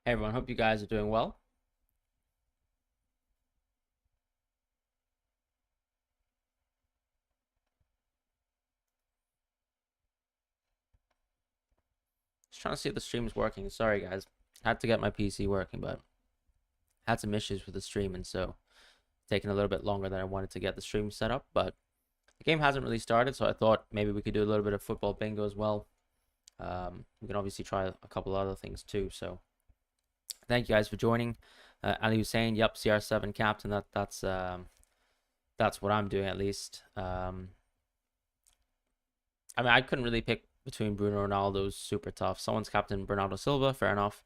Hey everyone, hope you guys are doing well. Just trying to see if the stream's working. Sorry guys, had to get my PC working, but had some issues with the stream, and so taking a little bit longer than I wanted to get the stream set up. But the game hasn't really started, so I thought maybe we could do a little bit of football bingo as well. We can obviously try a couple other things too. So thank you guys for joining. Ali Hussein, yep, CR7 captain. That's what I'm doing at least. I mean, I couldn't really pick between Bruno and Ronaldo's super tough. Someone's captain Bernardo Silva, fair enough.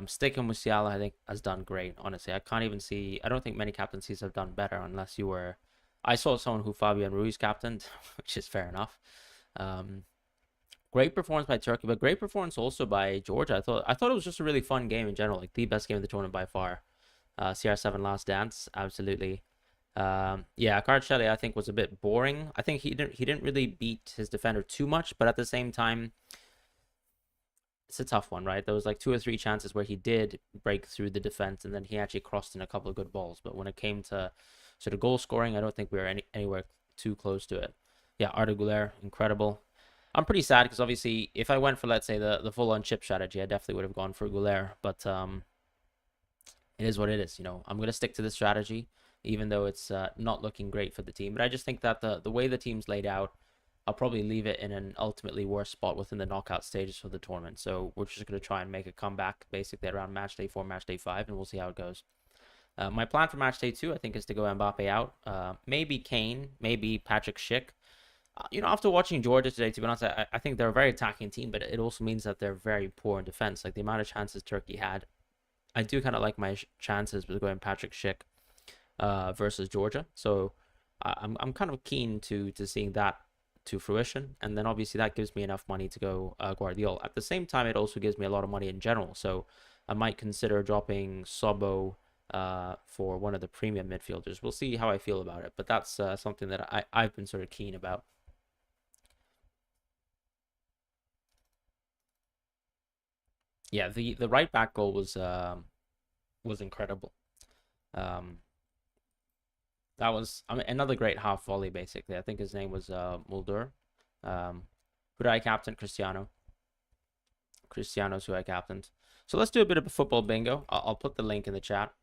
Sticking with Musiala, I think, has done great. Honestly, I can't even see. I don't think many captaincies have done better unless you were. I saw someone who Fabian Ruiz captained, which is fair enough. Um, Great performance by Turkey, but great performance also by Georgia. I thought it was just a really fun game in general, like the best game of the tournament by far. CR7 Last Dance, absolutely. Yeah, Kvaratskhelia I think was a bit boring. I think he didn't really beat his defender too much, but at the same time, it's a tough one, right? There was like two or three chances where he did break through the defense, and then he actually crossed in a couple of good balls. But when it came to sort of goal scoring, I don't think we were anywhere too close to it. Yeah, Arda Güler, incredible. I'm pretty sad because obviously, if I went for, let's say, the full on chip strategy, I definitely would have gone for Güler. But it is what it is. I'm gonna stick to this strategy, even though it's not looking great for the team. But I just think that the way the team's laid out, I'll probably leave it in an ultimately worse spot within the knockout stages for the tournament. So we're just gonna try and make a comeback basically around match day 4, match day 5, and we'll see how it goes. My plan for match day 2, I think, is to go Mbappe out. Maybe Kane, maybe Patrick Schick. After watching Georgia today, to be honest, I think they're a very attacking team, but it also means that they're very poor in defense. Like the amount of chances Turkey had, I do kind of like my chances with going Patrick Schick versus Georgia. So I'm kind of keen to seeing that to fruition, and then obviously that gives me enough money to go Guardiola. At the same time, it also gives me a lot of money in general. So I might consider dropping Sobo for one of the premium midfielders. We'll see how I feel about it, but that's something that I've been sort of keen about. Yeah, the right back goal was incredible. Um, that was, I mean, another great half volley. Basically, I think his name was Mulder. Who did I captain? Cristiano. Cristiano's who I captained. So let's do a bit of a football bingo. I'll put the link in the chat.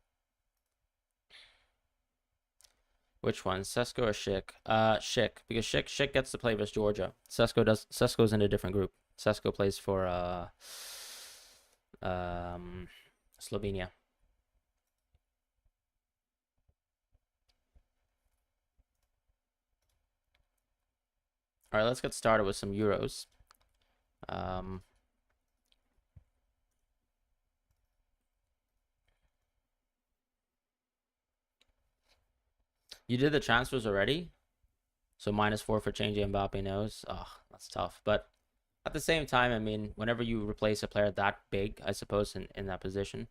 Which one, Sesko or Schick? Schick, because Schick gets to play versus Georgia. Sesko's in a different group. Sesko plays for Slovenia. All right, let's get started with some Euros. Um, you did the transfers already, so -4 for changing Mbappe knows. Oh, that's tough. But at the same time, I mean, whenever you replace a player that big, I suppose in that position,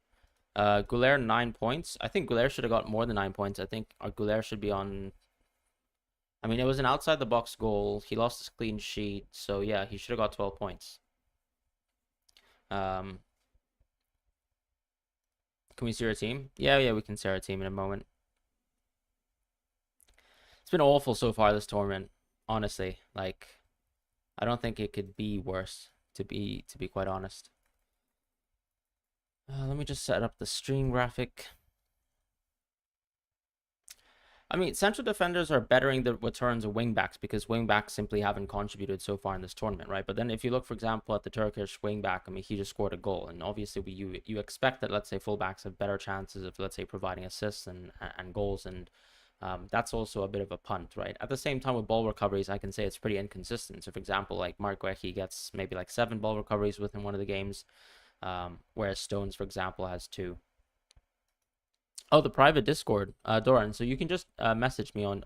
Goulet 9 points. I think Goulet should have got more than 9 points. I think Goulet should be on. I mean, it was an outside the box goal. He lost his clean sheet, so yeah, he should have got 12 points. Um, can we see our team? Yeah, we can see our team in a moment. It's been awful so far this tournament, honestly. Like, I don't think it could be worse, to be quite honest. Let me just set up the stream graphic. I mean, central defenders are bettering the returns of wingbacks because wingbacks simply haven't contributed so far in this tournament, right? But then if you look, for example, at the Turkish wingback, I mean, he just scored a goal, and obviously you expect that, let's say, fullbacks have better chances of, let's say, providing assists and goals, and that's also a bit of a punt, right? At the same time, with ball recoveries, I can say it's pretty inconsistent. So, for example, like Mark Guehi gets maybe like 7 ball recoveries within one of the games, whereas Stones, for example, has 2. Oh, the private Discord, Doran. So you can just message me on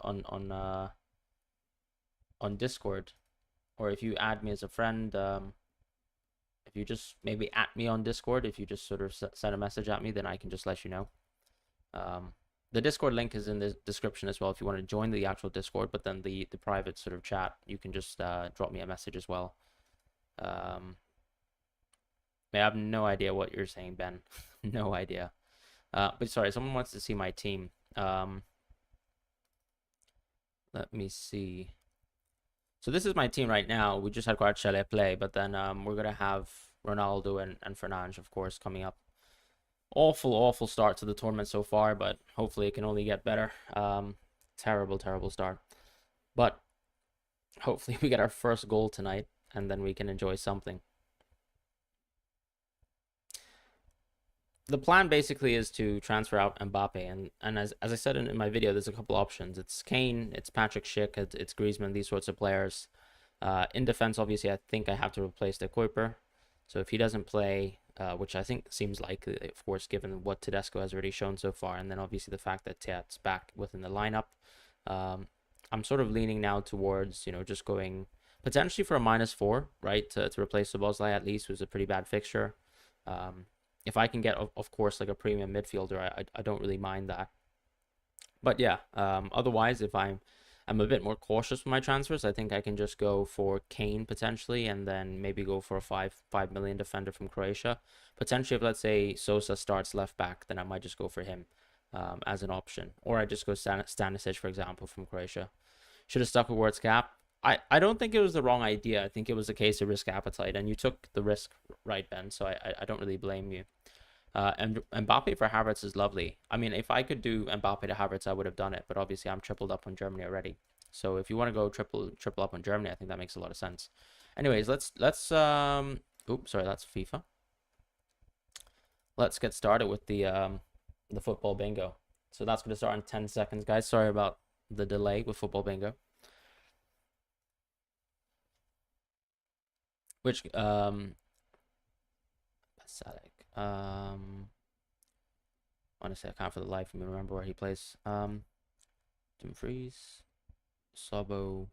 Discord, or if you add me as a friend, if you just maybe at me on Discord, if you just sort of send a message at me, then I can just let you know. The Discord link is in the description as well if you want to join the actual Discord, but then the private sort of chat, you can just drop me a message as well. I have no idea what you're saying, Ben. No idea. But sorry, someone wants to see my team. Let me see. So this is my team right now. We just had Kvaratskhelia play, but then we're gonna have Ronaldo and Fernandes, of course, coming up. Awful start to the tournament so far, but hopefully it can only get better. Terrible start. But hopefully we get our first goal tonight, and then we can enjoy something. The plan basically is to transfer out Mbappe, and as I said in my video, there's a couple options. It's Kane, it's Patrick Schick, it's Griezmann, these sorts of players. In defense, obviously, I think I have to replace the Kuiper. So if he doesn't play, which I think seems likely, of course, given what Tedesco has already shown so far, and then obviously the fact that Tiet's back within the lineup, I'm sort of leaning now towards, just going potentially for a -4, right, to replace Szoboszlai at least, who's a pretty bad fixture. If I can get, of course, like a premium midfielder, I don't really mind that. But yeah, otherwise, if I'm a bit more cautious with my transfers, I think I can just go for Kane potentially, and then maybe go for a 5 million defender from Croatia. Potentially, if let's say Sosa starts left back, then I might just go for him as an option, or I just go Stanisic, for example, from Croatia. Should have stuck with Words Cap. I don't think it was the wrong idea. I think it was a case of risk appetite, and you took the risk, right, Ben? So I don't really blame you. And Mbappe for Havertz is lovely. I mean, if I could do Mbappe to Havertz, I would have done it. But obviously, I'm tripled up on Germany already. So if you want to go triple up on Germany, I think that makes a lot of sense. Anyways, let's oops, sorry, that's FIFA. Let's get started with the football bingo. So that's going to start in 10 seconds, guys. Sorry about the delay with football bingo. Which pathetic. Honestly, I can't for the life of me remember where he plays. Dumfries, Sabo.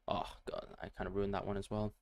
Oh god, I kind of ruined that one as well.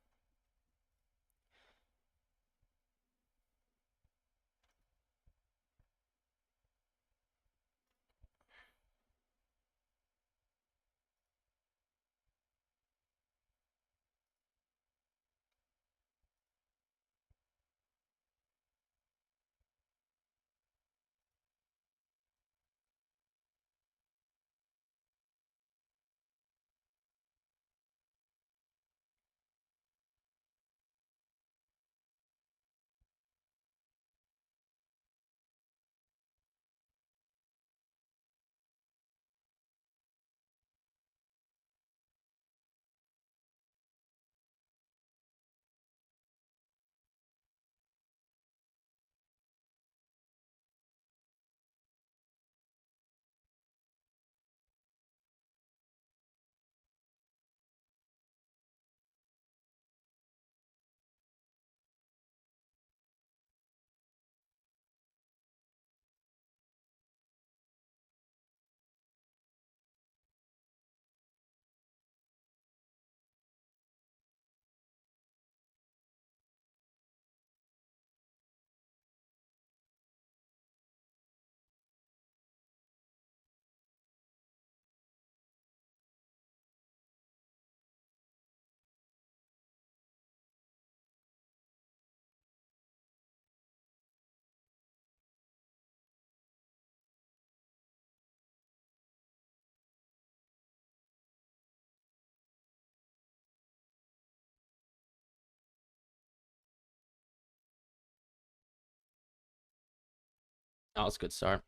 That was a good start.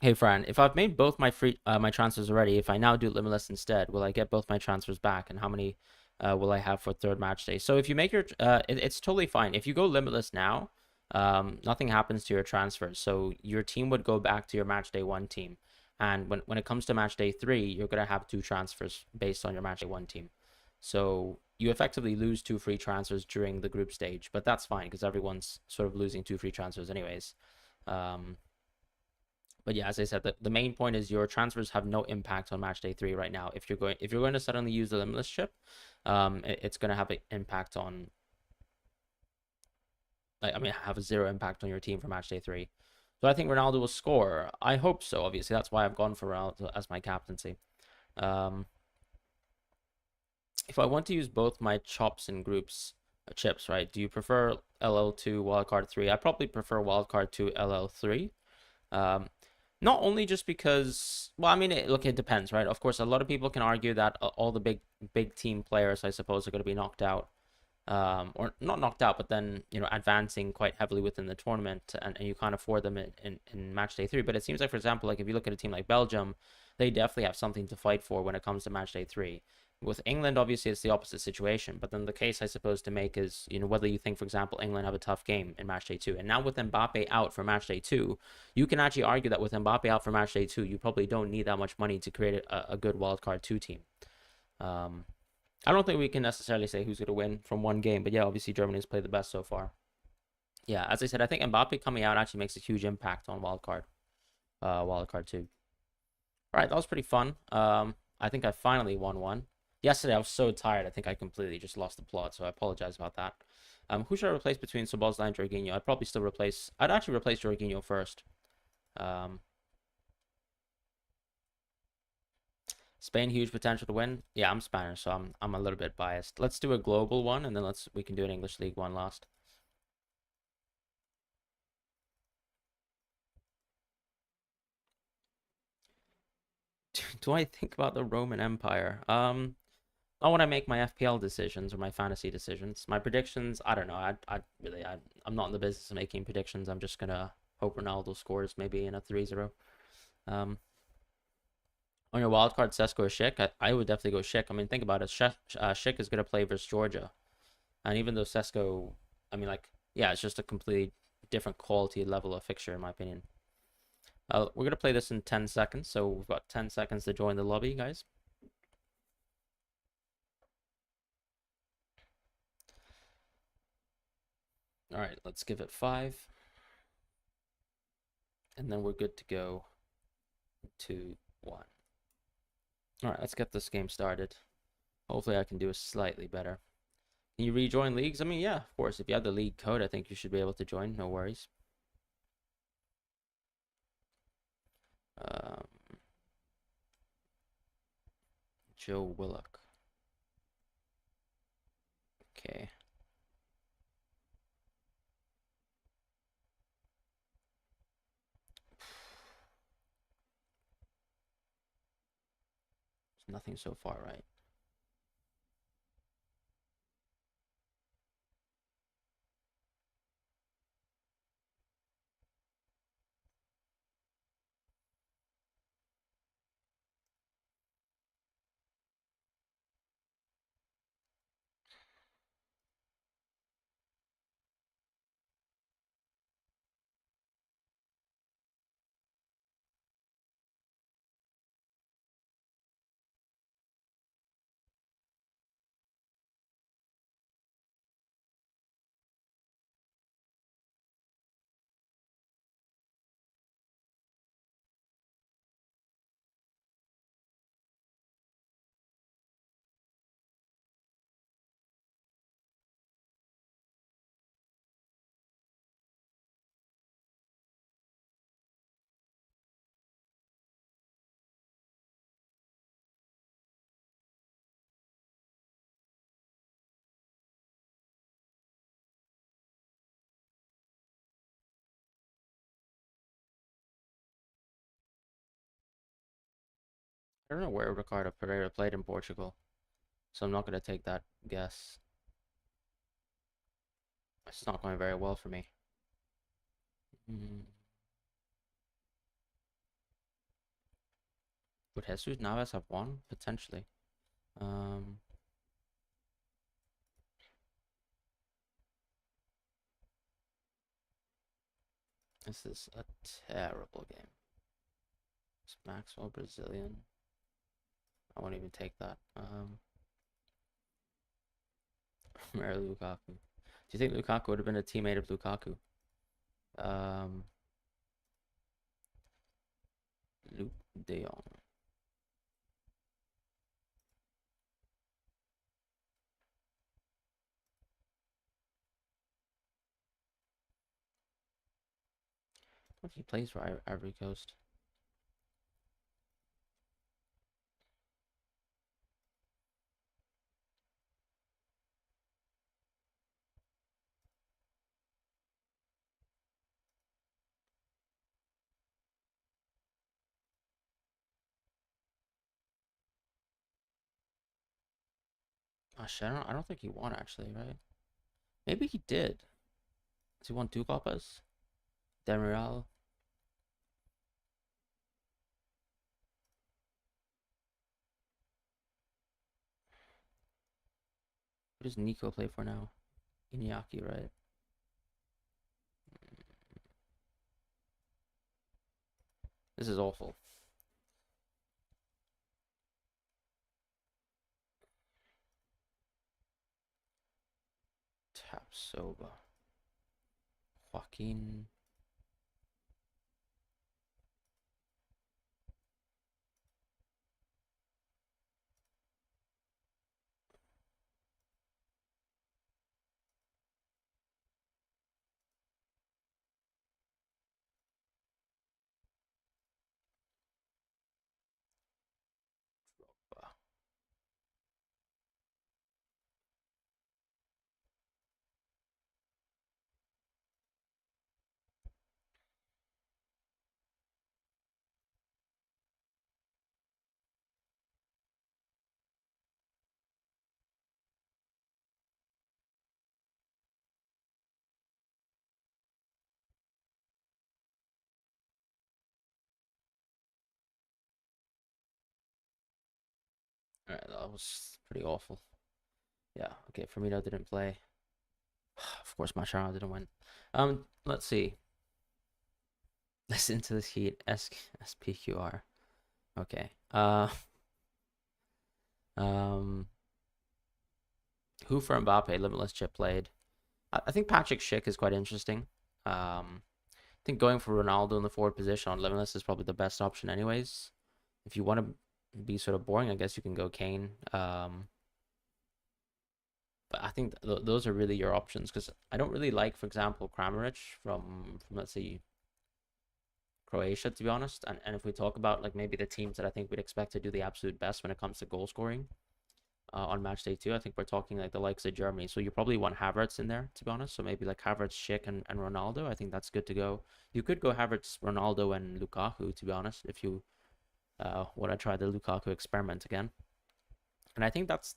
Hey Fran, if I've made both my transfers already, if I now do Limitless instead, will I get both my transfers back? And how many will I have for third match day? So if you make your it's totally fine. If you go Limitless now, nothing happens to your transfers. So your team would go back to your match day 1 team. And when it comes to match day 3, you're gonna have 2 transfers based on your match day 1 team. So you effectively lose 2 free transfers during the group stage, but that's fine because everyone's sort of losing 2 free transfers anyways. But yeah, as I said, the main point is your transfers have no impact on match day 3 right now. If you're going to suddenly use the Limitless chip, it's going to have an impact on, I mean, have a zero impact on your team for match day 3. So I think Ronaldo will score. I hope so. Obviously, that's why I've gone for Ronaldo as my captaincy. Um, if I want to use both my chops and groups chips, right? Do you prefer LL2 wildcard 3? I probably prefer wildcard 2 LL3. Um, Not only just because, well, I mean, look, it depends, right? Of course, a lot of people can argue that all the big team players, I suppose, are going to be knocked out, or not knocked out, but then advancing quite heavily within the tournament, and you can't afford them in match day 3. But it seems like, for example, like if you look at a team like Belgium, they definitely have something to fight for when it comes to match day 3. With England, obviously, it's the opposite situation. But then the case I suppose to make is, whether you think, for example, England have a tough game in match day 2, and now with Mbappe out for match day 2, you can actually argue that with Mbappe out for match day 2, you probably don't need that much money to create a good wildcard 2 team. Um, I don't think we can necessarily say who's going to win from one game, but yeah, obviously Germany's played the best so far. Yeah, as I said, I think Mbappe coming out actually makes a huge impact on wildcard 2. All right, that was pretty fun. I think I finally won one. Yesterday I was so tired, I think I completely just lost the plot, so I apologize about that. Who should I replace between Szoboszlai and Jorginho? I'd actually replace Jorginho first. Um, Spain, huge potential to win. Yeah, I'm Spanish, so I'm a little bit biased. Let's do a global one, and then we can do an English League one last. Do I think about the Roman Empire? Not when I make my FPL decisions or my fantasy decisions. My predictions, I don't know. I'm not in the business of making predictions. I'm just gonna hope Ronaldo scores maybe in a 3-0. Um, on your wild card, Sesko or Schick, I would definitely go Schick. I mean, think about it. Schick is gonna play versus Georgia, and even though Sesko, I mean, like, yeah, it's just a completely different quality level of fixture in my opinion. We're gonna play this in 10 seconds, so we've got 10 seconds to join the lobby, guys. All right, let's give it 5. And then we're good to go. 2, 1. All right, let's get this game started. Hopefully I can do it slightly better. Can you rejoin leagues? I mean, yeah, of course. If you have the league code, I think you should be able to join. No worries. Um, Joe Willock. Okay. There's nothing so far, right? I don't know where Ricardo Pereira played in Portugal, so I'm not going to take that guess. It's not going very well for me. Would Jesus Navas have won? Potentially. Um, this is a terrible game. Is Maxwell Brazilian? I won't even take that. Romelu Lukaku. Do you think Lukaku would have been a teammate of Lukaku? Um, Luke De Jong. He plays for Ivory Coast. Actually, I don't think he won actually, right? Maybe he did. Has he won 2 Copas? Demiral. Who does Nico play for now? Iñaki, right? This is awful. Tapsoba. Joaquin. Alright, that was pretty awful. Yeah, okay, Firmino didn't play. Of course, Mascherano didn't win. Let's see. Listen to this heat. SPQR. Okay. Um, who for Mbappe? Limitless chip played. I think Patrick Schick is quite interesting. I think going for Ronaldo in the forward position on Limitless is probably the best option, anyways. If you want to be sort of boring, I guess you can go Kane. But I think those are really your options because I don't really like, for example, Kramaric from let's see Croatia, to be honest. And if we talk about like maybe the teams that I think we'd expect to do the absolute best when it comes to goal scoring on match day 2, I think we're talking like the likes of Germany. So you probably want Havertz in there, to be honest. So maybe like Havertz, Schick, and Ronaldo. I think that's good to go. You could go Havertz, Ronaldo, and Lukaku, to be honest, if you want to try the Lukaku experiment again. And I think that's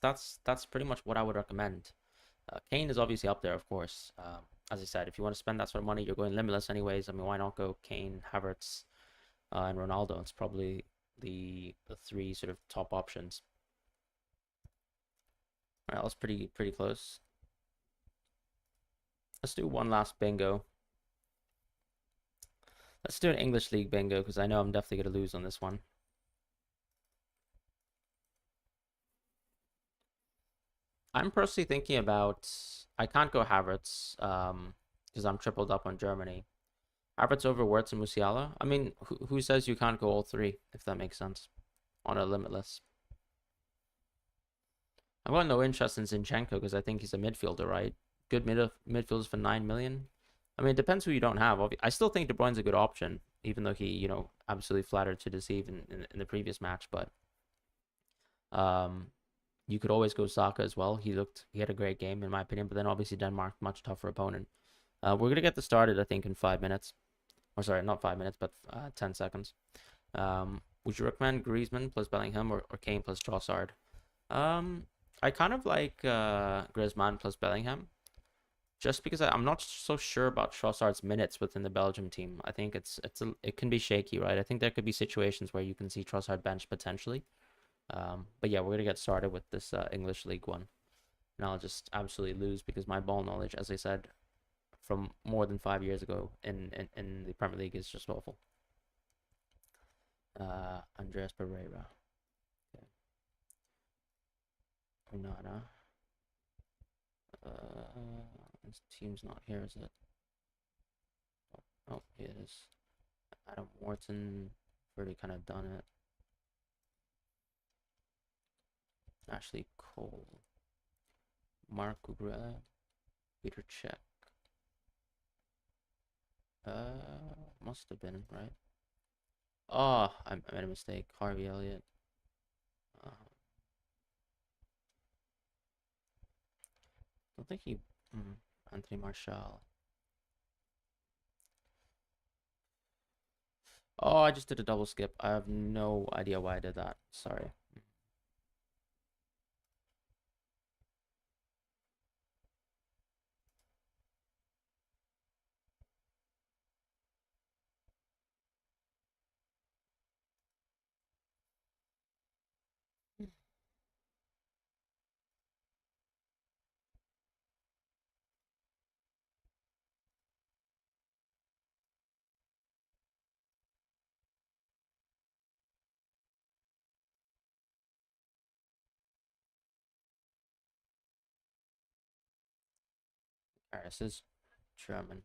pretty much what I would recommend. Kane is obviously up there, of course. As I said, if you want to spend that sort of money, you're going limitless anyways. I mean, why not go Kane, Havertz, and Ronaldo? It's probably the 3 sort of top options. All right, that was pretty close. Let's do one last bingo. Let's do an English League bingo because I know I'm definitely going to lose on this one. I'm personally thinking about I can't go Havertz because I'm tripled up on Germany. Havertz over Wirtz and Musiala. I mean, who says you can't go all 3 if that makes sense on a limitless? I've got no interest in Zinchenko because I think he's a midfielder, right? Good midfielders for 9 million. I mean, it depends who you don't have. I still think De Bruyne's a good option, even though he, absolutely flattered to deceive in the previous match. But um, you could always go Saka as well. He had a great game in my opinion. But then obviously Denmark, much tougher opponent. We're gonna get this started, I think, in 5 minutes. Or sorry, not 5 minutes, but 10 seconds. Would you recommend Griezmann plus Bellingham or Kane plus Trossard? I kind of like Griezmann plus Bellingham, just because I'm not so sure about Trossard's minutes within the Belgium team. I think it can be shaky, right? I think there could be situations where you can see Trossard bench potentially. But yeah, we're gonna get started with this English League one, and I'll just absolutely lose because my ball knowledge, as I said, from more than 5 years ago in the Premier League is just awful. Andreas Pereira. Okay. Onana. This team's not here, is it? Oh, here it is. Adam Wharton. already kind of done it. Ashley Cole, Mark Cucurella, Peter Cech. Must have been right. Oh, I made a mistake. Harvey Elliott. Don't think he. Anthony Marshall. Oh, I just did a double skip. I have no idea why I did that. Sorry. Alright, this is German.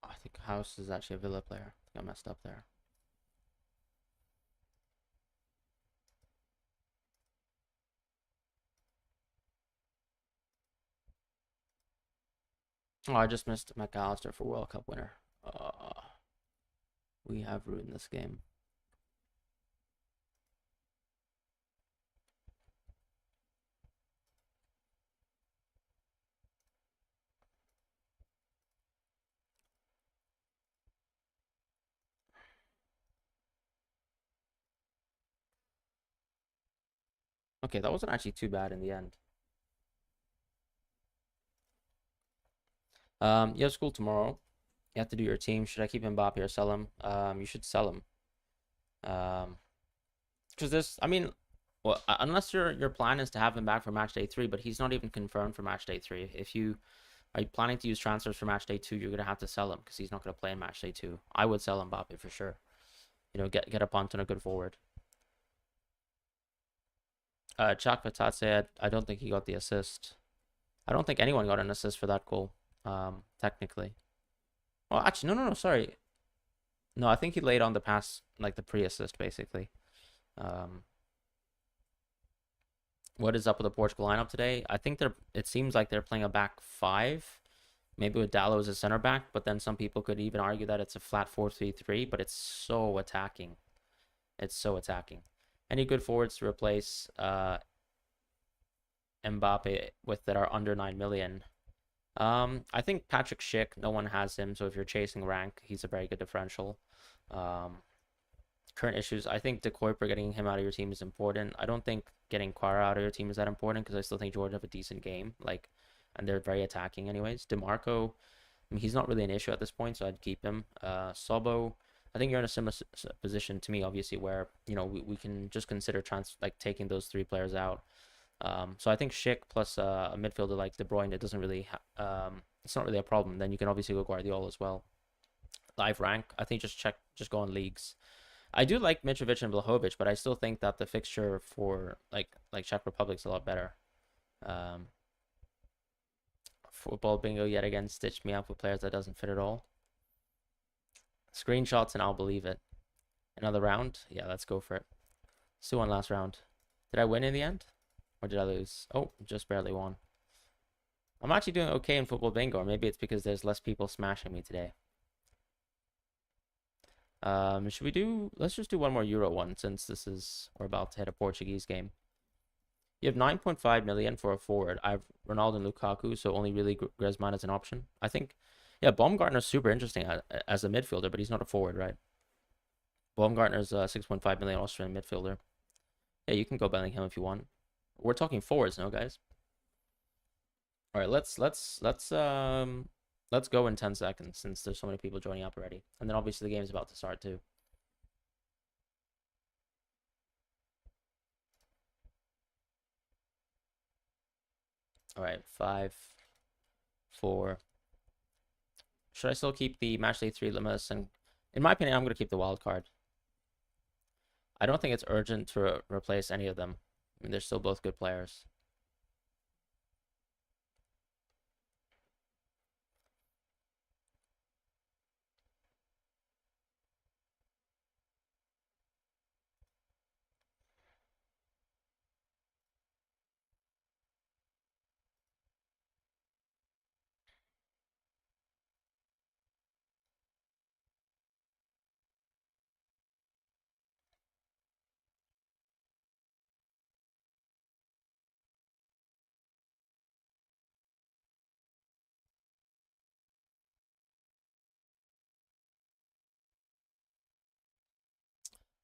Oh, I think House is actually a Villa player. I think I messed up there. Oh, I just missed McAllister for World Cup winner. We have ruined this game. Okay, that wasn't actually too bad in the end. You have school tomorrow. You have to do your team. Should I keep Mbappe or sell him? You should sell him. Because this, I mean, well, unless your plan is to have him back for match day 3, but he's not even confirmed for match day 3. If you are planning to use transfers for match day 2, you're gonna have to sell him because he's not gonna play in match day 2. I would sell Mbappe for sure. You know, get a punt and a good forward. Chak Patat, I don't think he got the assist. I don't think anyone got an assist for that goal. Technically. Well, actually, no, sorry. No, I think he laid on the pass, like the pre-assist, basically. What is up with the Portugal lineup today? I think it seems like they're playing a back 5, maybe with Dalot as a center back, but then some people could even argue that it's a flat 4-3-3, but it's so attacking. It's so attacking. Any good forwards to replace Mbappe with that are under 9 million? I think Patrick Schick, no one has him, so if you're chasing rank, he's a very good differential. Current issues, I think De Kuiper, getting him out of your team is important. I don't think getting Quara out of your team is that important because I still think Jordan have a decent game, like, and they're very attacking anyways. DeMarco, I mean, he's not really an issue at this point, so I'd keep him. Sobo, I think you're in a similar position to me, obviously, where, you know, we can just consider taking those 3 players out. So I think Schick plus a midfielder like De Bruyne, it doesn't really it's not really a problem. Then you can obviously go Guardiola as well. Live rank, I think just go on leagues. I do like Mitrovic and Vlahovic, but I still think that the fixture for like Czech Republic's a lot better. Football bingo yet again stitched me up with players that doesn't fit at all. Screenshots and I'll believe it. Another round? Yeah, let's go for it. Let's do one last round. Did I win in the end? Or did I lose? Oh, just barely won. I'm actually doing okay in football bingo, or maybe it's because there's less people smashing me today. Should we let's just do one more Euro one since we're about to hit a Portuguese game. You have 9.5 million for a forward. I have Ronaldo and Lukaku, so only really Griezmann as an option. I think, yeah, Baumgartner's super interesting as a midfielder, but he's not a forward, right? Baumgartner's 6.5 million Austrian midfielder. Yeah, you can go Bellingham if you want. We're talking forwards now, guys. All right, let's Let's go in 10 seconds since there's so many people joining up already. And then obviously the game's about to start too. All right, 5, 4. Should I still keep the Matchday 3 Limitless? And in my opinion, I'm going to keep the wild card. I don't think it's urgent to replace any of them. I mean, they're still both good players.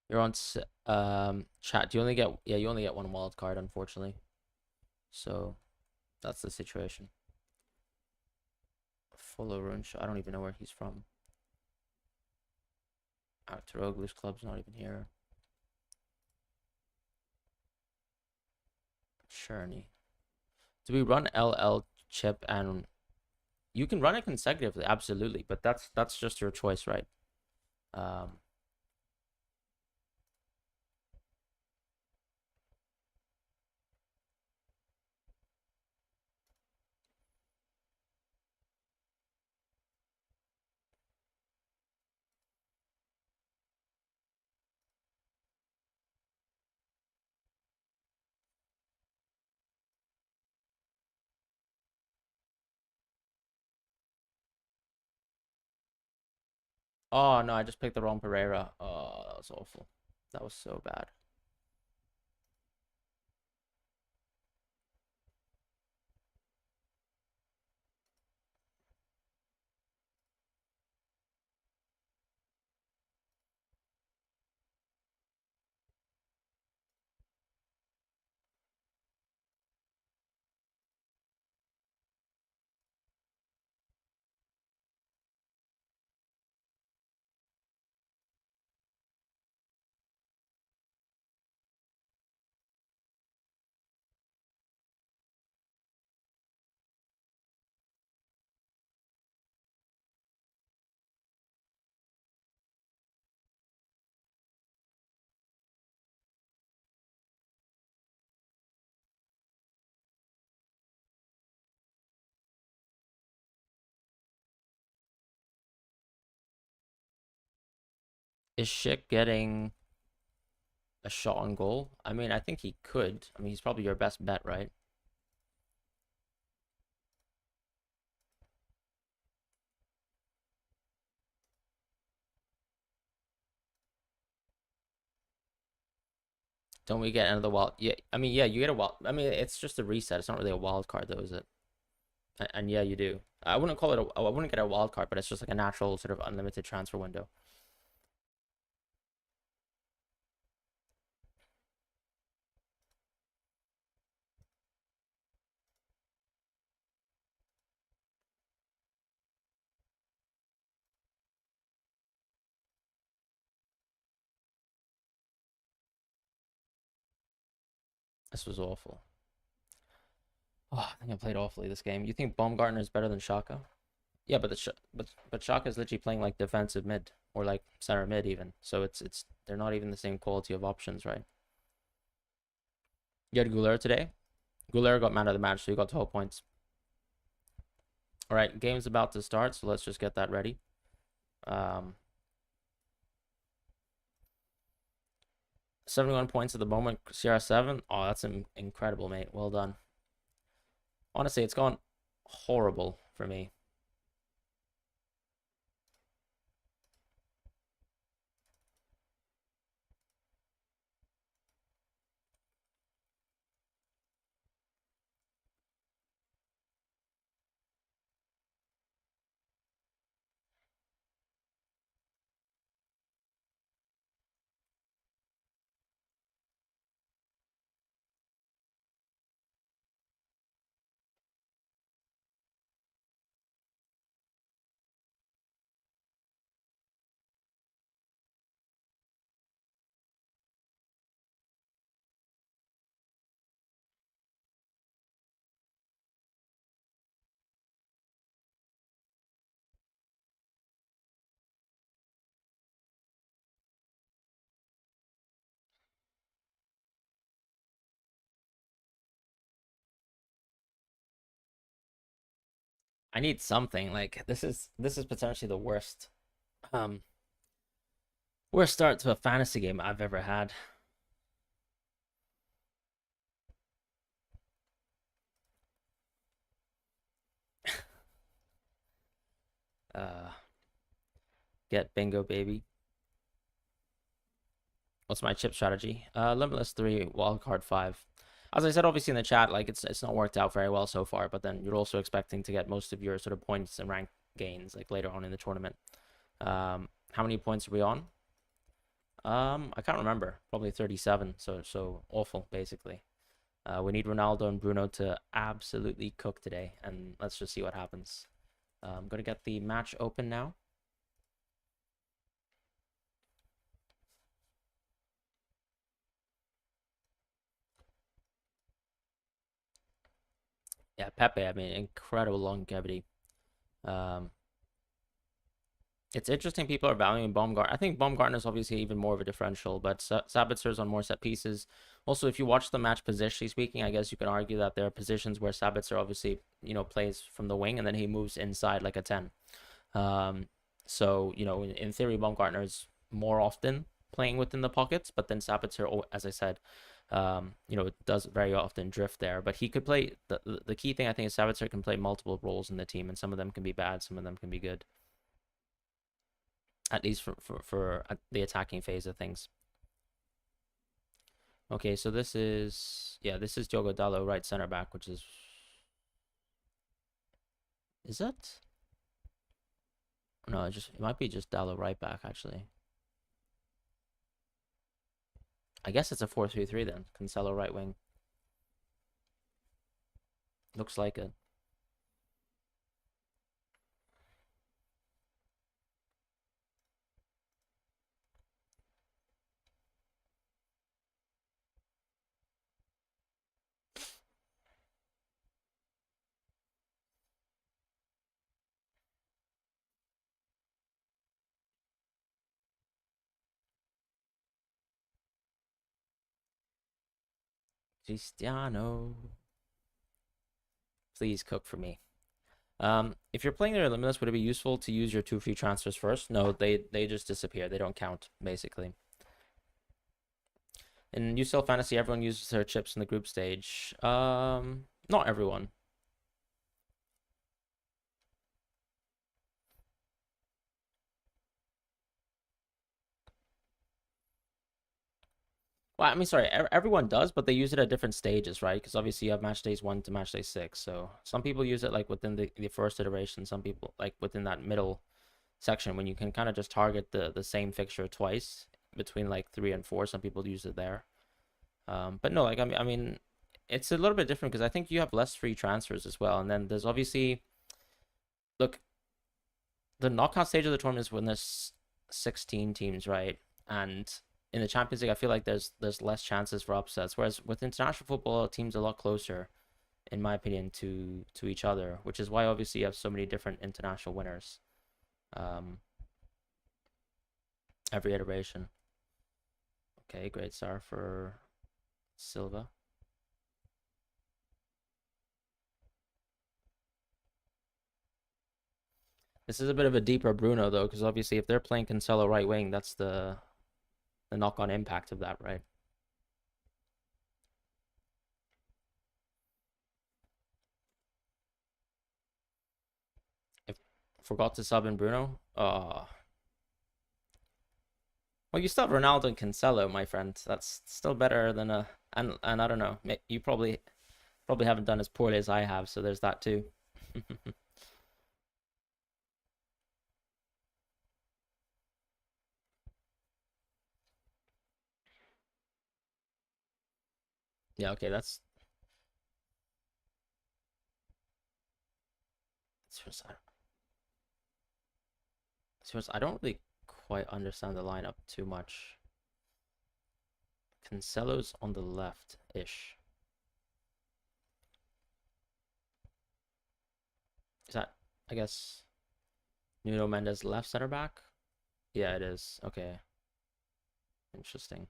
You're on chat. You only get one wild card, unfortunately. So that's the situation. Follow Runch. I don't even know where he's from. Arturoglu's club's not even here. Cherney. Do we run LL chip and you can run it consecutively, absolutely, but that's just your choice, right? Um, oh no, I just picked the wrong Pereira. Oh, that was awful. That was so bad. Is Schick getting a shot on goal? I mean, I think he could. I mean, he's probably your best bet, right? Don't we get another wild? Yeah, I mean, yeah, you get a wild. I mean, it's just a reset. It's not really a wild card, though, is it? And yeah, you do. I wouldn't call it I wouldn't get a wild card, but it's just like a natural sort of unlimited transfer window. This was awful. Oh, I think I played awfully this game. You think Baumgartner is better than Shaka? Yeah, but but Shaka is literally playing like defensive mid or like center mid even. So it's they're not even the same quality of options, right? You had Gouler today. Gouler got man of the match, so he got 12 points. All right, game's about to start, so let's just get that ready. 71 points at the moment. CR7. Oh, that's incredible, mate. Well done. Honestly, it's gone horrible for me. I need something. Like this is potentially the um worst start to a fantasy game I've ever had. Uh, get bingo, baby. What's my chip strategy? Limitless 3, wildcard 5. As I said, obviously in the chat, like it's not worked out very well so far. But then you're also expecting to get most of your sort of points and rank gains like later on in the tournament. How many points are we on? I can't remember. Probably 37. So awful basically. We need Ronaldo and Bruno to absolutely cook today, and let's just see what happens. I'm gonna get the match open now. Yeah, Pepe. I mean, incredible longevity. Um, it's interesting people are valuing Baumgartner. I think Baumgartner is obviously even more of a differential, but Sabitzer's on more set pieces. Also, if you watch the match positionally speaking, I guess you can argue that there are positions where Sabitzer obviously, plays from the wing and then he moves inside like a 10. Um, so, in theory, Baumgartner is more often playing within the pockets, but then Sabitzer, as I said, does very often drift there. But he could play, the key thing I think is Sabitzer can play multiple roles in the team, and some of them can be bad, some of them can be good. At least for the attacking phase of things. Okay, so this is Diogo Dalot, right center back, which is it? No, it might be just Dalot right back actually. I guess it's a 4-3-3 then. Cancelo right wing. Looks like it. Cristiano. Please cook for me. If you're playing their Limitless, would it be useful to use your 2 free transfers first? No, they just disappear. They don't count, basically. In UCL Fantasy, everyone uses their chips in the group stage. Not everyone. Well, I mean, sorry, everyone does, but they use it at different stages, right? Because obviously you have match days 1 to match day 6. So some people use it like within the first iteration. Some people like within that middle section when you can kind of just target the same fixture twice between like 3 and 4. Some people use it there. But no, like I mean, it's a little bit different because I think you have less free transfers as well. And then there's obviously, look, the knockout stage of the tournament is when there's 16 teams, right? And in the Champions League, I feel like there's less chances for upsets. Whereas with international football, teams are a lot closer, in my opinion, to each other, which is why obviously you have so many different international winners. Um, every iteration. Okay, great start for Silva. This is a bit of a deeper Bruno though, because obviously if they're playing Cancelo right wing, that's the knock-on impact of that, right? If forgot to sub in Bruno, well, you still have Ronaldo and Cancelo, my friend. That's still better than and I don't know. You probably haven't done as poorly as I have, so there's that too. Yeah, okay, that's seriously, I don't really quite understand the lineup too much. Cancelo's on the left-ish. Is that, I guess, Nuno Mendes left center back? Yeah, it is. Okay, interesting.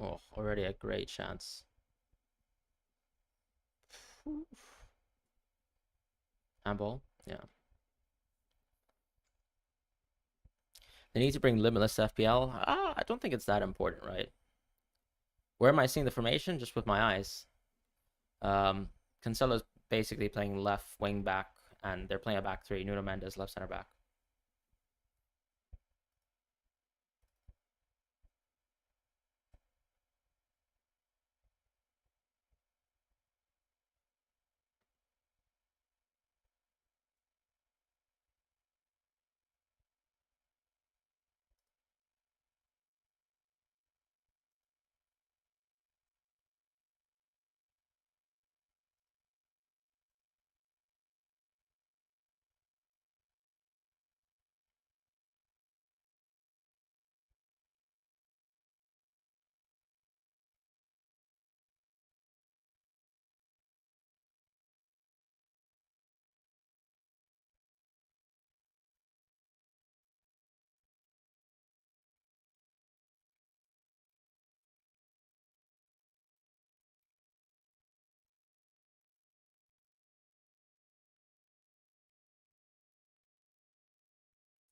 Oh, already a great chance. Handball. Yeah. They need to bring Limitless to FPL. I don't think it's that important, right? Where am I seeing the formation? Just with my eyes. Cancelo's basically playing left wing back, and they're playing a back three. Nuno Mendes left center back.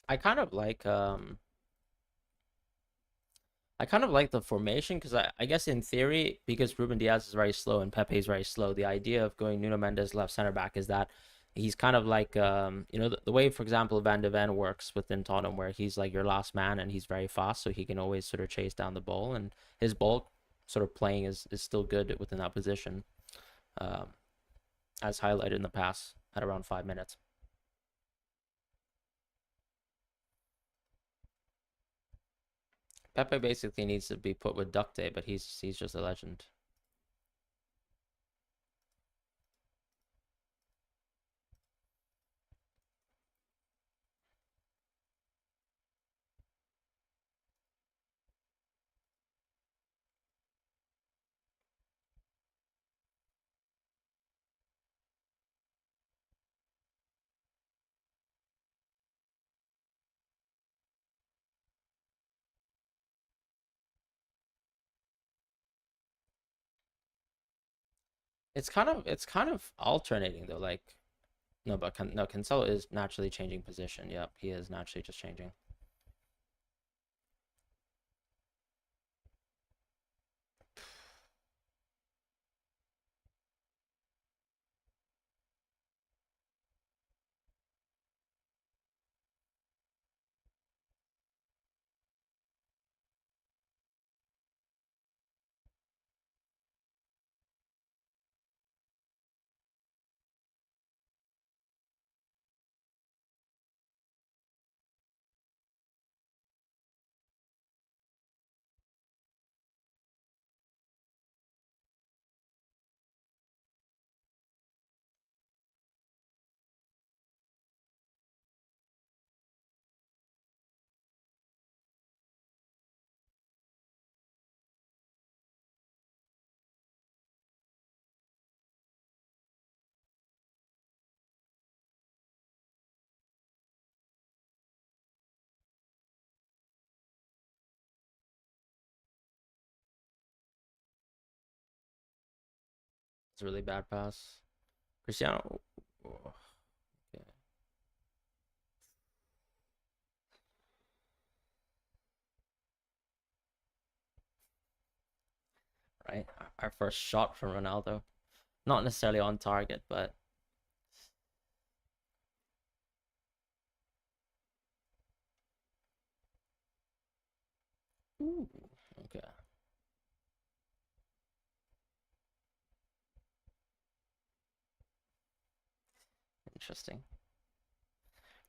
I kind of like I kind of like the formation because I guess in theory, because Ruben Diaz is very slow and Pepe is very slow, the idea of going Nuno Mendes left center back is that he's kind of like the way, for example, Van de Ven works within Tottenham, where he's like your last man and he's very fast, so he can always sort of chase down the ball, and his ball sort of playing is still good within that position, um, as highlighted in the past at around 5 minutes. Pepe basically needs to be put with duct tape, but he's just a legend. It's kind of alternating though. Like no, but no, Cancelo is naturally changing position. Yep, he is naturally just changing. It's a really bad pass. Cristiano, oh, okay, right. Our first shot from Ronaldo, not necessarily on target, but ooh, okay, interesting.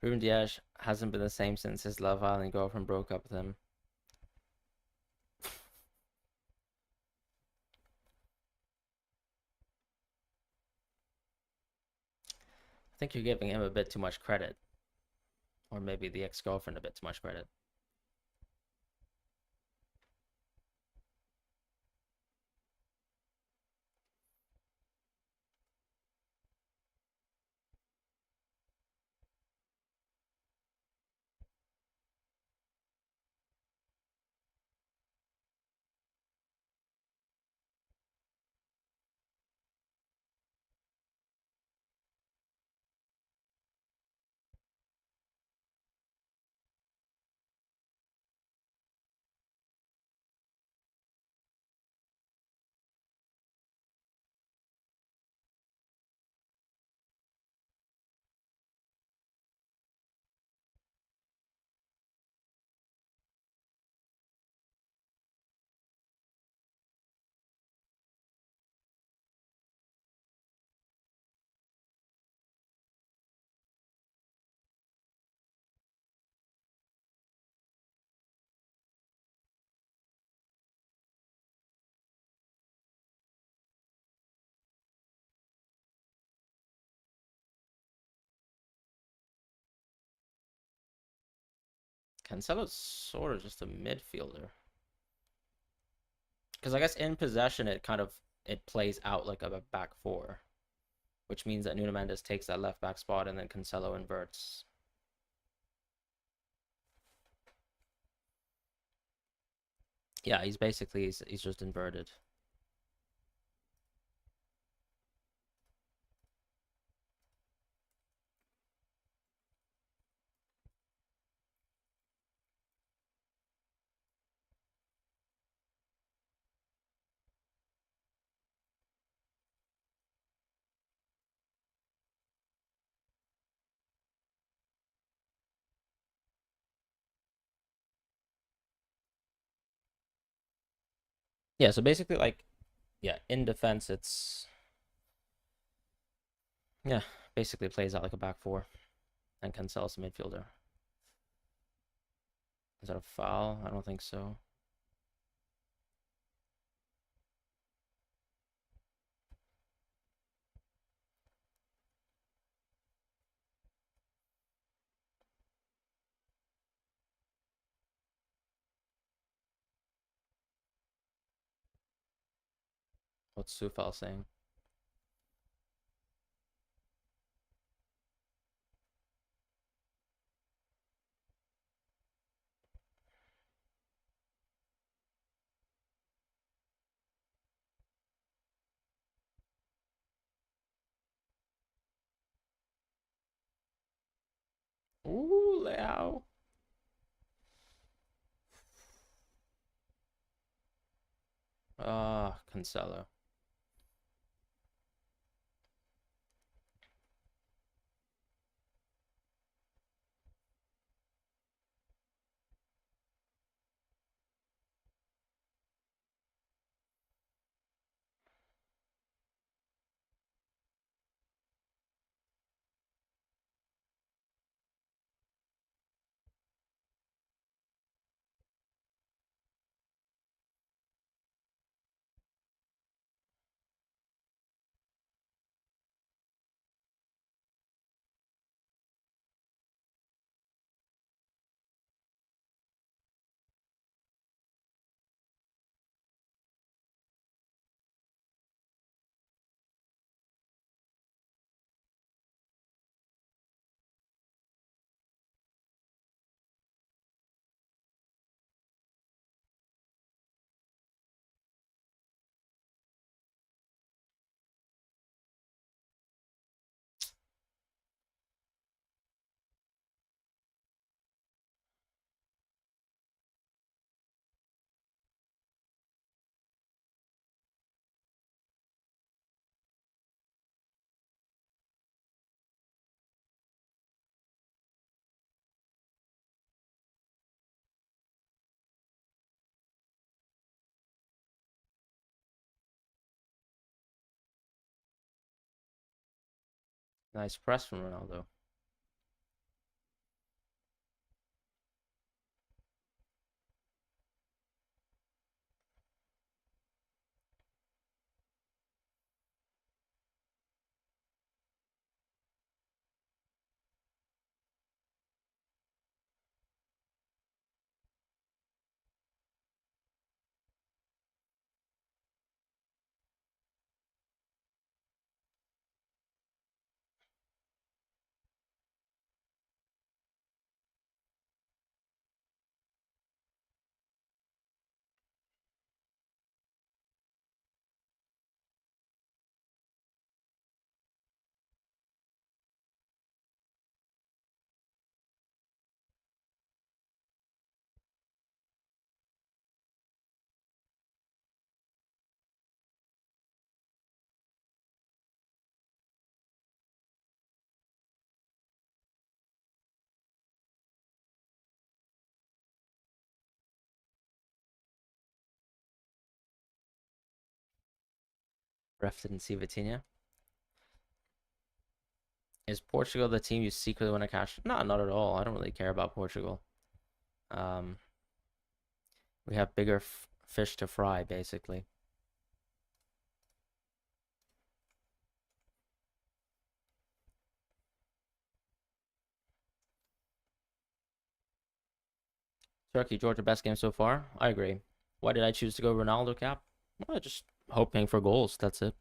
Ruben Diaz hasn't been the same since his Love Island girlfriend broke up with him. I think you're giving him a bit too much credit, or maybe the ex-girlfriend a bit too much credit. Cancelo's sort of just a midfielder. Because I guess in possession, it plays out like a back four, which means that Nuno Mendes takes that left back spot and then Cancelo inverts. Yeah, he's just inverted. Yeah, so basically, like, yeah, in defense, yeah, basically plays out like a back four, and Cancelo's a midfielder. Is that a foul? I don't think so. What's Sufal saying? Ooh, Leao. Ah, Cancelo. Nice press from Ronaldo. Ref didn't see Vitinha. Is Portugal the team you secretly want to cash? No, not at all. I don't really care about Portugal. Um, we have bigger fish to fry, basically. Turkey, Georgia, best game so far. I agree. Why did I choose to go Ronaldo cap? Well, just hoping for goals. That's it.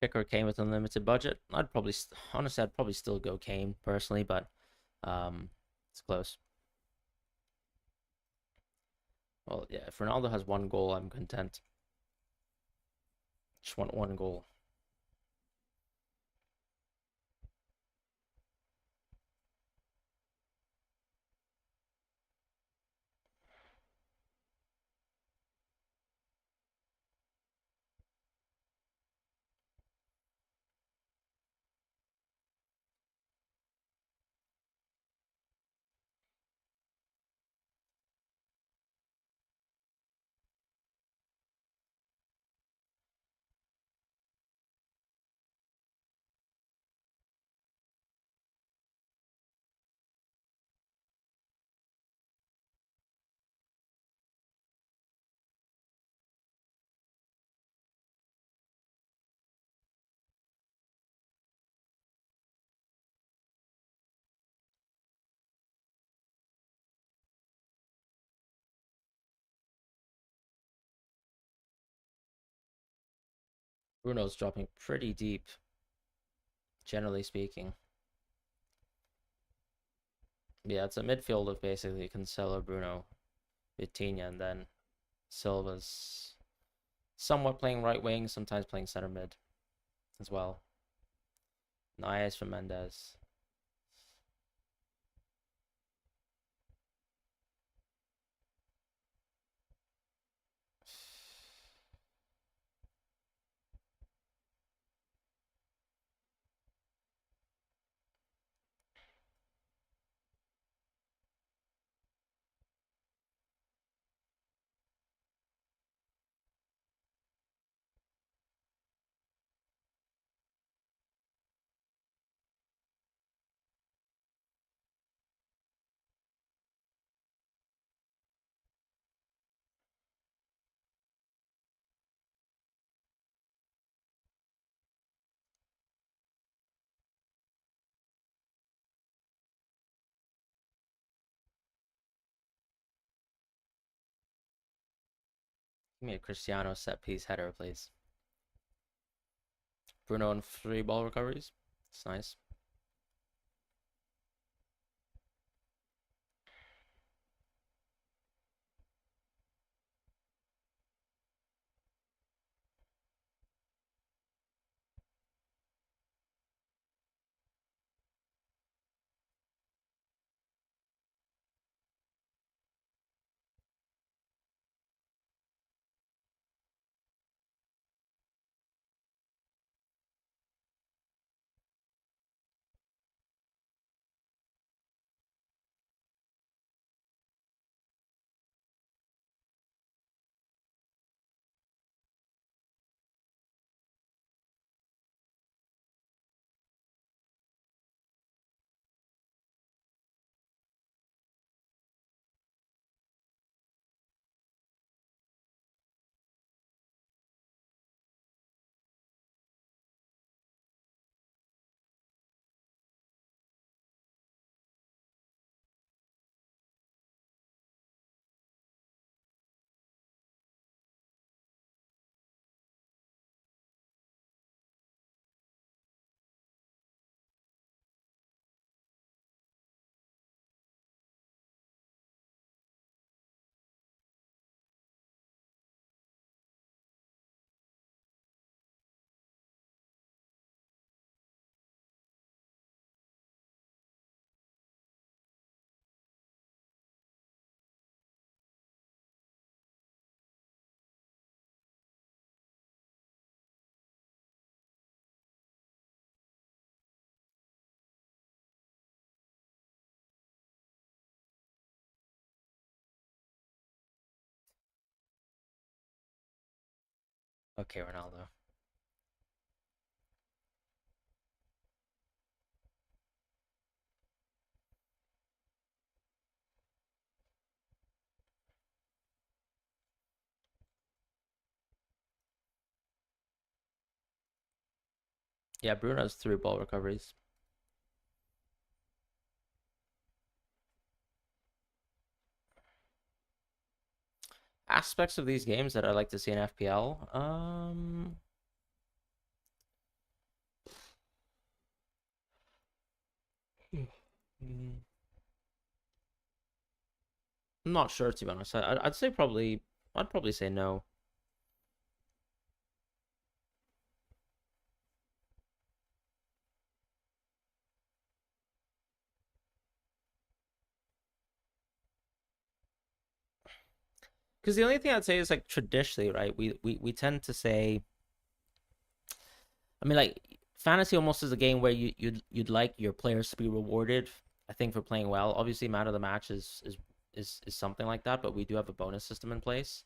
Kicker or Kane with unlimited budget. Honestly, I'd probably still go Kane personally, but it's close. Well, yeah, if Ronaldo has one goal, I'm content. Just want one goal. Bruno's dropping pretty deep, generally speaking. Yeah, it's a midfield of basically Cancelo, Bruno, Vitinha, and then Silva's somewhat playing right wing, sometimes playing center mid as well. Nice for Mendes. Give me a Cristiano set piece header, please. Bruno and 3 ball recoveries. It's nice. Okay, Ronaldo. Yeah, Bruno's 3 ball recoveries. Aspects of these games that I like to see in FPL. I'm not sure to be honest. I'd say probably. I'd probably say no. Because the only thing I'd say is like traditionally, right? We tend to say, I mean, like fantasy almost is a game where you'd like your players to be rewarded. I think for playing well. Obviously, man of the match is something like that, but we do have a bonus system in place.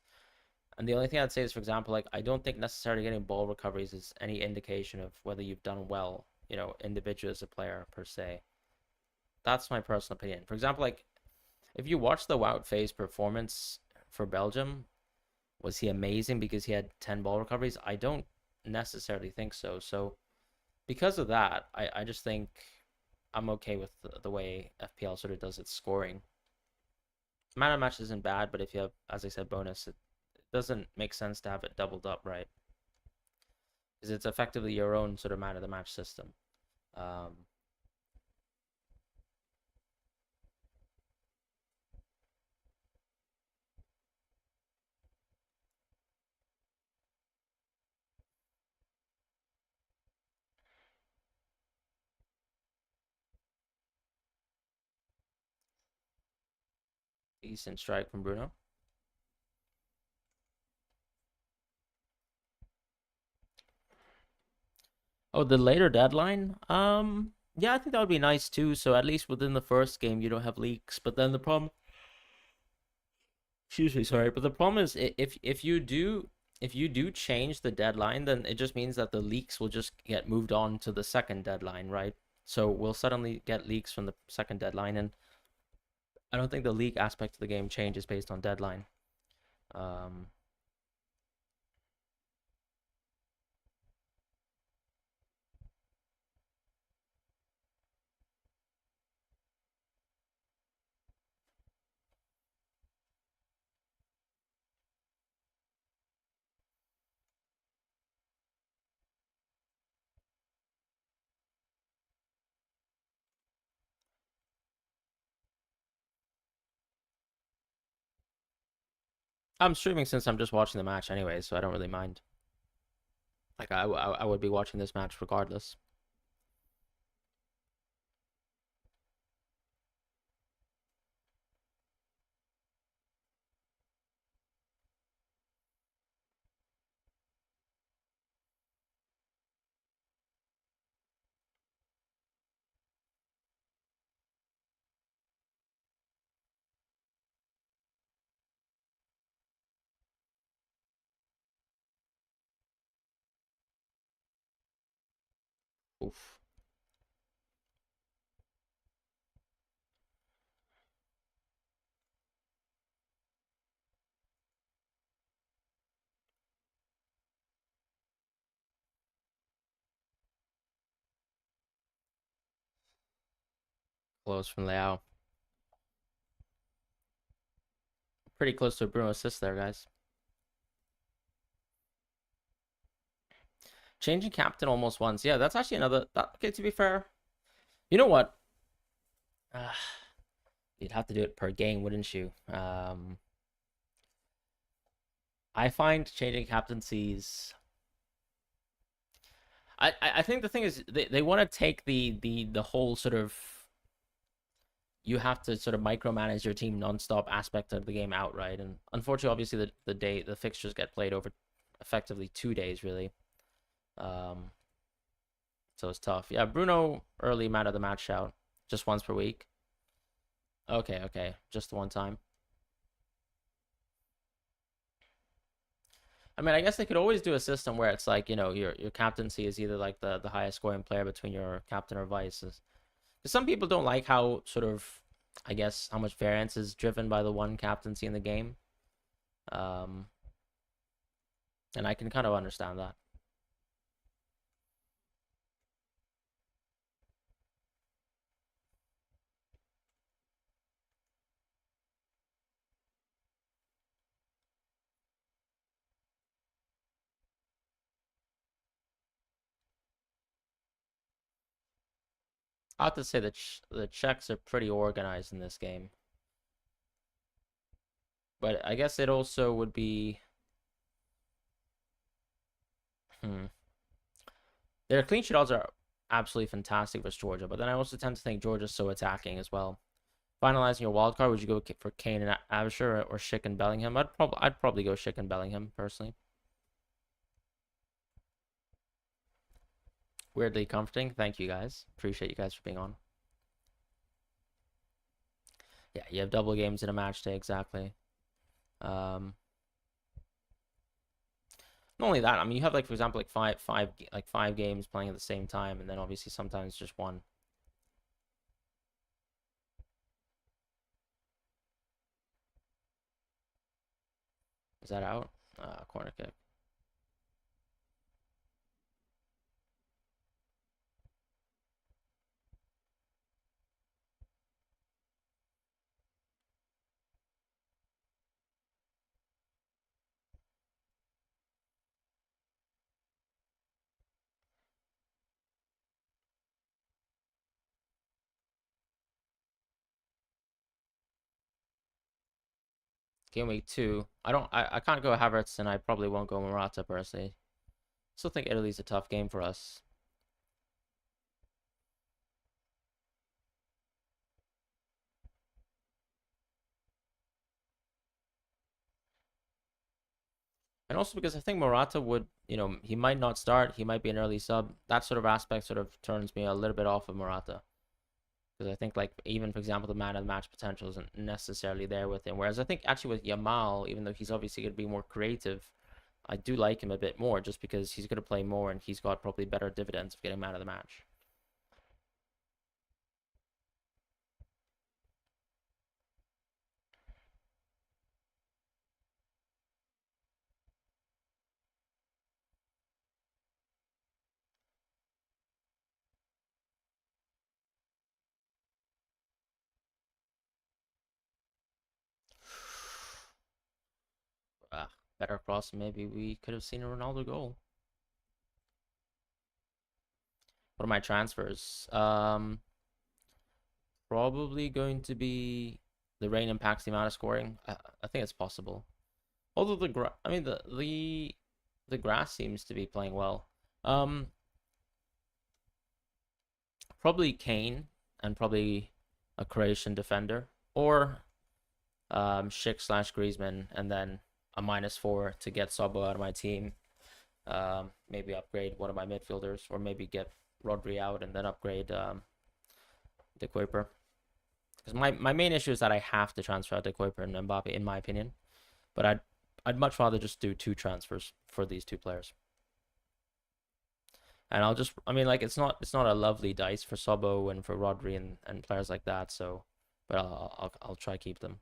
And the only thing I'd say is, for example, like I don't think necessarily getting ball recoveries is any indication of whether you've done well, individually as a player per se. That's my personal opinion. For example, like if you watch the Wout Phase performance for Belgium, was he amazing because he had 10 ball recoveries? I don't necessarily think so. So because of that, I just think I'm okay with the way FPL sort of does its scoring. Man of match isn't bad, but if you have, as I said, bonus, it doesn't make sense to have it doubled up, right? Because it's effectively your own sort of man of the match system. Um, Decent strike from Bruno. Oh, the later deadline. Yeah, I think that would be nice too. So at least within the first game, you don't have leaks. But then the problem, excuse me, sorry, but the problem is if you do change the deadline, then it just means that the leaks will just get moved on to the second deadline, right? So we'll suddenly get leaks from the second deadline, and I don't think the leak aspect of the game changes based on deadline. Um, I'm streaming since I'm just watching the match anyway, so I don't really mind. Like I would be watching this match regardless. Oof, close from Leao. Pretty close to a Bruno assist there, guys. Changing captain almost once. Yeah, that's actually another. Okay, to be fair, you know what? Uh, you'd have to do it per game, wouldn't you? I find changing captaincies. I think the thing is they want to take the whole sort of you have to sort of micromanage your team nonstop aspect of the game outright, and unfortunately, obviously the fixtures get played over effectively 2 days really. Um, so it's tough. Yeah, Bruno early man of the match shout, just once per week. Okay, okay, just the one time. I mean, I guess they could always do a system where it's like, your captaincy is either like the highest scoring player between your captain or vice. Because some people don't like how sort of, I guess, how much variance is driven by the one captaincy in the game. Um, and I can kind of understand that. I have to say that the Czechs are pretty organized in this game, but I guess it also would be. Hmm. Their clean sheet odds are absolutely fantastic versus Georgia, but then I also tend to think Georgia's so attacking as well. Finalizing your wild card, would you go for Kane and Absher or Schick and Bellingham? I'd probably go Schick and Bellingham personally. Weirdly comforting. Thank you guys. Appreciate you guys for being on. Yeah, you have double games in a match day exactly. Um, Not only that, I mean, you have like for example like five games playing at the same time, and then obviously sometimes just one. Is that out? Corner kick. Game week two. I can't go Havertz, and I probably won't go Morata personally. Still think Italy's a tough game for us. And also because I think Morata would, he might not start, he might be an early sub. That sort of aspect sort of turns me a little bit off of Morata. Because I think, like, even for example, the man of the match potential isn't necessarily there with him. Whereas I think actually with Yamal, even though he's obviously going to be more creative, I do like him a bit more just because he's going to play more and he's got probably better dividends of getting man of the match. Better cross, maybe we could have seen a Ronaldo goal. What are my transfers? Probably going to be the rain impacts the amount of scoring. I think it's possible. Although I mean the grass seems to be playing well. Um, Probably Kane and probably a Croatian defender or Schick slash Griezmann and then a -4 to get Sabo out of my team. Maybe upgrade one of my midfielders or maybe get Rodri out and then upgrade De Kuiper. Because my main issue is that I have to transfer out De Kuiper and Mbappe in my opinion, but I'd much rather just do two transfers for these two players. And I mean, like it's not a lovely dice for Sobo and for Rodri and players like that. So, but I'll try keep them.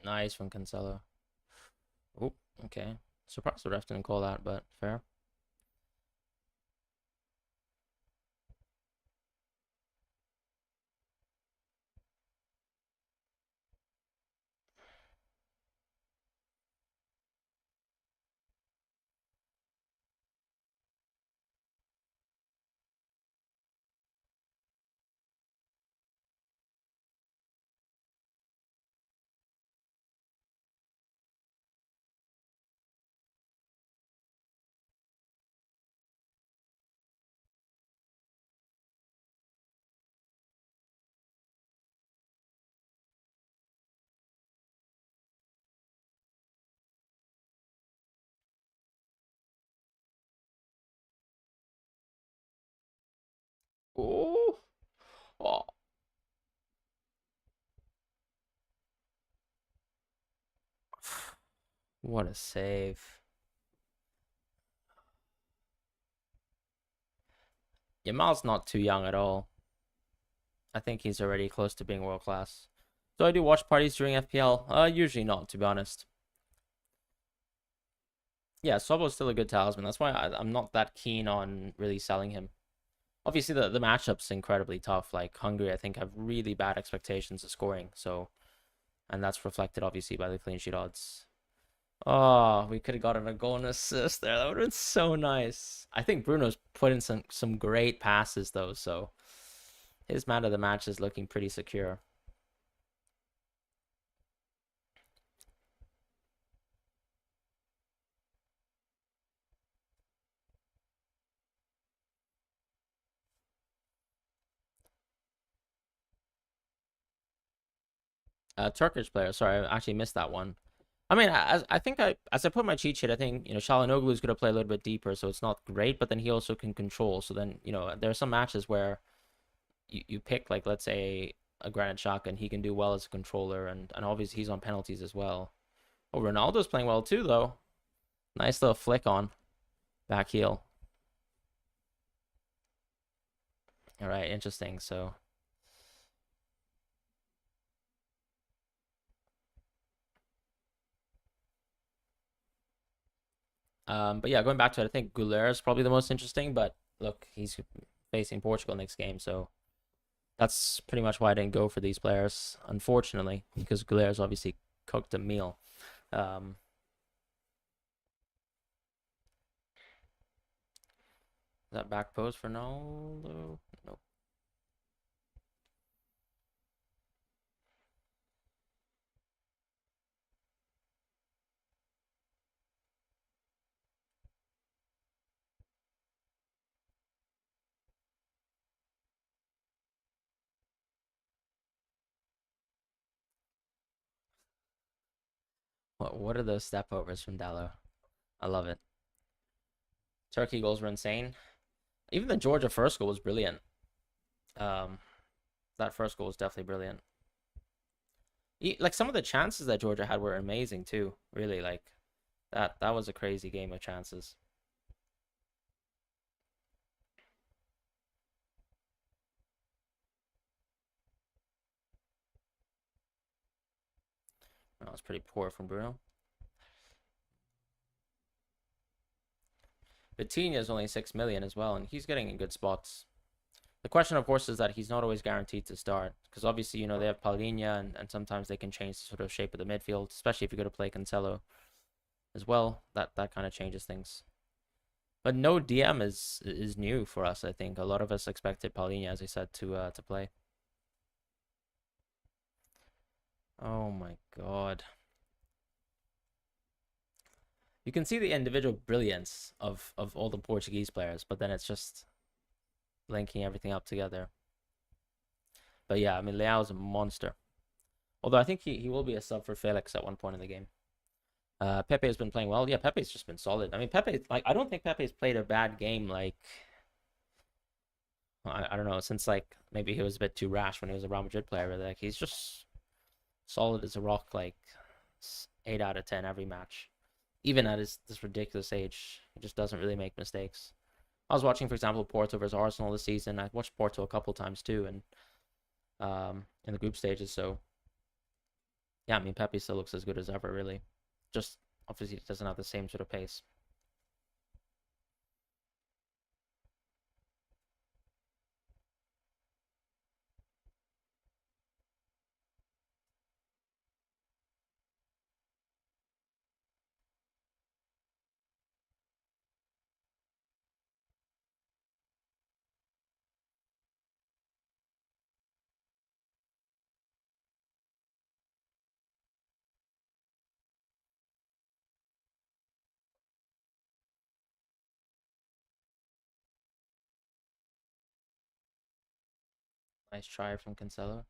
Nice from Cancelo. Oh, okay. Surprised the ref didn't call that, but fair. Oh, oh, what a save. Yamal's not too young at all. I think he's already close to being world class. So I do watch parties during FPL. Usually not, to be honest. Yeah, Sobo's still a good talisman. That's why I'm not that keen on really selling him. Obviously, the matchup's incredibly tough. Like Hungary, I think have really bad expectations of scoring. So, and that's reflected obviously by the clean sheet odds. Oh, we could have gotten a goal and assist there. That would have been so nice. I think Bruno's put in some great passes though. So his man of the match is looking pretty secure. Turkish player. Sorry, I actually missed that one. I mean, I think as I put my cheat sheet, I think Çalhanoğlu is going to play a little bit deeper, so it's not great. But then he also can control. So then there are some matches where you pick like let's say a Granit Xhaka, and he can do well as a controller, and obviously he's on penalties as well. Oh, Ronaldo's playing well too, though. Nice little flick on back heel. All right, interesting. So, but yeah, going back to it, I think Goulart is probably the most interesting. But look, he's facing Portugal next game, so that's pretty much why I didn't go for these players, unfortunately, because Goulart's obviously cooked a meal. Um, is that back post for Ronaldo? Nope. What are those step overs from Dallo? I love it. Turkey goals were insane. Even the Georgia first goal was brilliant. Um, that first goal was definitely brilliant. Like some of the chances that Georgia had were amazing too. Really, like that was a crazy game of chances. That was pretty poor from Bruno. Vitinha is only 6 million as well, and he's getting in good spots. The question, of course, is that he's not always guaranteed to start because obviously they have Paulinho, and sometimes they can change the sort of shape of the midfield, especially if you're going to play Cancelo as well. That kind of changes things. But no DM is new for us. I think a lot of us expected Paulinho, as I said, to play. Oh my god. You can see the individual brilliance of all the Portuguese players, but then it's just linking everything up together. But yeah, I mean Leao is a monster. Although I think he will be a sub for Felix at one point in the game. Pepe has been playing well. Yeah, Pepe's just been solid. I mean, Pepe, like, I don't think Pepe's played a bad game. Like, I don't know, since like maybe he was a bit too rash when he was a Real Madrid player. But like, he's just solid as a rock. Like, 8 out of 10 every match, even at this ridiculous age. He just doesn't really make mistakes. I was watching, for example, Porto versus Arsenal this season. I watched Porto a couple times too, and in the group stages. So yeah, I mean, Pepe still looks as good as ever. Really, just obviously doesn't have the same sort of pace. Nice try from Cancelo.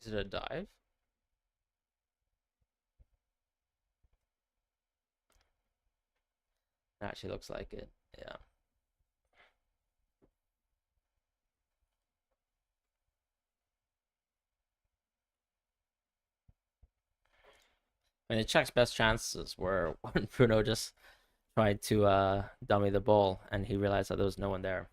Is it a dive? It actually looks like it. Yeah. I mean, the Czech's best chances were when Bruno just tried to dummy the ball and he realized that there was no one there.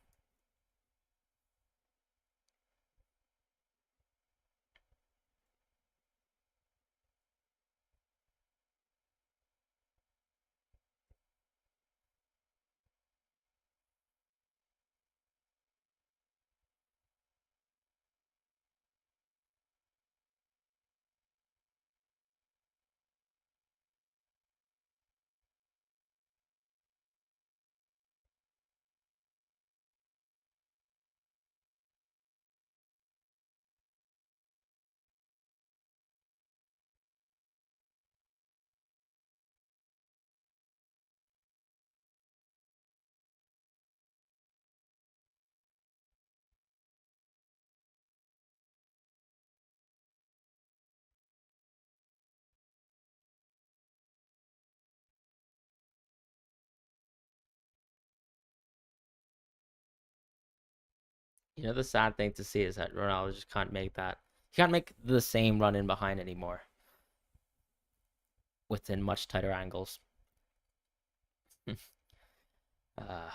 You know, the sad thing to see is that Ronaldo just can't make that. He can't make the same run in behind anymore within much tighter angles. uh,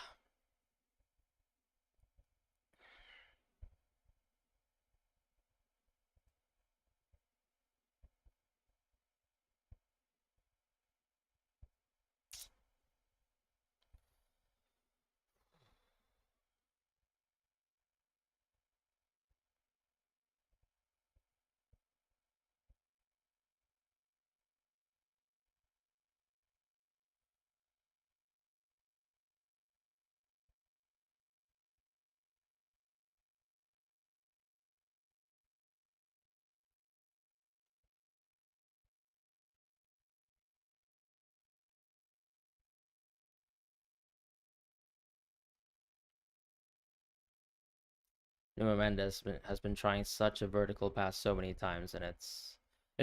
Nuno Mendes has been trying such a vertical pass so many times, and it's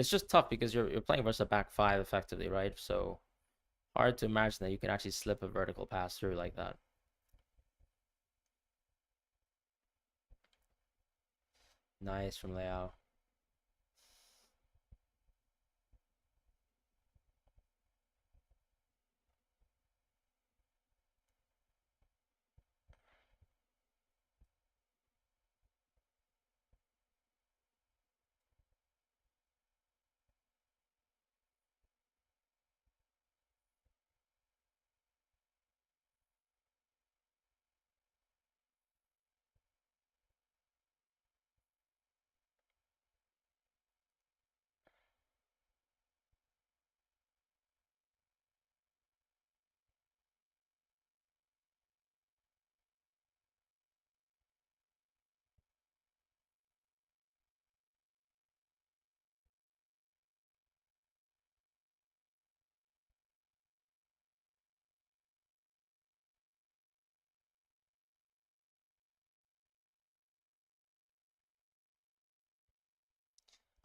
just tough because you're playing versus a back five effectively, right? So hard to imagine that you can actually slip a vertical pass through like that. Nice from Leao.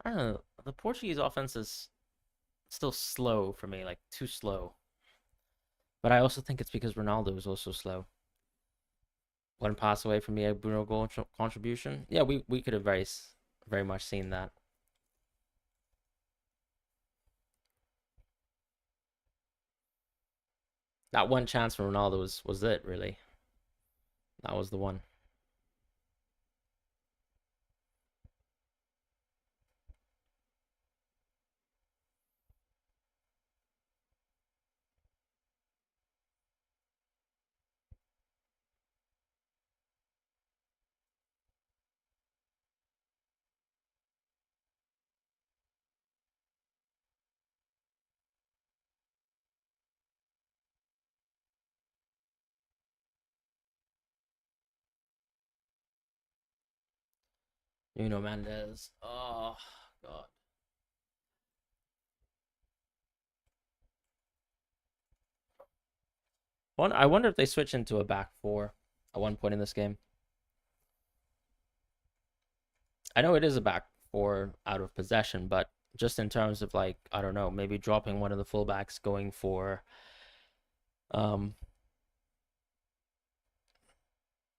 I don't know. The Portuguese offense is still slow for me, like too slow. But I also think it's because Ronaldo is also slow. One pass away from the Bruno goal contribution. Yeah, we could have very much seen that. That one chance from Ronaldo was it really. That was the one. Nuno Mendes. Oh god. I wonder if they switch into a back four at one point in this game. I know it is a back or out of possession, but just in terms of like, I don't know, maybe dropping one of the fullbacks, going for um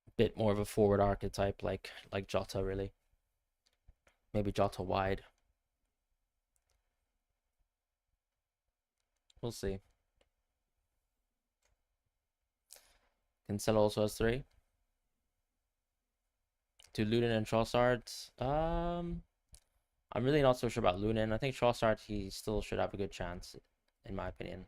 a bit more of a forward archetype like Jota really. Maybe Jota wide. We'll see. Cancelo also has 3. To Lunin and Trossard. I'm really not so sure about Lunin. I think Trossard, he still should have a good chance, in my opinion.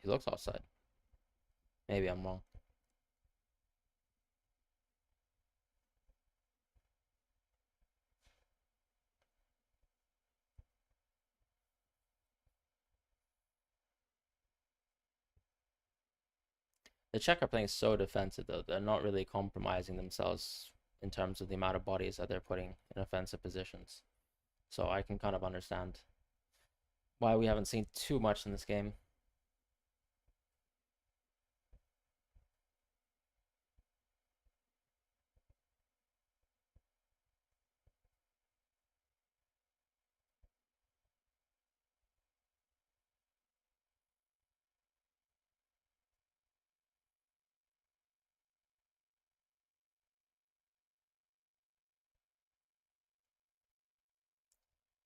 He looks offside. Maybe I'm wrong. The Czech are playing so defensive though. They're not really compromising themselves in terms of the amount of bodies that they're putting in offensive positions. So I can kind of understand why we haven't seen too much in this game.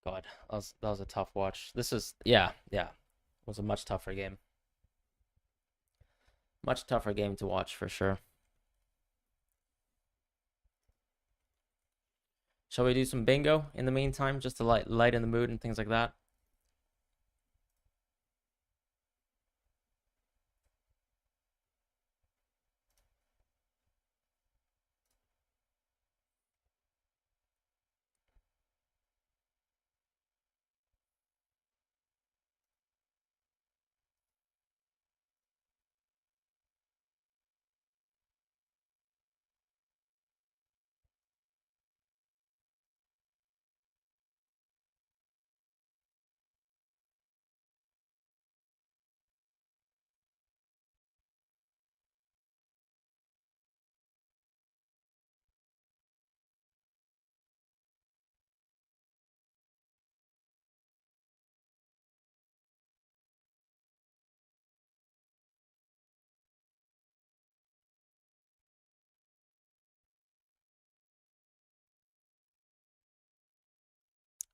God, that was a tough watch. This is yeah. It was a much tougher game. Much tougher game to watch for sure. Shall we do some bingo in the meantime, just to lighten the mood and things like that?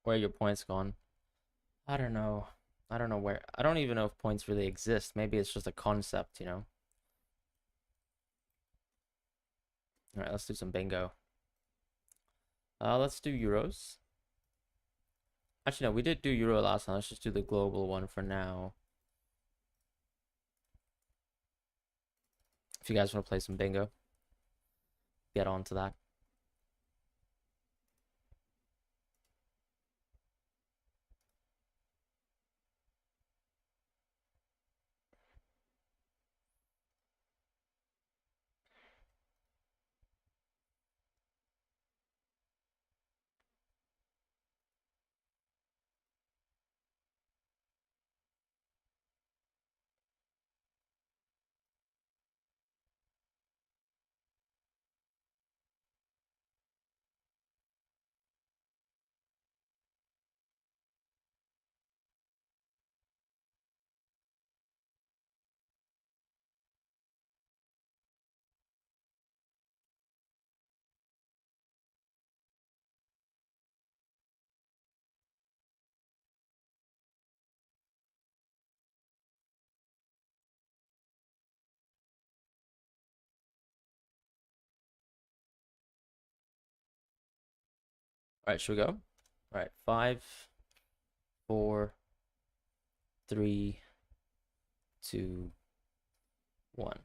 Where are your points gone? I don't know. I don't know where. I don't even know if points really exist. Maybe it's just a concept, you know? All right, let's do some bingo. Let's do Euros. Actually, no, we did do Euro last time. Let's just do the global one for now. If you guys want to play some bingo, get on to that. right, should we go? All right, 5, 4, 3, 2, 1.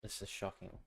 This is shocking.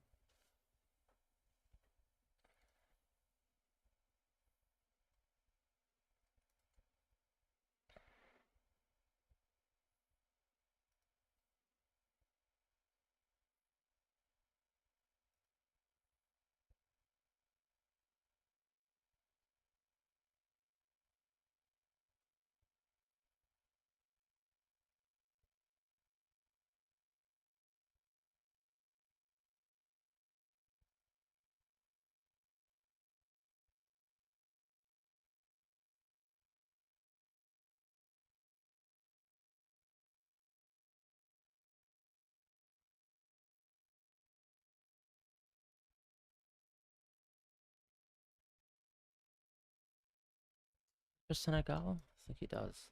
For Senegal? I think he does.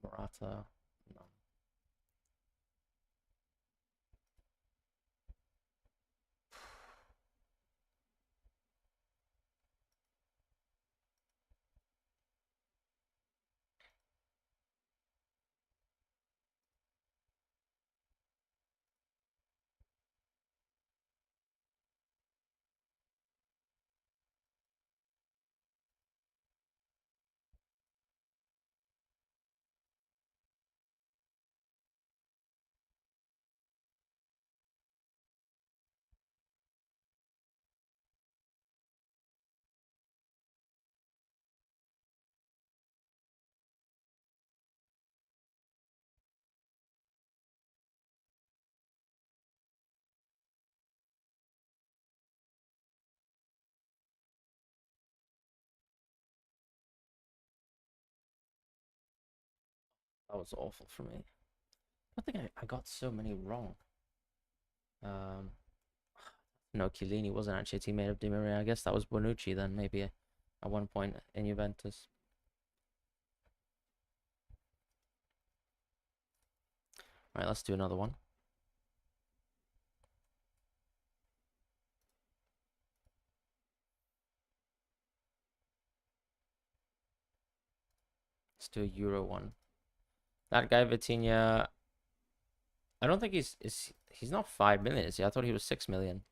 Morata. No. That was awful for me. I think I got so many wrong. Um, no, Chiellini wasn't actually a teammate of Di Maria. I guess that was Bonucci then, maybe at one point in Juventus. All right, let's do another one. Let's do a Euro one. That guy Vitinha, I don't think he's not 5 million, is he? I thought he was 6 million.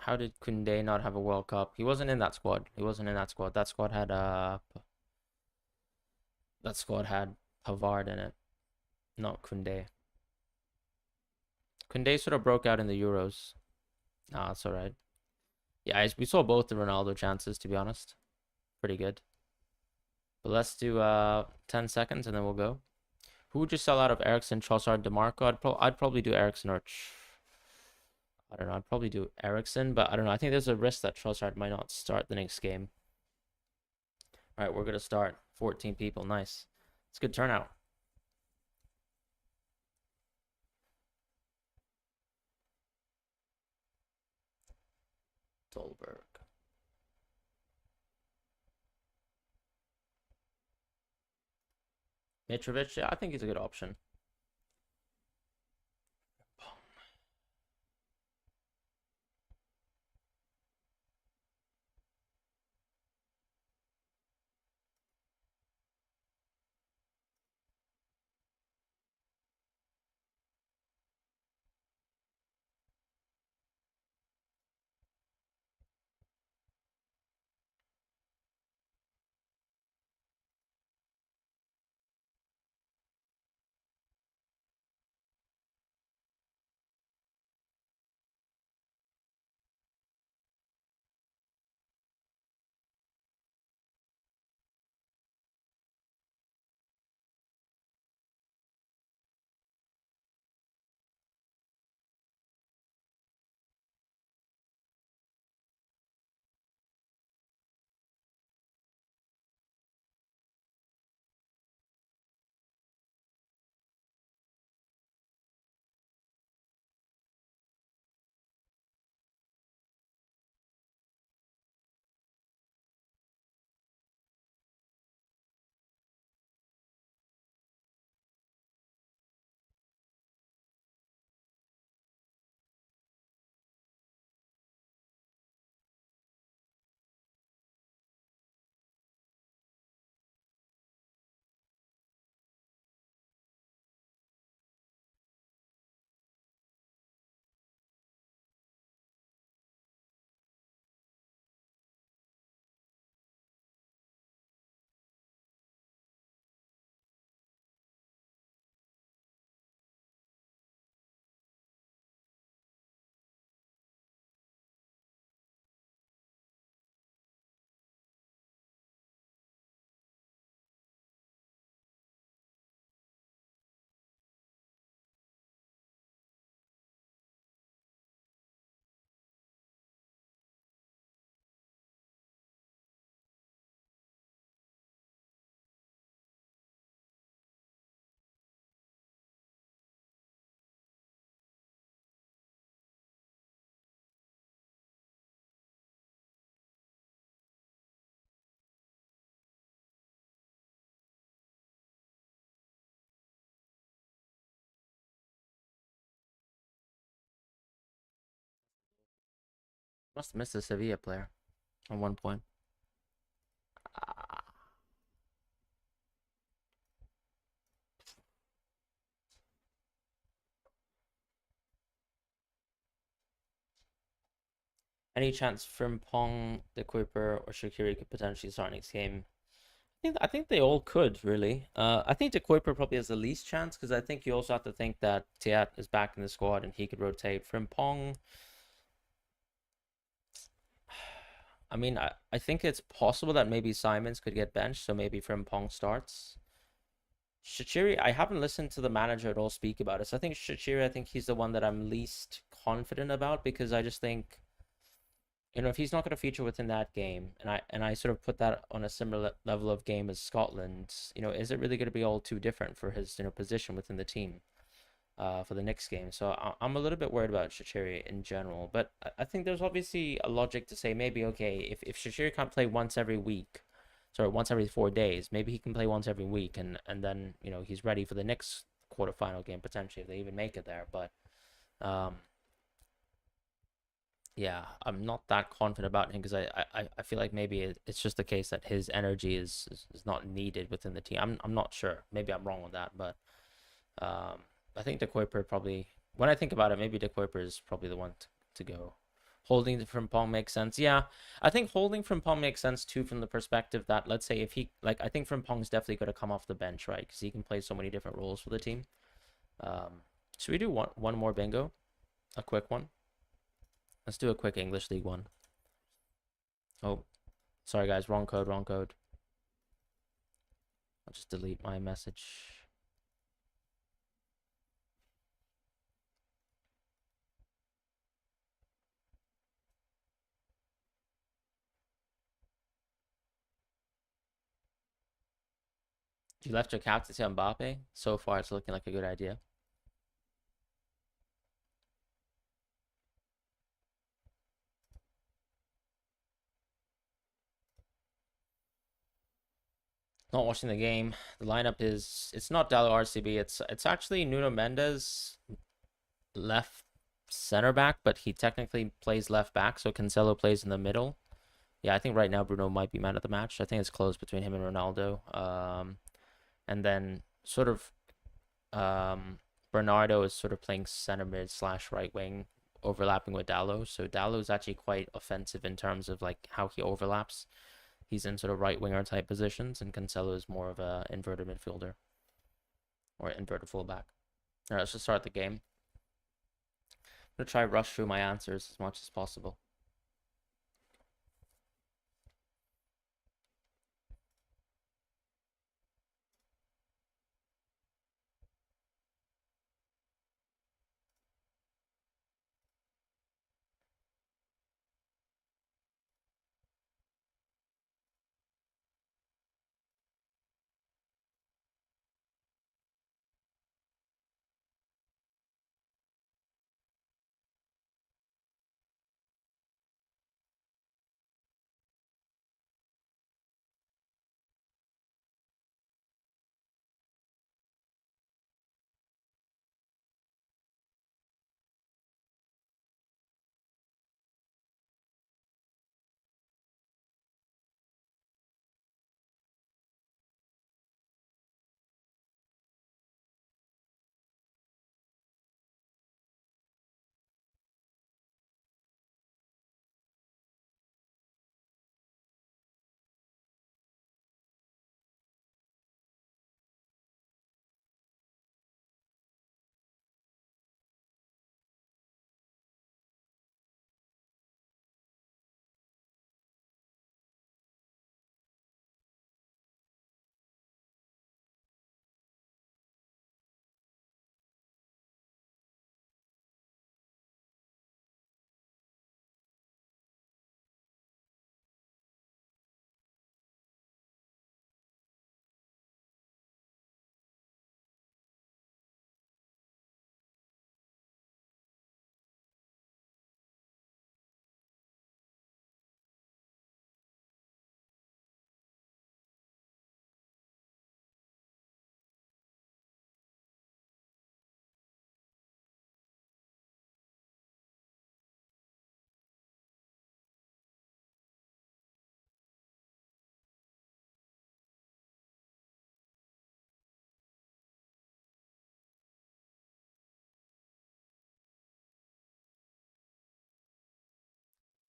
How did Koundé not have a World Cup? He wasn't in that squad. He wasn't in that squad. That squad had Pavard in it, not Koundé. Koundé sort of broke out in the Euros. Ah, that's all right. Yeah, we saw both the Ronaldo chances, to be honest. Pretty good. But let's do 10 seconds and then we'll go. Who would you sell out of Ericsson, Trossard, DeMarco? I'd probably do Ericsson or I don't know. I'd probably do Ericsson, but I don't know. I think there's a risk that Trossard might not start the next game. All right, we're gonna start. 14 people. Nice. It's a good turnout. Dolberg. Mitrovic, yeah, I think he's a good option. Must have missed a Sevilla player at one point. Ah. Any chance Frimpong, the Kuiper, or Shaqiri could potentially start next game? I think they all could really. I think De Kuiper probably has the least chance because I think you also have to think that Tiat is back in the squad and he could rotate. Frimpong, I mean, I think it's possible that maybe Simons could get benched, so maybe Frimpong starts. Shaqiri, I haven't listened to the manager at all speak about it. So I think Shaqiri, I think he's the one that I'm least confident about because I just think, if he's not going to feature within that game, and I sort of put that on a similar level of game as Scotland, is it really going to be all too different for his position within the team for the next game? So I'm a little bit worried about Shaqiri in general, but I think there's obviously a logic to say maybe okay if Shaqiri can't play once every week, sorry once every 4 days, maybe he can play once every week, and then he's ready for the next quarterfinal game potentially if they even make it there, but. Um, yeah, I'm not that confident about him because I feel like maybe it's just the case that his energy is not needed within the team. I'm not sure. Maybe I'm wrong with that, but I think De Kuiper probably, when I think about it, maybe De Kuiper is probably the one to go. Holding from Pong makes sense. Yeah, I think holding from Pong makes sense too, from the perspective that, let's say, if he, like, I think from Pong's definitely going to come off the bench, right? Because he can play so many different roles for the team. Should we do one more bingo? A quick one? Let's do a quick English League one. Oh, sorry guys, wrong code, wrong code. I'll just delete my message. You left your captaincy on Mbappe? So far, it's looking like a good idea. Not watching the game. The lineup is, it's not Dallo RCB. It's actually Nuno Mendes, left center back, but he technically plays left back, so Cancelo plays in the middle. Yeah, I think right now Bruno might be man of the match. I think it's close between him and Ronaldo. And then sort of Bernardo is sort of playing center mid slash right wing, overlapping with Dallo. So Dallo is actually quite offensive in terms of like how he overlaps. He's in sort of right winger type positions, and Cancelo is more of a inverted midfielder or inverted fullback. All right, let's just start the game. I'm gonna try rush through my answers as much as possible.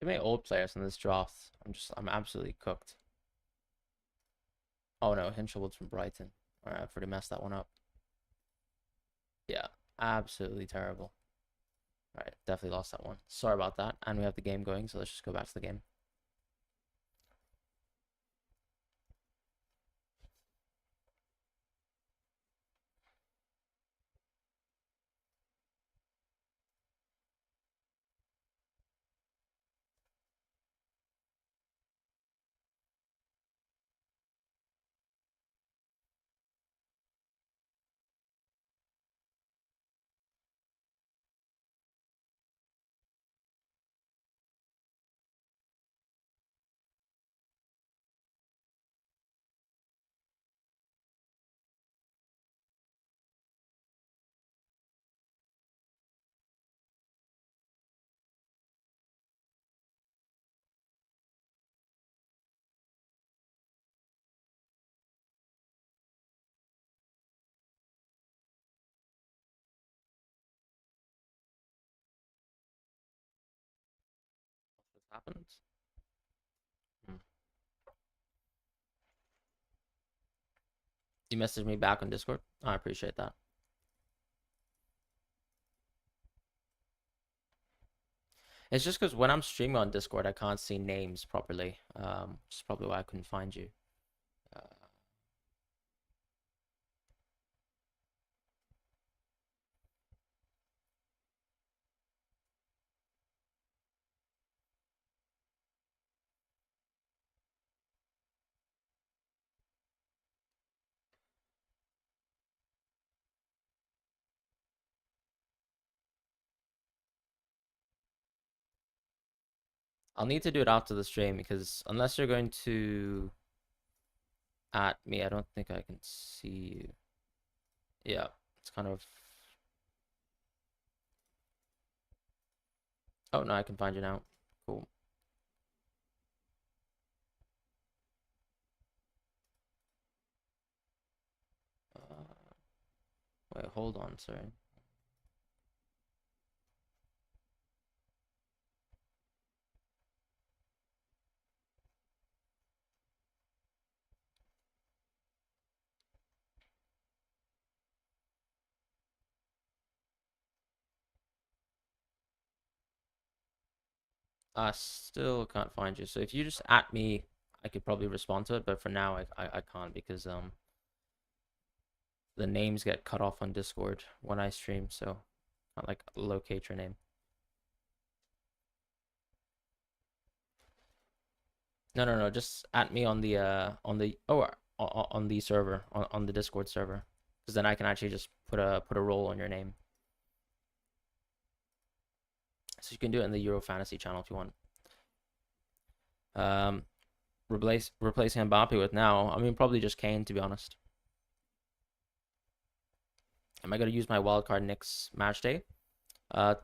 Too many old players in this draft. I'm absolutely cooked. Oh no, Hinchelwood's from Brighton. All right, I've already messed that one up. Yeah, absolutely terrible. All right, definitely lost that one. Sorry about that. And we have the game going, so let's just go back to the game. Happened? Hmm. You messaged me back on Discord. I appreciate that. It's just because when I'm streaming on Discord, I can't see names properly. Which is probably why I couldn't find you. Uh, I'll need to do it after the stream because unless you're going to at me, I don't think I can see you. Yeah, it's kind of. Oh no, I can find you now. Cool. Uh, Wait, hold on, sorry. I still can't find you. So if you just at me, I could probably respond to it, but for now I can't because the names get cut off on Discord when I stream, so I can't like locate your name. No, no, no, just at me on the server on the Discord server, because then I can actually just put a role on your name. So you can do it in the Euro Fantasy channel if you want. Um, replacing Mbappe with now. I mean, probably just Kane to be honest. Am I gonna use my wildcard next match day? Uh,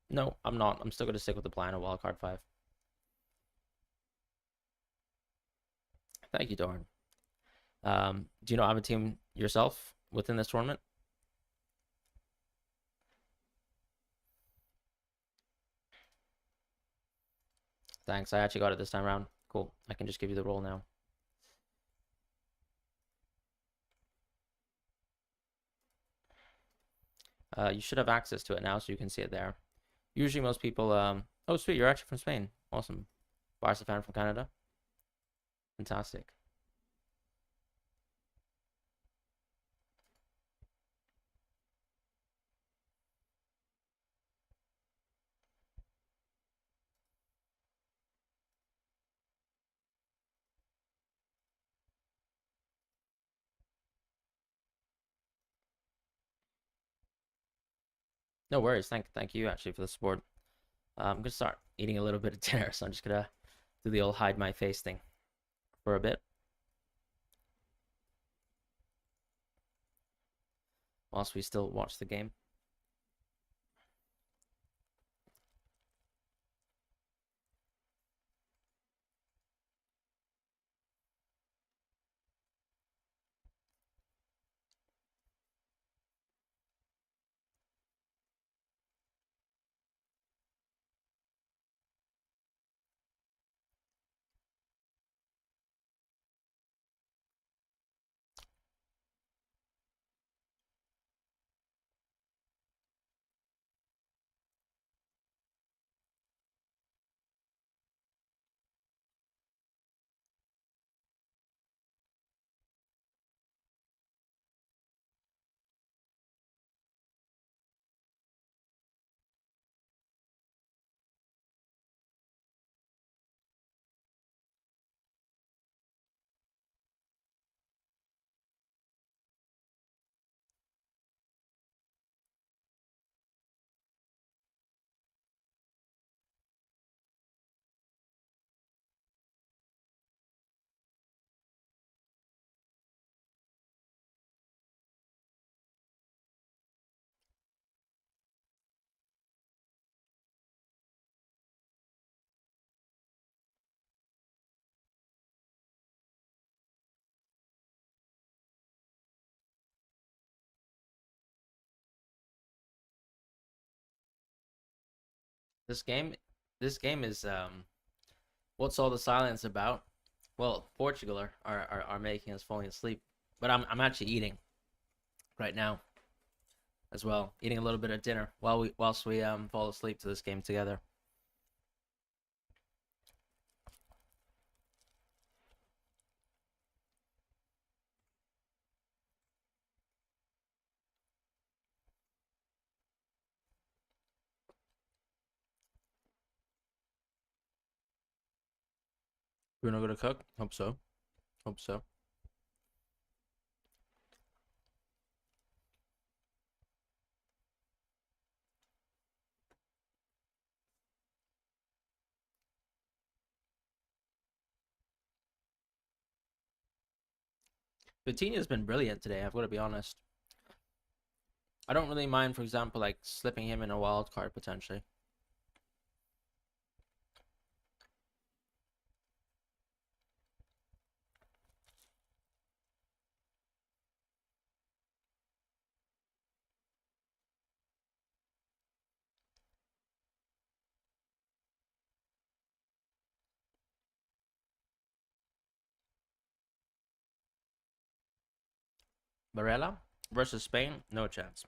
no, I'm not. I'm still gonna stick with the plan of wildcard 5. Thank you, Doran. Do you not have a team yourself within this tournament? Thanks. I actually got it this time around. Cool. I can just give you the role now. You should have access to it now, so you can see it there. Usually, most people. Oh, sweet. You're actually from Spain. Awesome. Barca fan from Canada. Fantastic. No worries. Thank you actually for the support. I'm gonna start eating a little bit of dinner, so I'm just gonna do the old hide my face thing for a bit whilst we still watch the game. This game, this game is What's all the silence about? Well, Portugal are making us falling asleep, but I'm actually eating right now as well, eating a little bit of dinner whilst we fall asleep to this game together. Bruno gonna cook? Hope so. Hope so. Coutinho's been brilliant today. I've got to be honest. I don't really mind, for example, like slipping him in a wild card potentially. Barella versus Spain, no chance.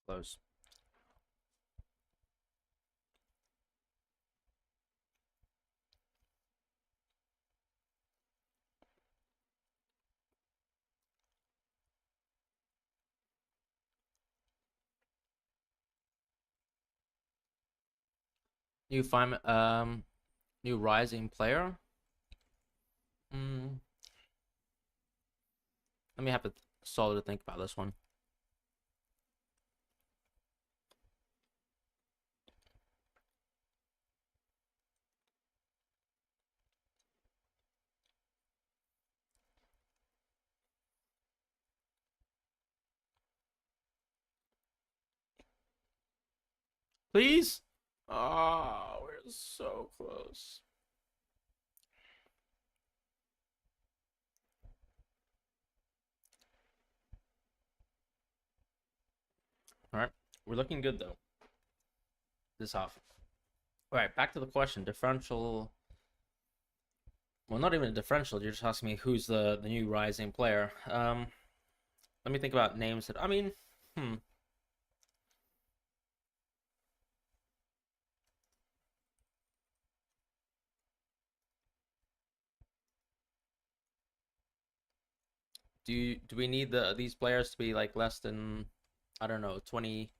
Close. New fine new rising player. Mm, let me have a solid to think about this one. Please. Oh, we're so close. All right, we're looking good though. This half. All right, back to the question. Differential. Well, not even a differential. You're just asking me who's the new rising player. Let me think about names that. I mean, hmm. Do we need these players to be like less than, I don't know, 20,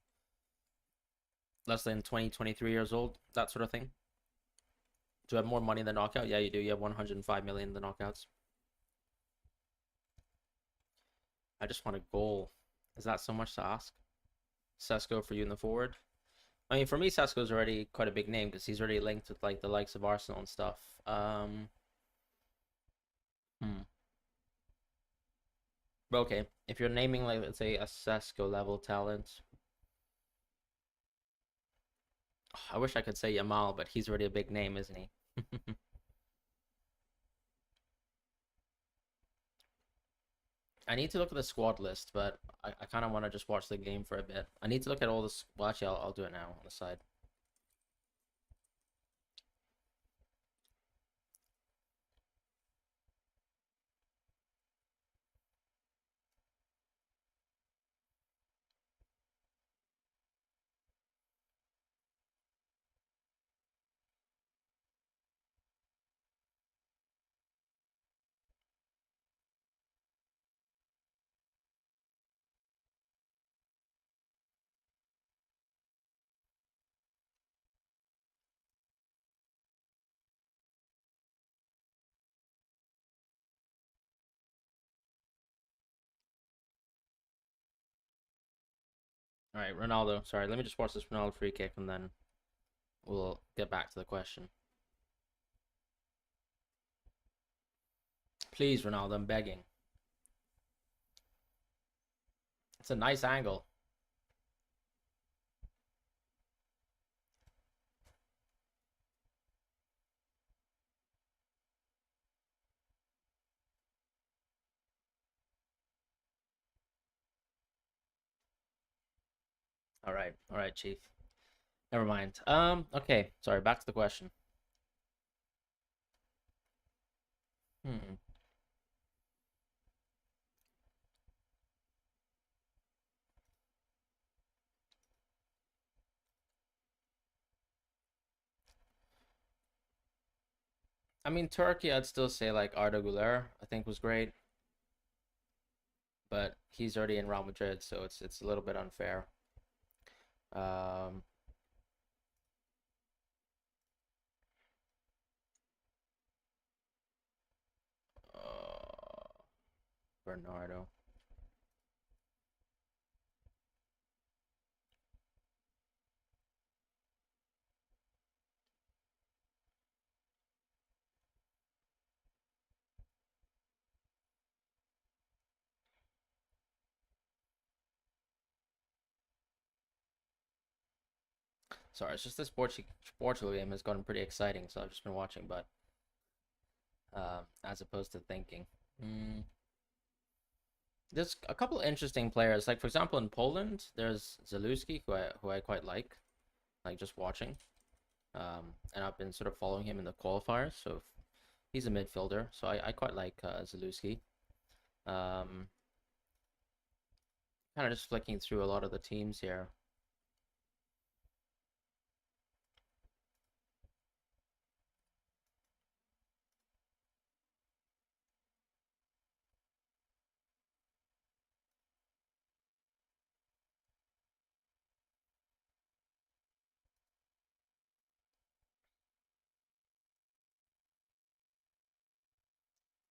less than 20, 23 years old, that sort of thing? Do you have more money than knockout? Yeah, you do. You have 105 million in the knockouts. I just want a goal. Is that so much to ask? Sesko for you in the forward. I mean, for me, Sesko's already quite a big name because he's already linked with like the likes of Arsenal and stuff. Hmm. But okay, if you're naming like let's say a Sesko level talent, I wish I could say Yamal, but he's already a big name, isn't he? I need to look at the squad list, but I kind of want to just watch the game for a bit. I need to look at all this. Well, actually, I'll do it now on the side. All right, Ronaldo. Sorry, let me just watch this Ronaldo free kick and then we'll get back to the question. Please, Ronaldo, I'm begging. It's a nice angle. All right, Chief. Never mind. Okay. Sorry. Back to the question. Hmm. I mean, Turkey, I'd still say like Arda Güler, I think was great, but he's already in Real Madrid, so it's a little bit unfair. Um, uh, Bernardo. Sorry, it's just this Portugal game has gotten pretty exciting, so I've just been watching, but as opposed to thinking. Mm. There's a couple of interesting players, like for example in Poland, there's Zaluski, who I quite like just watching. And I've been sort of following him in the qualifiers, so he's a midfielder, so I quite like Zaluski. Um, Kind of just flicking through a lot of the teams here.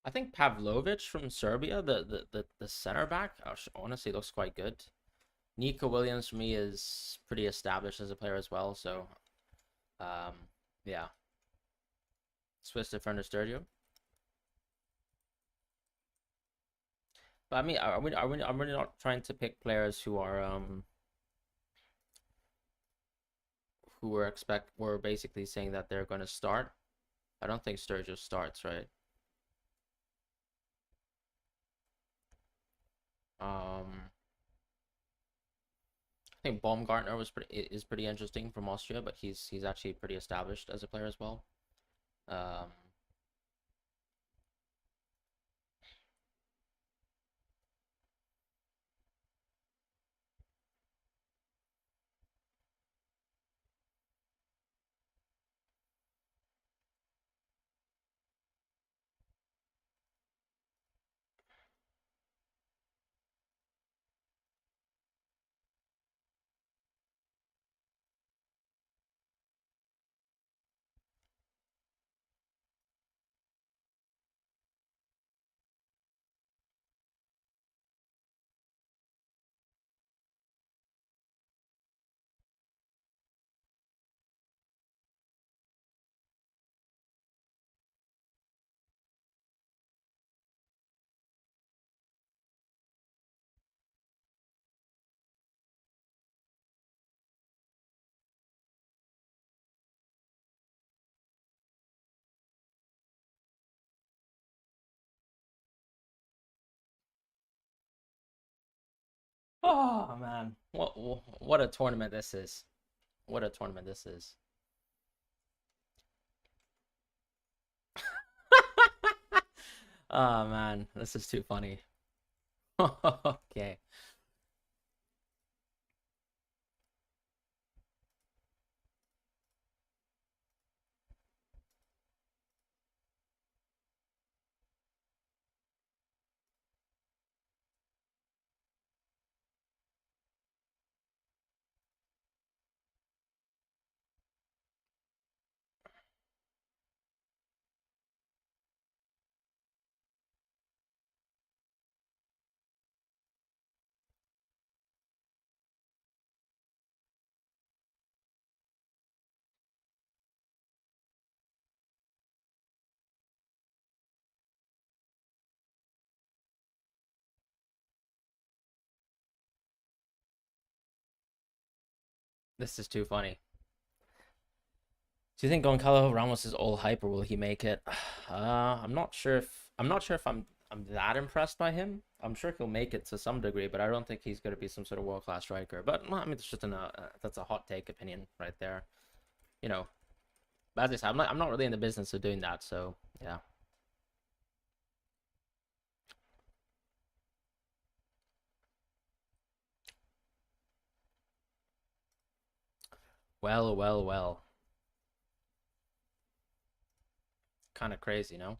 I think Pavlovic from Serbia, the center back, honestly looks quite good. Nico Williams for me is pretty established as a player as well, so yeah. Swiss defender Sturgio. But I mean, I'm really not trying to pick players who are basically saying that they're going to start. I don't think Sturgis starts, right? I think Baumgartner is pretty interesting from Austria, but he's actually pretty established as a player as well. Um, Oh man, what a tournament this is! What a tournament this is! Oh man, this is too funny. Okay. This is too funny. Do you think Goncalo Ramos is all hype or will he make it? I'm not sure if I'm that impressed by him. I'm sure he'll make it to some degree, but I don't think he's going to be some sort of world class striker. But well, I mean, it's just that's a hot take opinion right there. You know, but as I said, I'm not really in the business of doing that. So yeah. Well, well, well. Kind of crazy, no?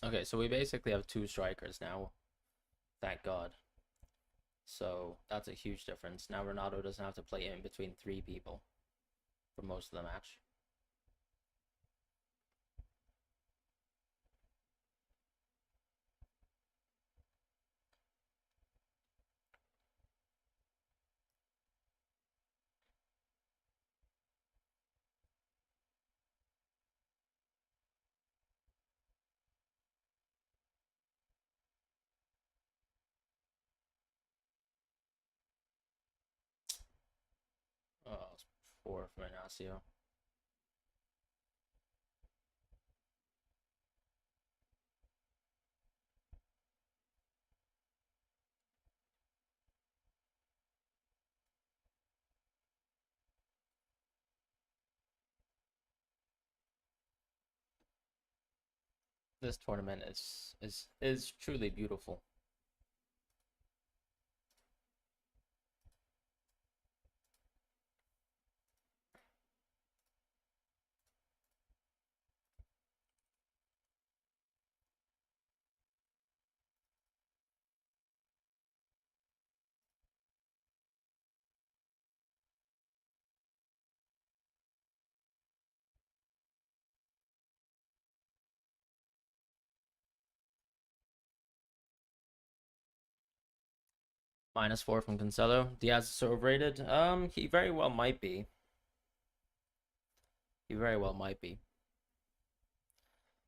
Okay, so we basically have two strikers now. Thank God. So that's a huge difference. Now Ronaldo doesn't have to play in between three people for most of the match. Oh, it's four from Inacio. This tournament is truly beautiful. -4 from Cancelo. Diaz is so overrated. He very well might be. He very well might be.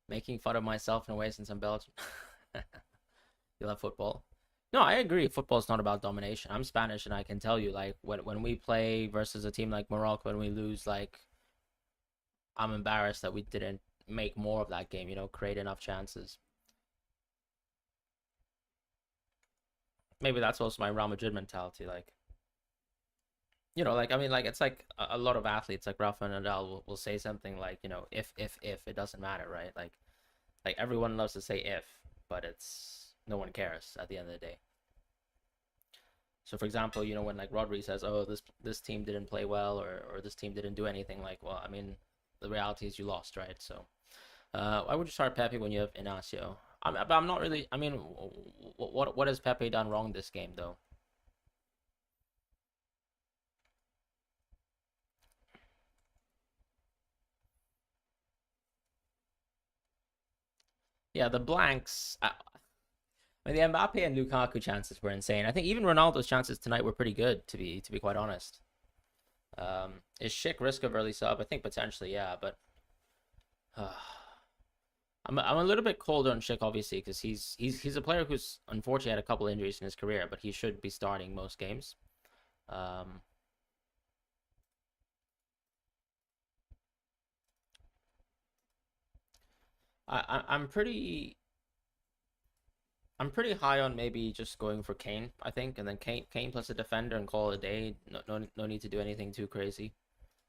Making fun of myself in a way since I'm Belgian. You love football. No, I agree. Football's not about domination. I'm Spanish, and I can tell you, like, when we play versus a team like Morocco and we lose, like, I'm embarrassed that we didn't make more of that game. Create enough chances. Maybe that's also my Real Madrid mentality. Like, like I mean, like it's like a lot of athletes, like Rafa Nadal, will say something like, if it doesn't matter, right? Like everyone loves to say if, but it's no one cares at the end of the day. So for example, when like Rodri says, "Oh, this team didn't play well," or this team didn't do anything, like, well, I mean, the reality is you lost, right? So, why would you start Pepe when you have Inacio? But I'm not really. I mean, what has Pepe done wrong this game though? Yeah, the blanks. I mean, the Mbappe and Lukaku chances were insane. I think even Ronaldo's chances tonight were pretty good, to be quite honest. Is Schick risk of early sub? I think potentially, yeah, but uh, I'm a little bit colder on Schick, obviously, because he's a player who's unfortunately had a couple injuries in his career, but he should be starting most games. Um, I'm pretty high on maybe just going for Kane, I think, and then Kane plus a defender and call it a day. No need to do anything too crazy,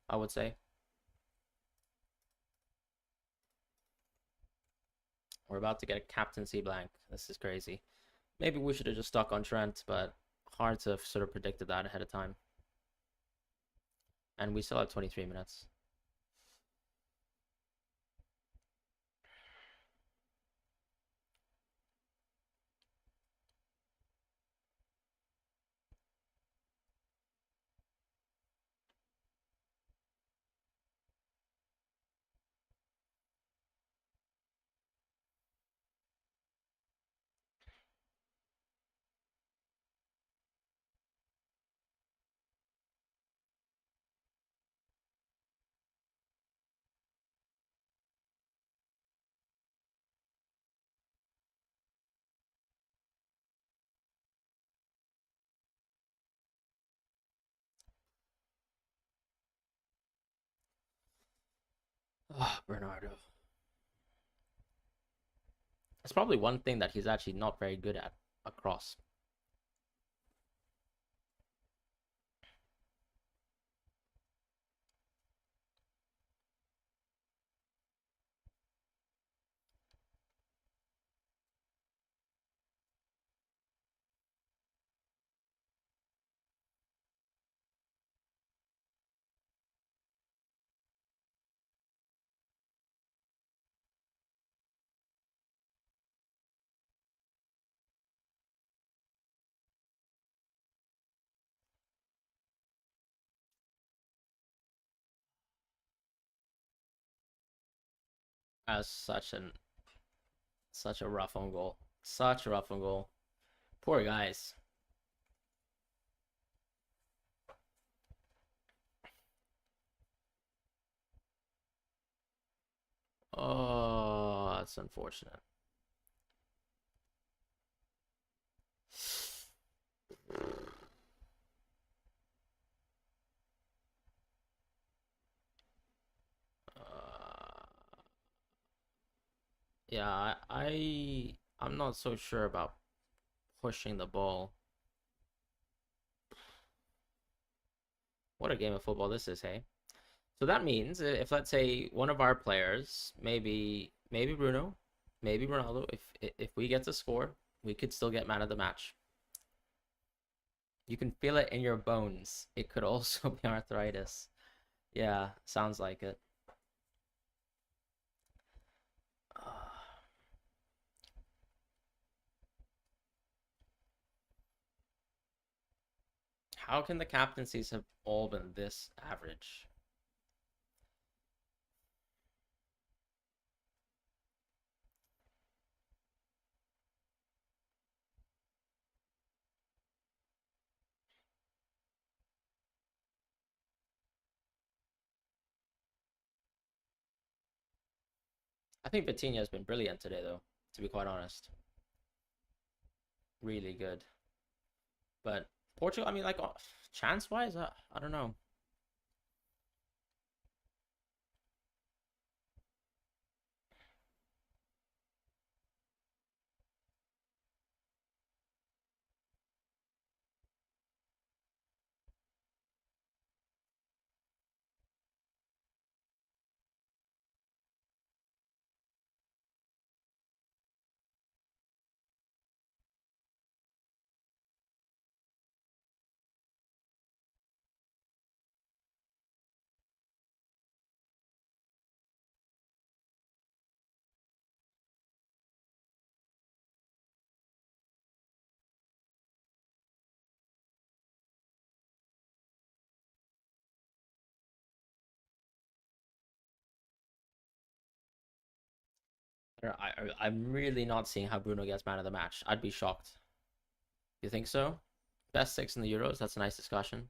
I would say. We're about to get a captaincy blank. This is crazy. Maybe we should have just stuck on Trent, but hard to have sort of predicted that ahead of time. And we still have 23 minutes. Oh, Bernardo. It's probably one thing that he's actually not very good at across. As such a rough on goal. Such a rough on goal. Poor guys. Oh, that's unfortunate. Uh, yeah, I'm not so sure about pushing the ball. What a game of football this is, hey? So that means if let's say one of our players, maybe Bruno, maybe Ronaldo, if we get to score, we could still get man of the match. You can feel it in your bones. It could also be arthritis. Yeah, sounds like it. How can the captaincies have all been this average? I think Vitinha has been brilliant today, though, to be quite honest. Really good. But Portugal, I mean, like, chance wise, I don't know. I'm really not seeing how Bruno gets man of the match. I'd be shocked. You think so? Best six in the Euros. That's a nice discussion.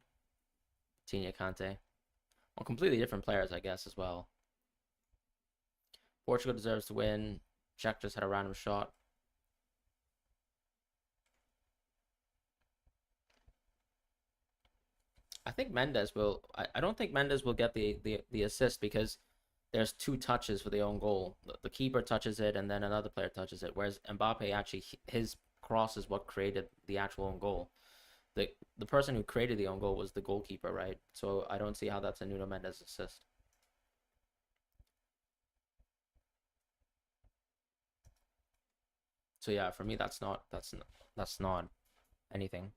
Tina Kante. Well, completely different players, I guess, as well. Portugal deserves to win. Czech just had a random shot. I think Mendes will. I don't think Mendes will get the assist because there's two touches for the own goal. The keeper touches it and then another player touches it. Whereas Mbappe actually his cross is what created the actual own goal. The person who created the own goal was the goalkeeper, right? So I don't see how that's a Nuno Mendes assist. So yeah, for me that's not anything.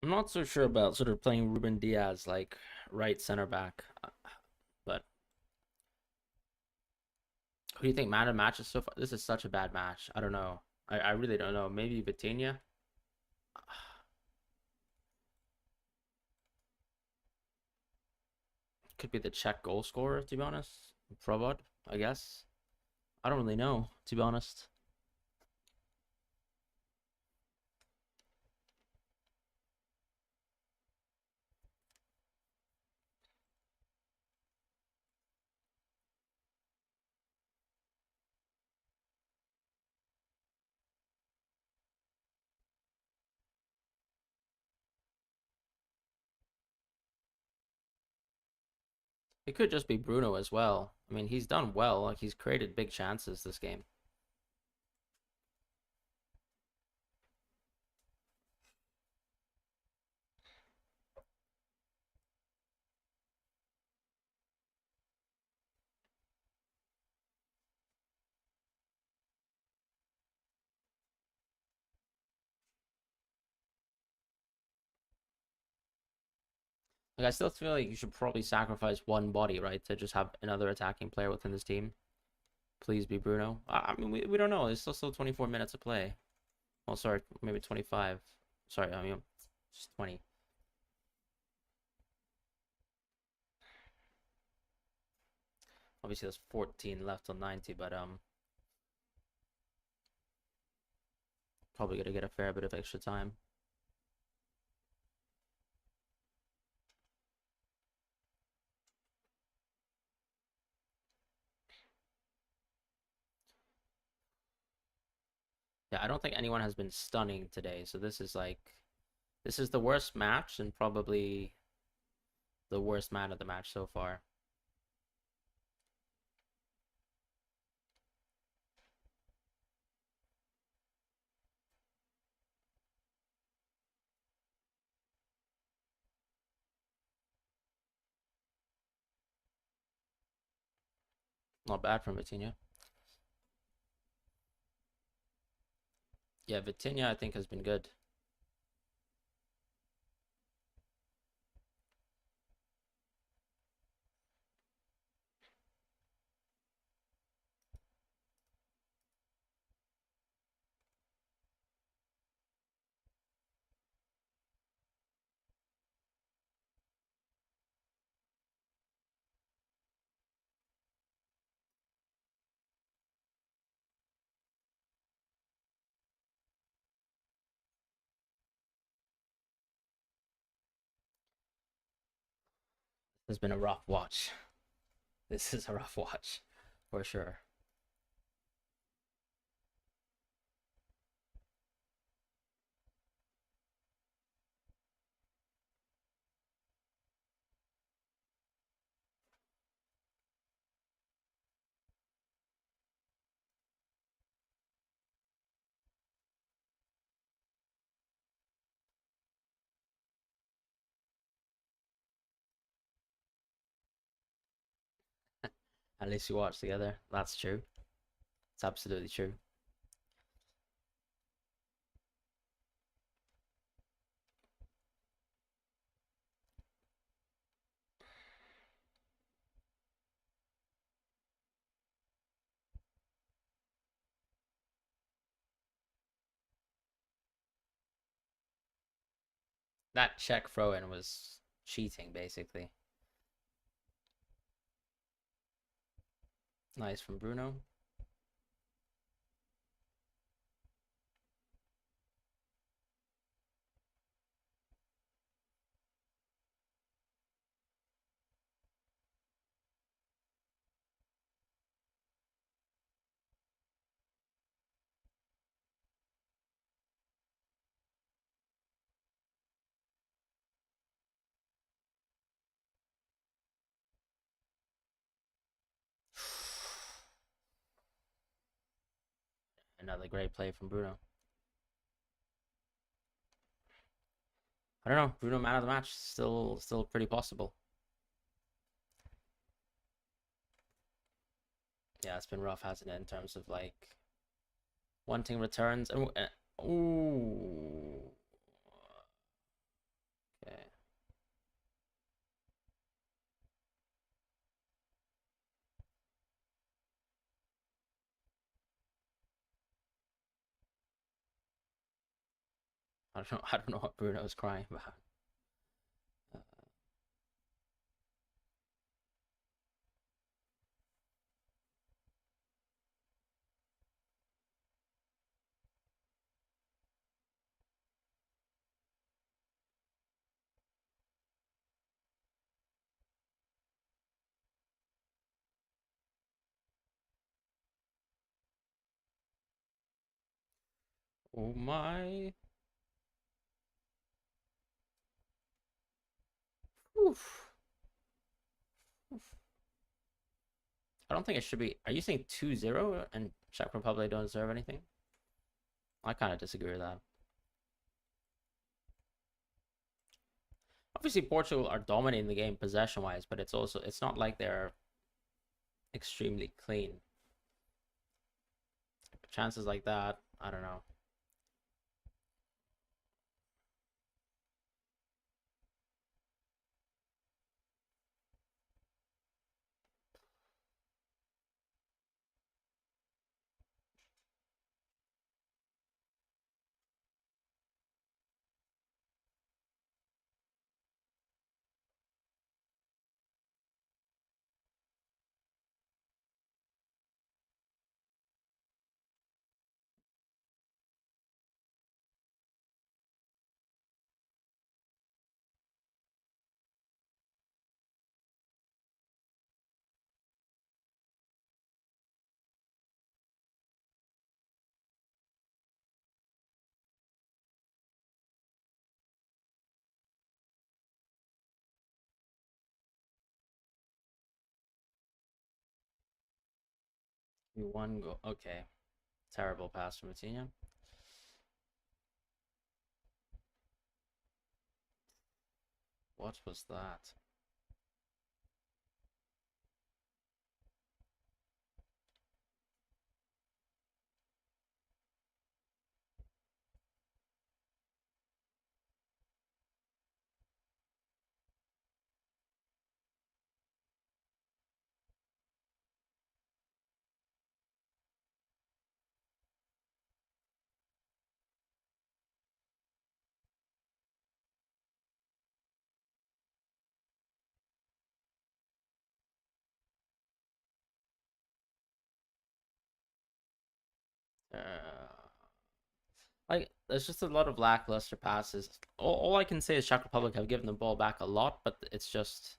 I'm not so sure about sort of playing Ruben Diaz like right center back, but who do you think man of the match is so far? This is such a bad match. I don't know. I really don't know. Maybe Vitinha. Could be the Czech goal scorer, to be honest. Provod, I guess. I don't really know, to be honest. It could just be Bruno as well. I mean, he's done well. Like he's created big chances this game. Like I still feel like you should probably sacrifice one body, right, to just have another attacking player within this team. Please be Bruno. I mean, we don't know. There's still 24 minutes to play. Oh, sorry, maybe 25. Sorry, I mean, just 20. Obviously, there's 14 left on 90, but probably gonna get a fair bit of extra time. Yeah, I don't think anyone has been stunning today, so this is the worst match and probably the worst man of the match so far. Not bad from Vitinha. Yeah, Vitinha I think has been good. It's been a rough watch. This is a rough watch, for sure. At least we watched together. That's true. It's absolutely true. That check throw in was cheating, basically. Nice from Bruno. Another great play from Bruno. I don't know. Bruno man of the match still pretty possible. Yeah, it's been rough, hasn't it, in terms of like wanting returns and ooh. Okay. I don't know. I don't know what Bruno's crying about. Uh, oh my. Oof. Oof. I don't think it should be. Are you saying 2-0 and Czech Republic don't deserve anything? I kind of disagree with that. Obviously, Portugal are dominating the game possession wise, but it's not like they're extremely clean. Chances like that, I don't know. One goal. Okay. Terrible pass from Vitinha. What was that? Like, there's just a lot of lackluster passes. All I can say is Czech Republic have given the ball back a lot, but it's just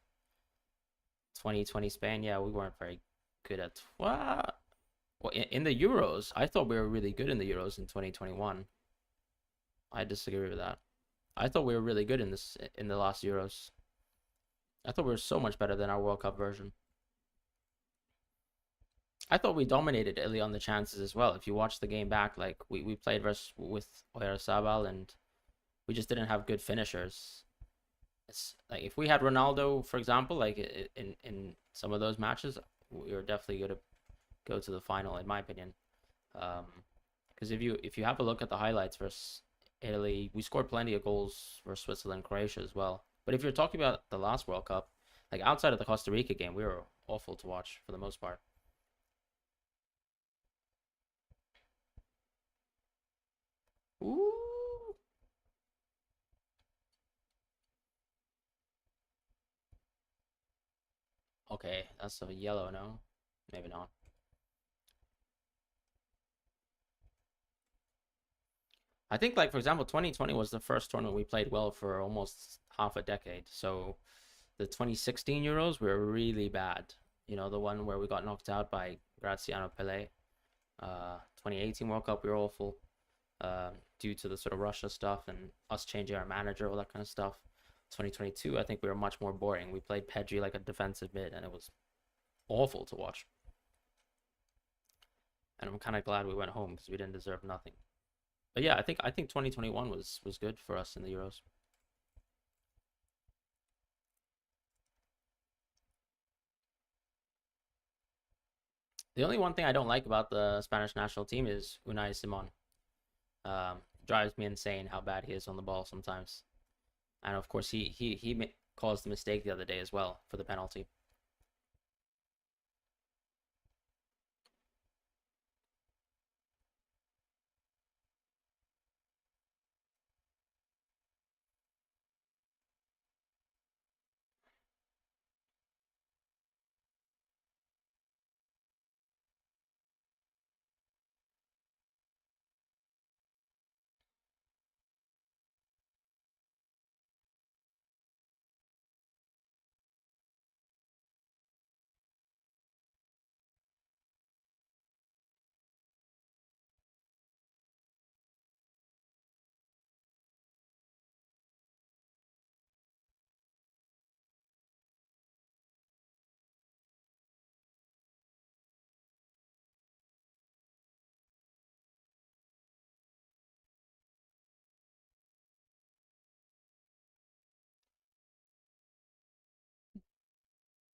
2020 Spain. Yeah, we weren't very good at what. Well, in the Euros, I thought we were really good in the Euros in 2021. I disagree with that. I thought we were really good in the last Euros. I thought we were so much better than our World Cup version. I thought we dominated Italy on the chances as well. If you watch the game back, like we played with Oyarzabal and we just didn't have good finishers. It's like if we had Ronaldo, for example, like in some of those matches, we were definitely going to go to the final, in my opinion. Because if you have a look at the highlights versus Italy, we scored plenty of goals versus Switzerland, Croatia as well. But if you're talking about the last World Cup, like outside of the Costa Rica game, we were awful to watch for the most part. Ooh. Okay, that's a yellow, no? Maybe not. I think, like, for example, 2020 was the first tournament we played well for almost half a decade. So the 2016 Euros were really bad. You know, the one where we got knocked out by Graziano Pele. 2018 World Cup, we were awful due to the sort of Russia stuff and us changing our manager, all that kind of stuff. 2022, I think we were much more boring. We played Pedri like a defensive mid, and it was awful to watch. And I'm kind of glad we went home because we didn't deserve nothing. But yeah, I think 2021 was good for us in the Euros. The only one thing I don't like about the Spanish national team is Unai Simon. Drives me insane how bad he is on the ball sometimes. And of course, he caused the mistake the other day as well for the penalty.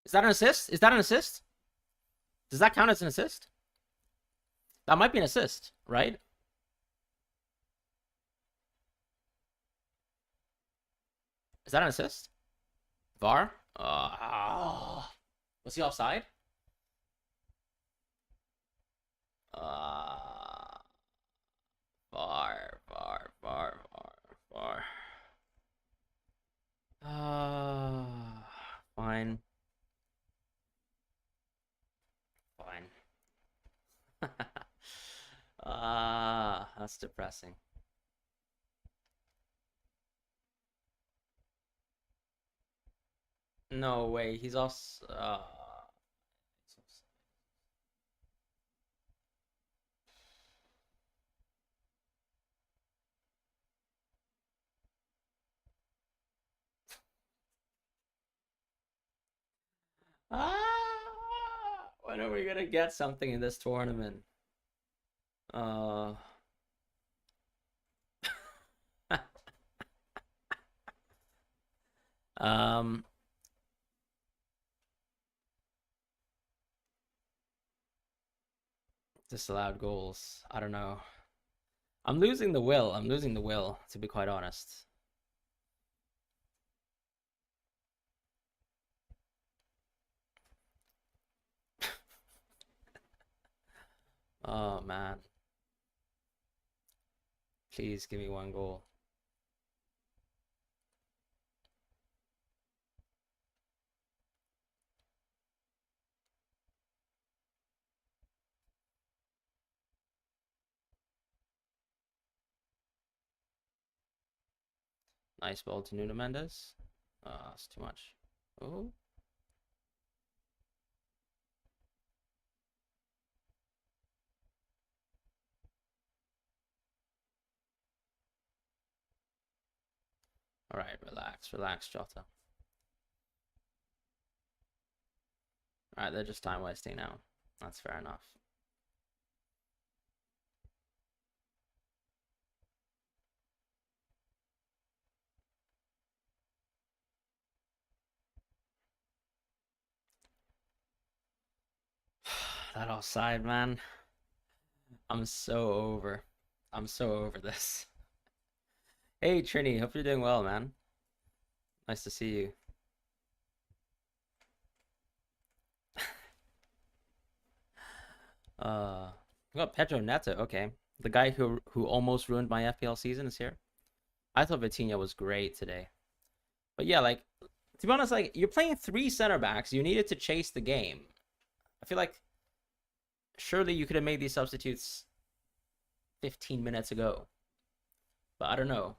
Is that an assist? Is that an assist? Does that count as an assist? That might be an assist, right? Is that an assist? VAR? Was he offside? Uh, VAR. Fine, fine. That's depressing. No way, he's off. Ah, When are we gonna get something in this tournament? Uh, um, disallowed goals. I don't know. I'm losing the will. I'm losing the will, to be quite honest. Oh man. Please give me one goal. Nice ball to Nuno Mendes. It's too much. Oh. All right, relax, relax, Jota. All right, they're just time wasting now. That's fair enough. That offside, man. I'm so over. I'm so over this. Hey, Trini, hope you're doing well, man. Nice to see you. We got Pedro Neto. Okay, the guy who almost ruined my FPL season is here. I thought Vitinha was great today, but yeah, like to be honest, like you're playing three center backs. You needed to chase the game. I feel like surely you could have made these substitutes 15 minutes ago, but I don't know.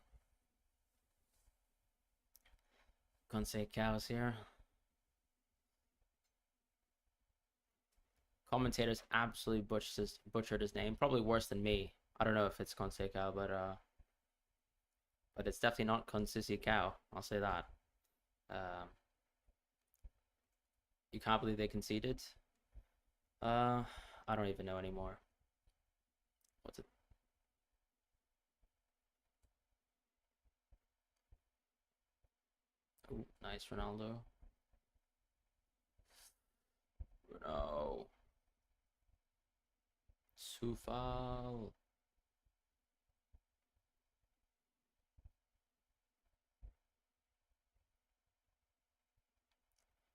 Conseil Cows here. Commentators absolutely butchered his name, probably worse than me. I don't know if it's Conseil Cow, but it's definitely not Consissi Cow. I'll say that. Um, you can't believe they conceded. I don't even know anymore. What's it? Ooh, nice Ronaldo. No. Sufal.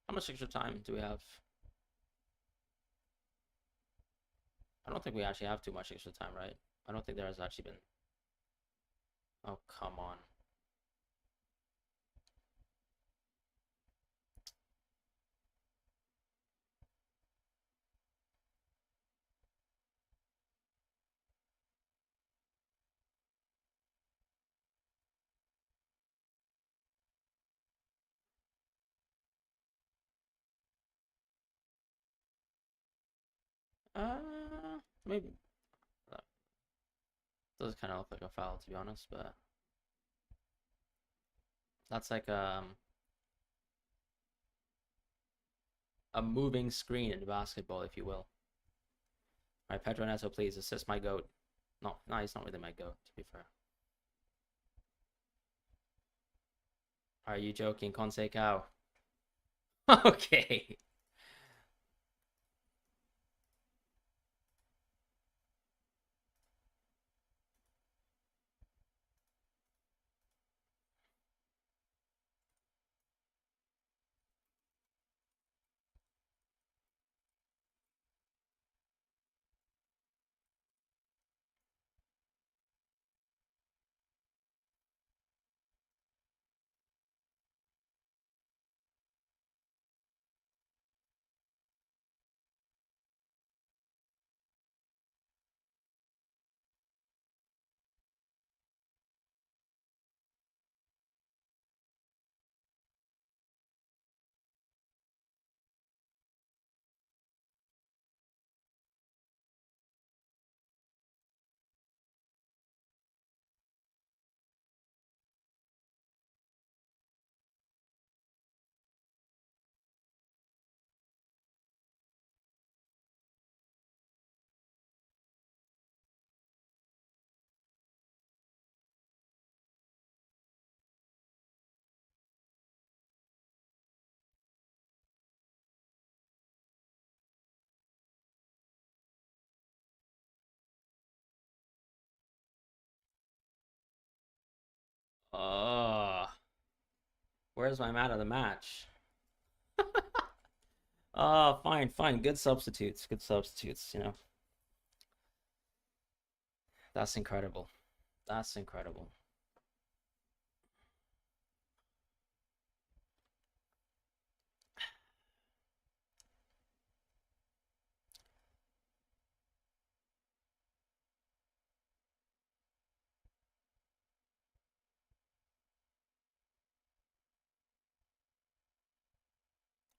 How much extra time do we have? I don't think we actually have too much extra time, right? I don't think there has actually been. Oh, come on. Maybe. That does kind of look like a foul, to be honest, but that's like a moving screen in basketball, if you will. All right, Pedro Neto, please assist my goat. No, he's not really my goat, to be fair. Are you joking, Conseil Cow? Okay. Uh, where's my man of the match? Fine, fine. Good substitutes. Good substitutes, you know. That's incredible. That's incredible.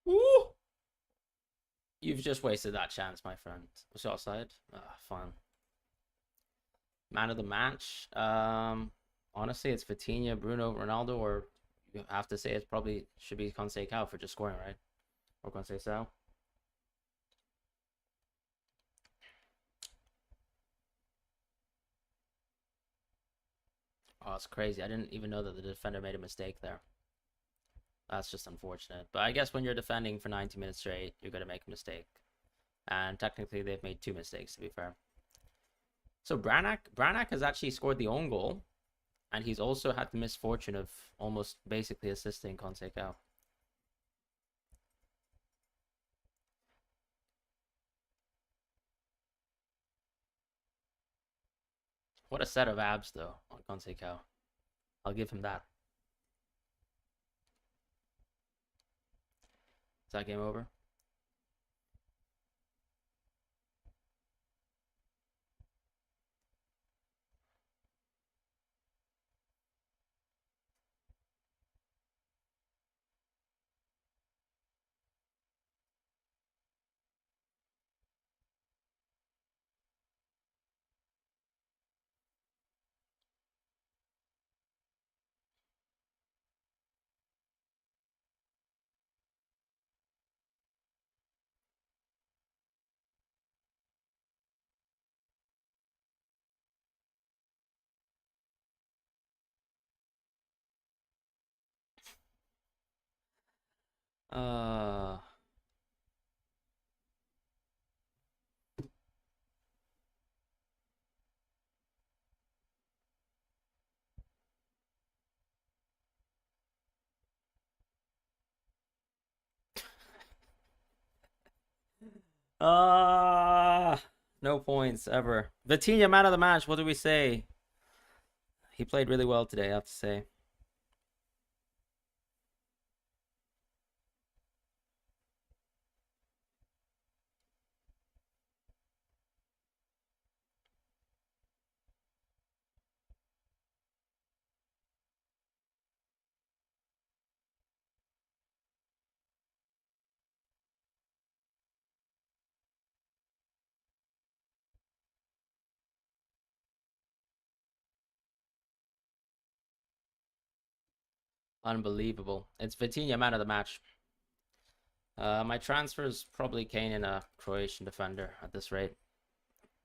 Woo! You've just wasted that chance, my friend. What's your side? Ah, fun. Man of the match. Honestly, it's Vitinha, Bruno, Ronaldo, or you have to say it probably should be Conceição for just scoring, right? Or Conceição. Oh, it's crazy. I didn't even know that the defender made a mistake there. That's just unfortunate. But I guess when you're defending for 90 minutes straight, you're going to make a mistake. And technically, they've made two mistakes, to be fair. So Branagh has actually scored the own goal, and he's also had the misfortune of almost basically assisting Conceição. What a set of abs, though, on Conceição. I'll give him that. Is that game over? Uh, uh, no points ever. Vitinha, man of the match. What do we say? He played really well today, I have to say. Unbelievable. It's Vitinha, man of the match. My transfer is probably Kane and a Croatian defender at this rate.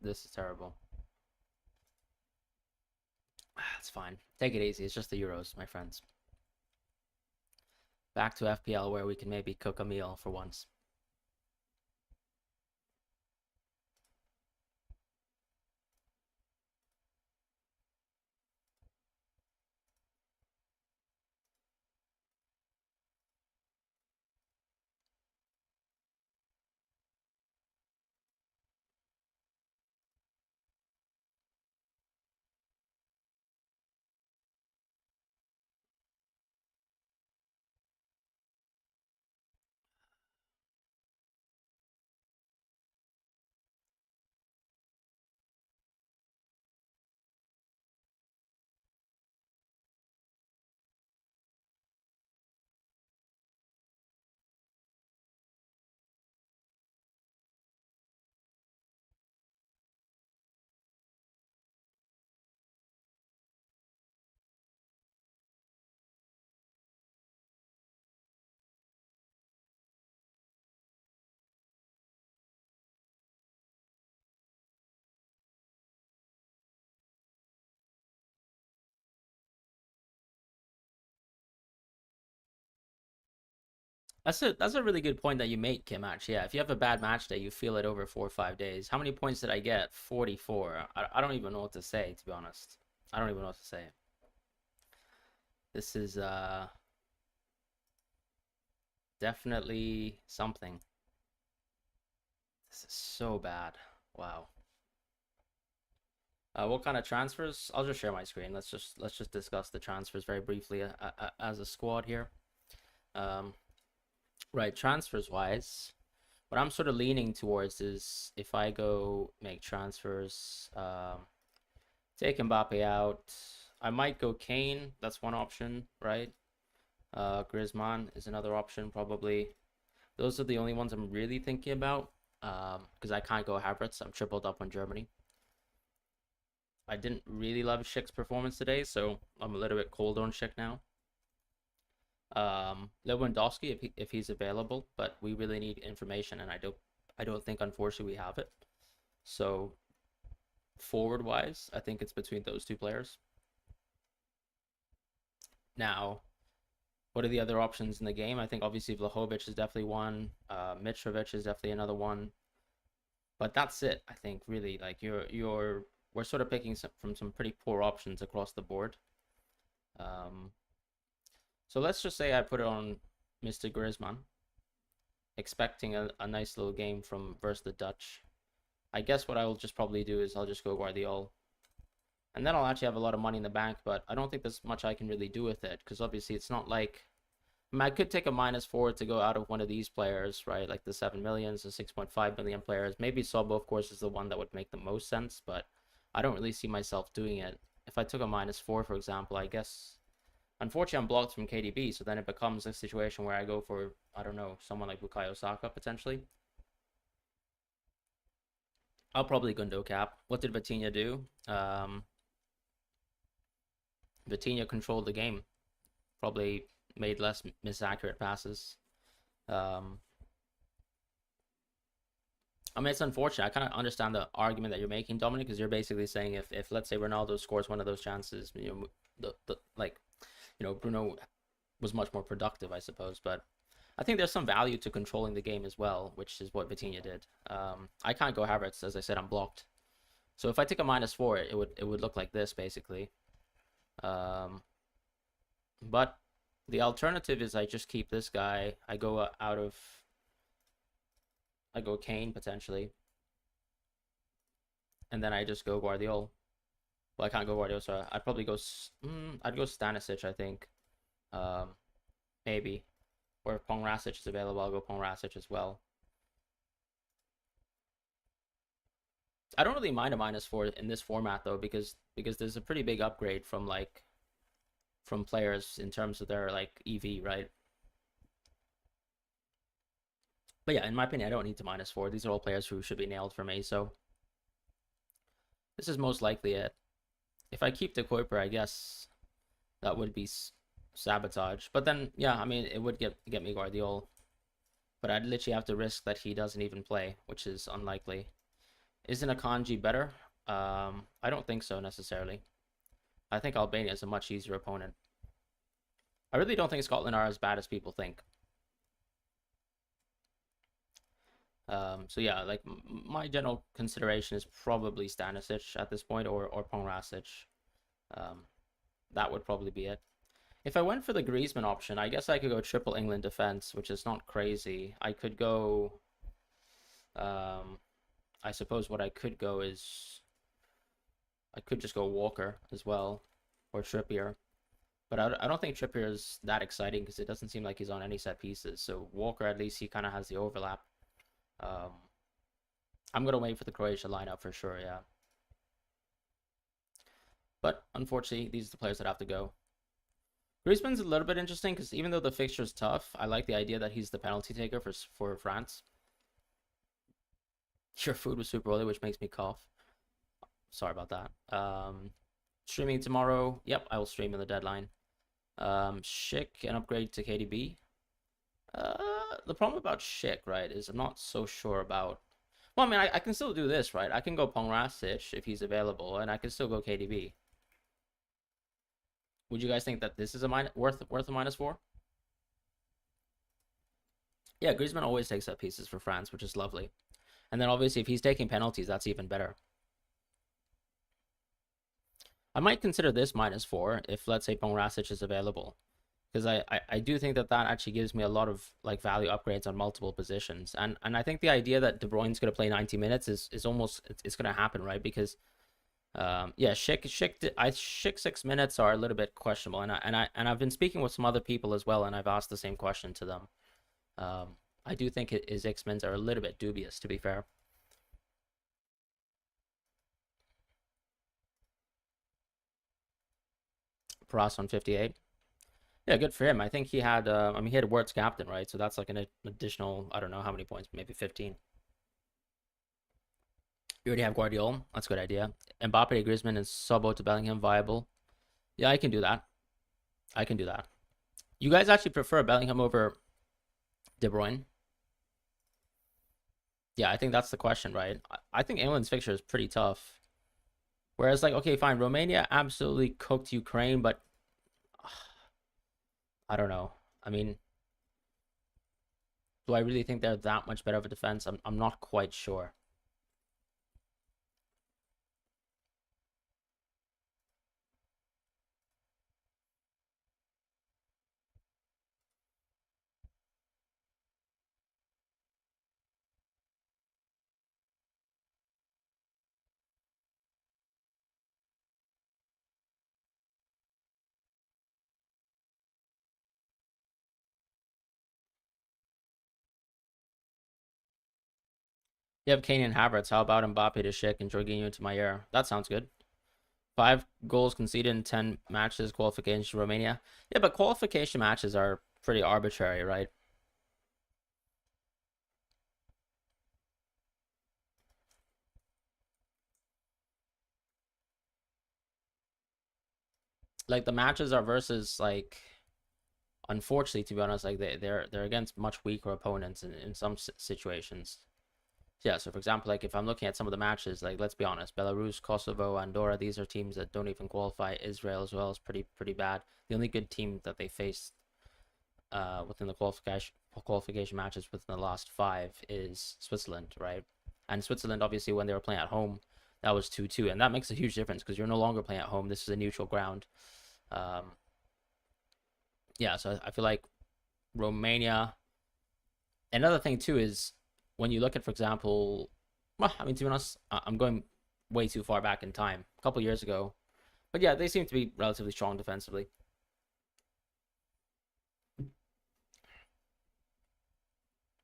This is terrible. It's fine. Take it easy. It's just the Euros, my friends. Back to FPL where we can maybe cook a meal for once. That's a really good point that you make, Kim. Actually, yeah. If you have a bad match day, you feel it over 4 or 5 days. How many points did I get? 44. I don't even know what to say, to be honest. I don't even know what to say. This is definitely something. This is so bad. Wow. What kind of transfers? I'll just share my screen. Let's just discuss the transfers very briefly as a squad here. Right, transfers wise, what I'm sort of leaning towards is if I go make transfers, take Mbappe out, I might go Kane. That's one option, right? Griezmann is another option probably. Those are the only ones I'm really thinking about. Because I can't go Havertz. I'm tripled up on Germany. I didn't really love Schick's performance today, so I'm a little bit cold on Schick now. Lewandowski if he's available, but we really need information, and I don't think unfortunately we have it. So forward wise, I think it's between those two players. Now, what are the other options in the game? I think obviously Vlahovic is definitely one. Mitrovic is definitely another one. But that's it. I think really like we're sort of picking from some pretty poor options across the board. So let's just say I put it on Mr. Griezmann, expecting a nice little game from versus the Dutch. I guess what I will just probably do is I'll just go Guardiola. And then I'll actually have a lot of money in the bank, but I don't think there's much I can really do with it, because obviously it's not like... I mean, I could take a -4 to go out of one of these players, right? Like the 7 millions, the 6.5 million players. Maybe Sobo, of course, is the one that would make the most sense, but I don't really see myself doing it. If I took a -4, for example, I guess... Unfortunately, I'm blocked from KDB, so then it becomes a situation where I go for, I don't know, someone like Bukayo Saka, potentially. I'll probably Gundo cap. What did Vitinha do? Vitinha controlled the game. Probably made less misaccurate passes. I mean, it's unfortunate. I kind of understand the argument that you're making, Dominic, because you're basically saying if let's say Ronaldo scores one of those chances, Bruno was much more productive, I suppose. But I think there's some value to controlling the game as well, which is what Vitinha did. I can't go Havertz, as I said, I'm blocked. So if I take a -4, it would look like this basically. But the alternative is I just keep this guy. I go Kane potentially, and then I just go Guardiola. Well, I can't go Guardiola, so I'd probably go. I'd go Stanisic, I think. Maybe, or if Pongrasic is available, I'll go Pongrasic as well. I don't really mind a -4 in this format though, because there's a pretty big upgrade from players in terms of their like EV, right? But yeah, in my opinion, I don't need to -4. These are all players who should be nailed for me, so this is most likely it. If I keep the Kuiper, I guess that would be sabotage. But then, yeah, I mean, it would get me Guardiola. But I'd literally have to risk that he doesn't even play, which is unlikely. Isn't Akanji better? I don't think so necessarily. I think Albania is a much easier opponent. I really don't think Scotland are as bad as people think. So yeah, like my general consideration is probably Stanisic at this point, or Pongrasic. That would probably be it. If I went for the Griezmann option, I guess I could go triple England defense, which is not crazy. I could go... I suppose what I could go is... I could just go Walker as well, or Trippier. But I don't think Trippier is that exciting, because it doesn't seem like he's on any set pieces. So Walker, at least he kind of has the overlap. I'm going to wait for the Croatia lineup for sure, yeah. But unfortunately, these are the players that have to go. Griezmann's a little bit interesting, because even though the fixture is tough, I like the idea that he's the penalty taker for France. Your food was super early, which makes me cough. Sorry about that. Streaming tomorrow. Yep, I will stream in the deadline. Schick, an upgrade to KDB. The problem about Schick, right, is I'm not so sure about... Well, I mean, I can still do this, right? I can go Pongrasic if he's available, and I can still go KDB. Would you guys think that this is worth a -4? Yeah, Griezmann always takes up pieces for France, which is lovely. And then obviously if he's taking penalties, that's even better. I might consider this -4 if, let's say, Pongrasic is available, because I do think that that actually gives me a lot of like value upgrades on multiple positions, and I think the idea that De Bruyne's going to play 90 minutes is almost it's going to happen, right? Because yeah, Schick 6 minutes are a little bit questionable, and I've been speaking with some other people as well, and I've asked the same question to them. I do think his X-Mins are a little bit dubious, to be fair. Pras on 58. Yeah, good for him. I think he had, I mean, he had World's captain, right? So that's like an additional, I don't know how many points, maybe 15. You already have Guardiola. That's a good idea. Mbappe, Griezmann, and Sobo to Bellingham viable. Yeah, I can do that. I can do that. You guys actually prefer Bellingham over De Bruyne? Yeah, I think that's the question, right? I think England's fixture is pretty tough. Whereas, like, okay, fine, Romania absolutely cooked Ukraine, but I don't know. I mean, do I really think they're that much better of a defense? I'm not quite sure. You have Kane and Havertz. How about Mbappe to Schick and Jorginho to Mayer? That sounds good. 5 goals conceded in 10 matches, qualification to Romania. Yeah, but qualification matches are pretty arbitrary, right? Like the matches are versus like, unfortunately, to be honest, like they're against much weaker opponents in some situations. Yeah, so for example, like if I'm looking at some of the matches, like let's be honest, Belarus, Kosovo, Andorra, these are teams that don't even qualify. Israel as well is pretty bad. The only good team that they faced within the qualification matches within the last 5 is Switzerland, right? And Switzerland, obviously, when they were playing at home, that was 2-2, and that makes a huge difference because you're no longer playing at home. This is a neutral ground. Um, yeah, so I feel like Romania. Another thing too is when you look at, for example, well, I mean, to be honest, I'm going way too far back in time, a couple years ago, but yeah, they seem to be relatively strong defensively.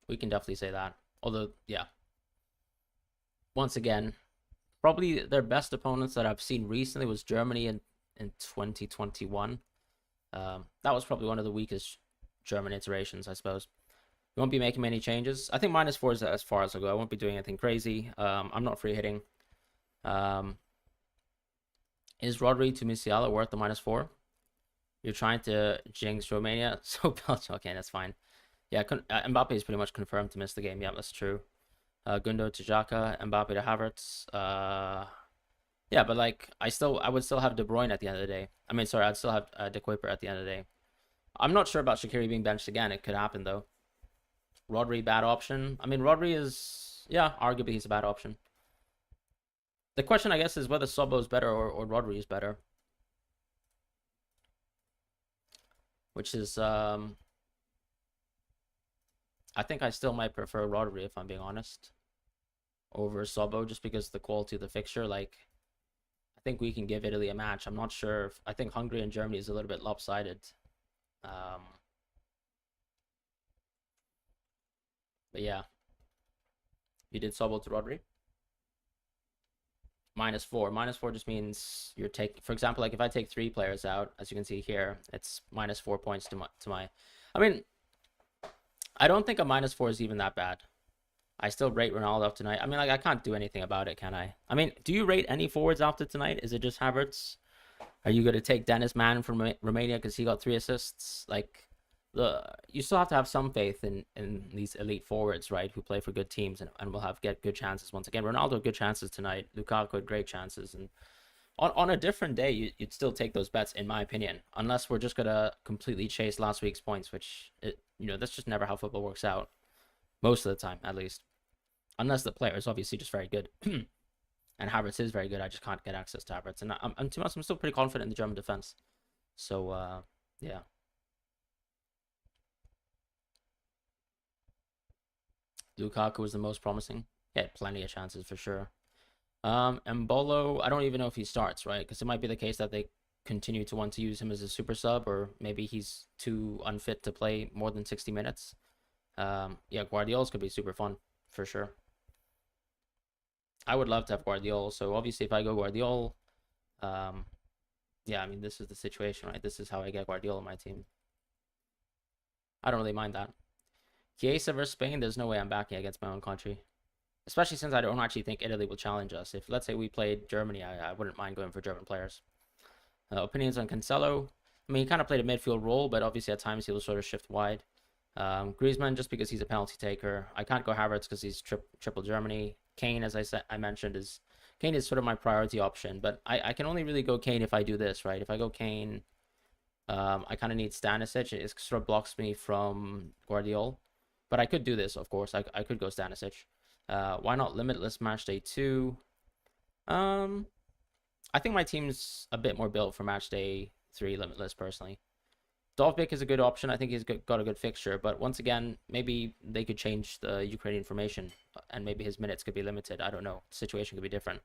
We can definitely say that. Although, yeah, once again, probably their best opponents that I've seen recently was Germany in 2021. That was probably one of the weakest German iterations, I suppose. We won't be making many changes. I think -4 is as far as I go. I won't be doing anything crazy. I'm not free hitting. Um, is Rodri to Musiala worth the -4? You're trying to jinx Romania, so Belgium. Okay, that's fine. Yeah, Mbappe is pretty much confirmed to miss the game. Yeah, that's true. Gundo to Xhaka, Mbappe to Havertz. Yeah, but like I would still have De Bruyne at the end of the day. I mean, sorry, I'd still have De Kuyper at the end of the day. I'm not sure about Shaqiri being benched again. It could happen though. Rodri, bad option. I mean, Rodri is, yeah, arguably he's a bad option. The question, I guess, is whether Sobo is better or Rodri is better. Which is, I think I still might prefer Rodri, if I'm being honest, over Sobo, just because the quality of the fixture. Like, I think we can give Italy a match. I'm not sure if, I think Hungary and Germany is a little bit lopsided. But yeah, you did Sobo to Rodri. -4. -4 just means you're taking, for example, like if I take 3 players out, as you can see here, it's -4 points to my. I mean, I don't think a -4 is even that bad. I still rate Ronaldo up tonight. I mean, like I can't do anything about it, can I? I mean, do you rate any forwards after tonight? Is it just Havertz? Are you going to take Dennis Mann from Romania because he got 3 assists? Like, you still have to have some faith in these elite forwards, right, who play for good teams and will get good chances once again. Ronaldo, good chances tonight. Lukaku had great chances. And on a different day, you'd still take those bets, in my opinion, unless we're just going to completely chase last week's points, which, that's just never how football works out. Most of the time, at least. Unless the player is obviously just very good. And Havertz is very good. I just can't get access to Havertz. And I'm to be honest, I'm still pretty confident in the German defense. So yeah. Lukaku was the most promising. He had plenty of chances for sure. Mbolo, I don't even know if he starts, right? Because it might be the case that they continue to want to use him as a super sub, or maybe he's too unfit to play more than 60 minutes. Yeah, Guardiola's could be super fun for sure. I would love to have Guardiola. So obviously, if I go Guardiola, yeah, I mean, this is the situation, right? This is how I get Guardiola on my team. I don't really mind that. Chiesa versus Spain, there's no way I'm backing against my own country. Especially since I don't actually think Italy will challenge us. If, let's say, we played Germany, I wouldn't mind going for German players. Opinions on Cancelo. I mean, he kind of played a midfield role, but obviously at times he will sort of shift wide. Griezmann, just because he's a penalty taker. I can't go Havertz because he's triple Germany. Kane, as I mentioned, Kane is sort of my priority option, but I can only really go Kane if I do this, right? If I go Kane, I kind of need Stanisic. It sort of blocks me from Guardiola, but I could do this, of course. I could go Stanisic. Why not Limitless Matchday 2? I think my team's a bit more built for Matchday 3 Limitless, personally. Dovbyk is a good option. I think he's got a good fixture, but once again, maybe they could change the Ukrainian formation, and maybe his minutes could be limited. I don't know. The situation could be different.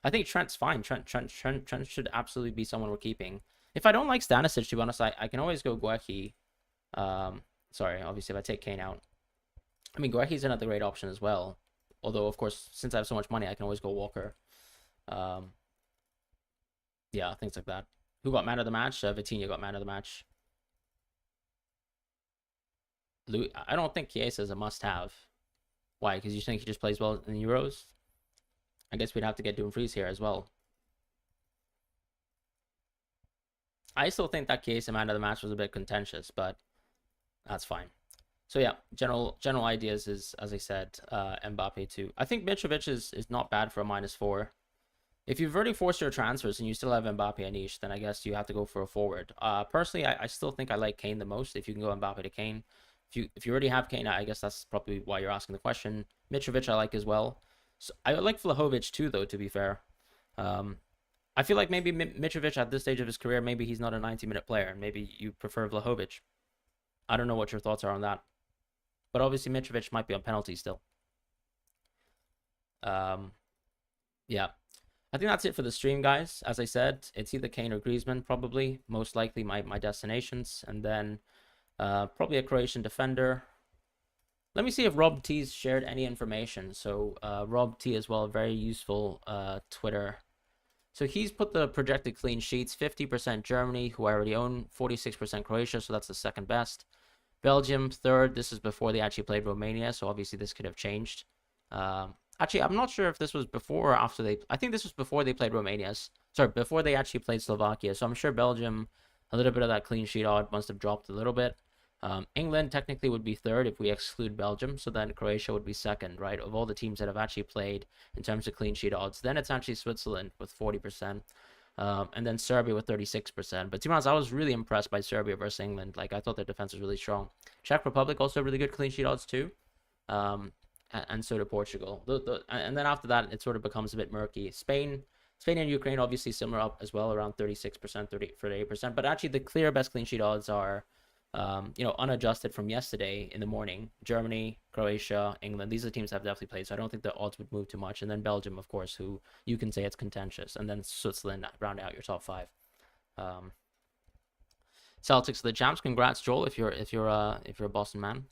I think Trent's fine. Trent should absolutely be someone we're keeping. If I don't like Stanisic, to be honest, I can always go Guehi. Sorry, obviously, if I take Kane out. I mean, Guehi's another great option as well. Although, of course, since I have so much money, I can always go Walker. Yeah, things like that. Who got man of the match? Vitinha got man of the match. I don't think Chiesa is a must-have. Why? Because you think he just plays well in Euros? I guess we'd have to get Dumfries here as well. I still think that Chiesa man of the match was a bit contentious, but that's fine. So yeah, general ideas is, as I said, Mbappe too. I think Mitrovic is not bad for a -4. If you've already forced your transfers and you still have Mbappe and Niche, then I guess you have to go for a forward. Personally, I still think I like Kane the most. If you can go Mbappe to Kane, if you already have Kane, I guess that's probably why you're asking the question. Mitrovic I like as well. So I like Vlahovic too, though. To be fair, I feel like maybe Mitrovic at this stage of his career, maybe he's not a 90-minute player. Maybe you prefer Vlahovic. I don't know what your thoughts are on that, but obviously Mitrovic might be on penalty still. Yeah. I think that's it for the stream, guys. As I said, it's either Kane or Griezmann, probably. Most likely my destinations. And then probably a Croatian defender. Let me see if Rob T's shared any information. So Rob T as well, very useful Twitter. So he's put the projected clean sheets, 50% Germany, who I already own, 46% Croatia, so that's the second best. Belgium, third. This is before they actually played Romania, so obviously this could have changed. Actually, I'm not sure if this was before or after they... I think this was before they played Romania. Sorry, before they actually played Slovakia. So I'm sure Belgium, a little bit of that clean sheet odd must have dropped a little bit. England technically would be third if we exclude Belgium. So then Croatia would be second, right? Of all the teams that have actually played in terms of clean sheet odds. Then it's actually Switzerland with 40%. And then Serbia with 36%. But to be honest, I was really impressed by Serbia versus England. Like, I thought their defense was really strong. Czech Republic also really good clean sheet odds too. And so did Portugal. And then after that, it sort of becomes a bit murky. Spain and Ukraine obviously similar up as well, around 36%, 38%. But actually, the clear best clean sheet odds are, unadjusted from yesterday in the morning. Germany, Croatia, England. These are the teams that have definitely played, so I don't think the odds would move too much. And then Belgium, of course, who you can say it's contentious. And then Switzerland round out your top 5. Celtics are the champs. Congrats, Joel, if you're a Boston man.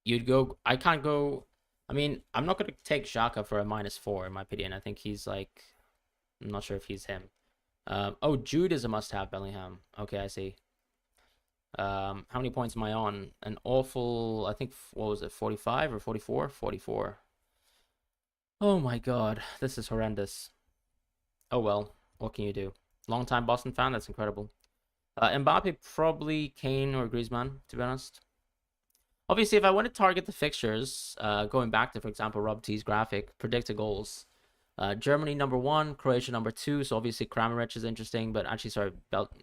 You'd go. I can't go. I mean, I'm not going to take Xhaka for a -4 in my opinion. I think he's like, I'm not sure if he's him. Oh, Jude is a must-have. Bellingham. Okay, I see. How many points am I on? An awful. I think what was it? 45 or 44? 44. Oh my God, this is horrendous. Oh well, what can you do? Long-time Boston fan. That's incredible. Mbappe, probably Kane or Griezmann, to be honest. Obviously, if I want to target the fixtures, going back to, for example, Rob T's graphic, predicted goals. Germany #1, Croatia #2. So obviously Kramaric is interesting, but actually, sorry,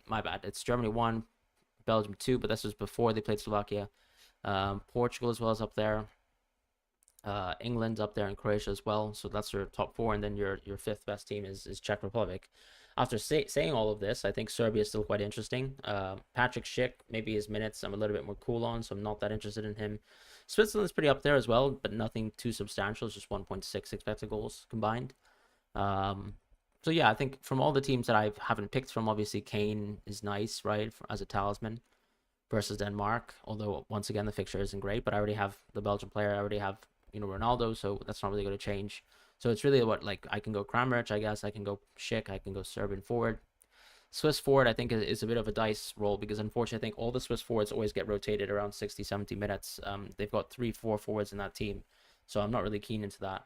my bad. It's Germany 1, Belgium 2, but this was before they played Slovakia. Portugal as well is up there. England's up there and Croatia as well. So that's your top four, and then your fifth best team is Czech Republic. After saying all of this, I think Serbia is still quite interesting. Patrick Schick, maybe his minutes I'm a little bit more cool on, so I'm not that interested in him. Switzerland's pretty up there as well, but nothing too substantial. It's just 1.6 expected goals combined. So yeah, I think from all the teams that I haven't picked from, obviously Kane is nice, right, as a talisman versus Denmark. Although once again the fixture isn't great, but I already have the Belgian player. I already have Ronaldo, so that's not really going to change. So it's really what, like, I can go Kramaric, I guess. I can go Schick. I can go Serbian forward. Swiss forward, I think, is a bit of a dice roll because unfortunately I think all the Swiss forwards always get rotated around 60, 70 minutes. They've got 3-4 forwards in that team, so I'm not really keen into that.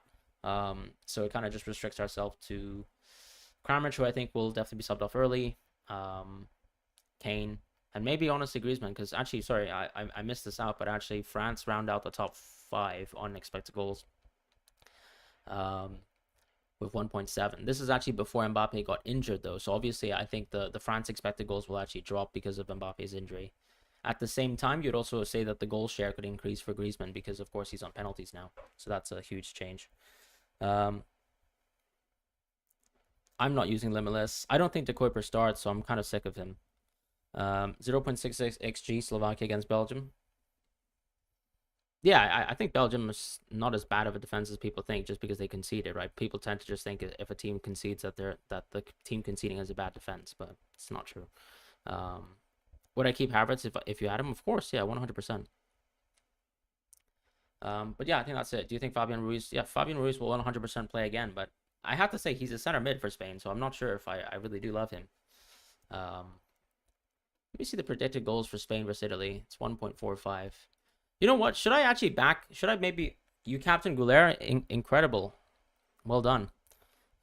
So it kind of just restricts ourselves to Kramaric, who I think will definitely be subbed off early. Kane, and maybe honestly Griezmann, because actually, sorry, I missed this out, but actually France round out the top 5 on expected goals. With 1.7. This is actually before Mbappe got injured, though. So obviously, I think the France expected goals will actually drop because of Mbappe's injury. At the same time, you'd also say that the goal share could increase for Griezmann because, of course, he's on penalties now. So that's a huge change. I'm not using Limitless. I don't think De Kuiper starts, so I'm kind of sick of him. 0.66 XG Slovakia against Belgium. Yeah, I think Belgium is not as bad of a defense as people think, just because they conceded, right? People tend to just think if a team concedes that the team conceding is a bad defense, but it's not true. Would I keep Havertz if you had him? Of course, yeah, 100%. But yeah, I think that's it. Do you think Fabian Ruiz? Yeah, Fabian Ruiz will 100% play again, but I have to say he's a center mid for Spain, so I'm not sure if I really do love him. Let me see the predicted goals for Spain versus Italy. It's 1.45. You know what? Should I maybe... You captain Goulet? Incredible. Well done.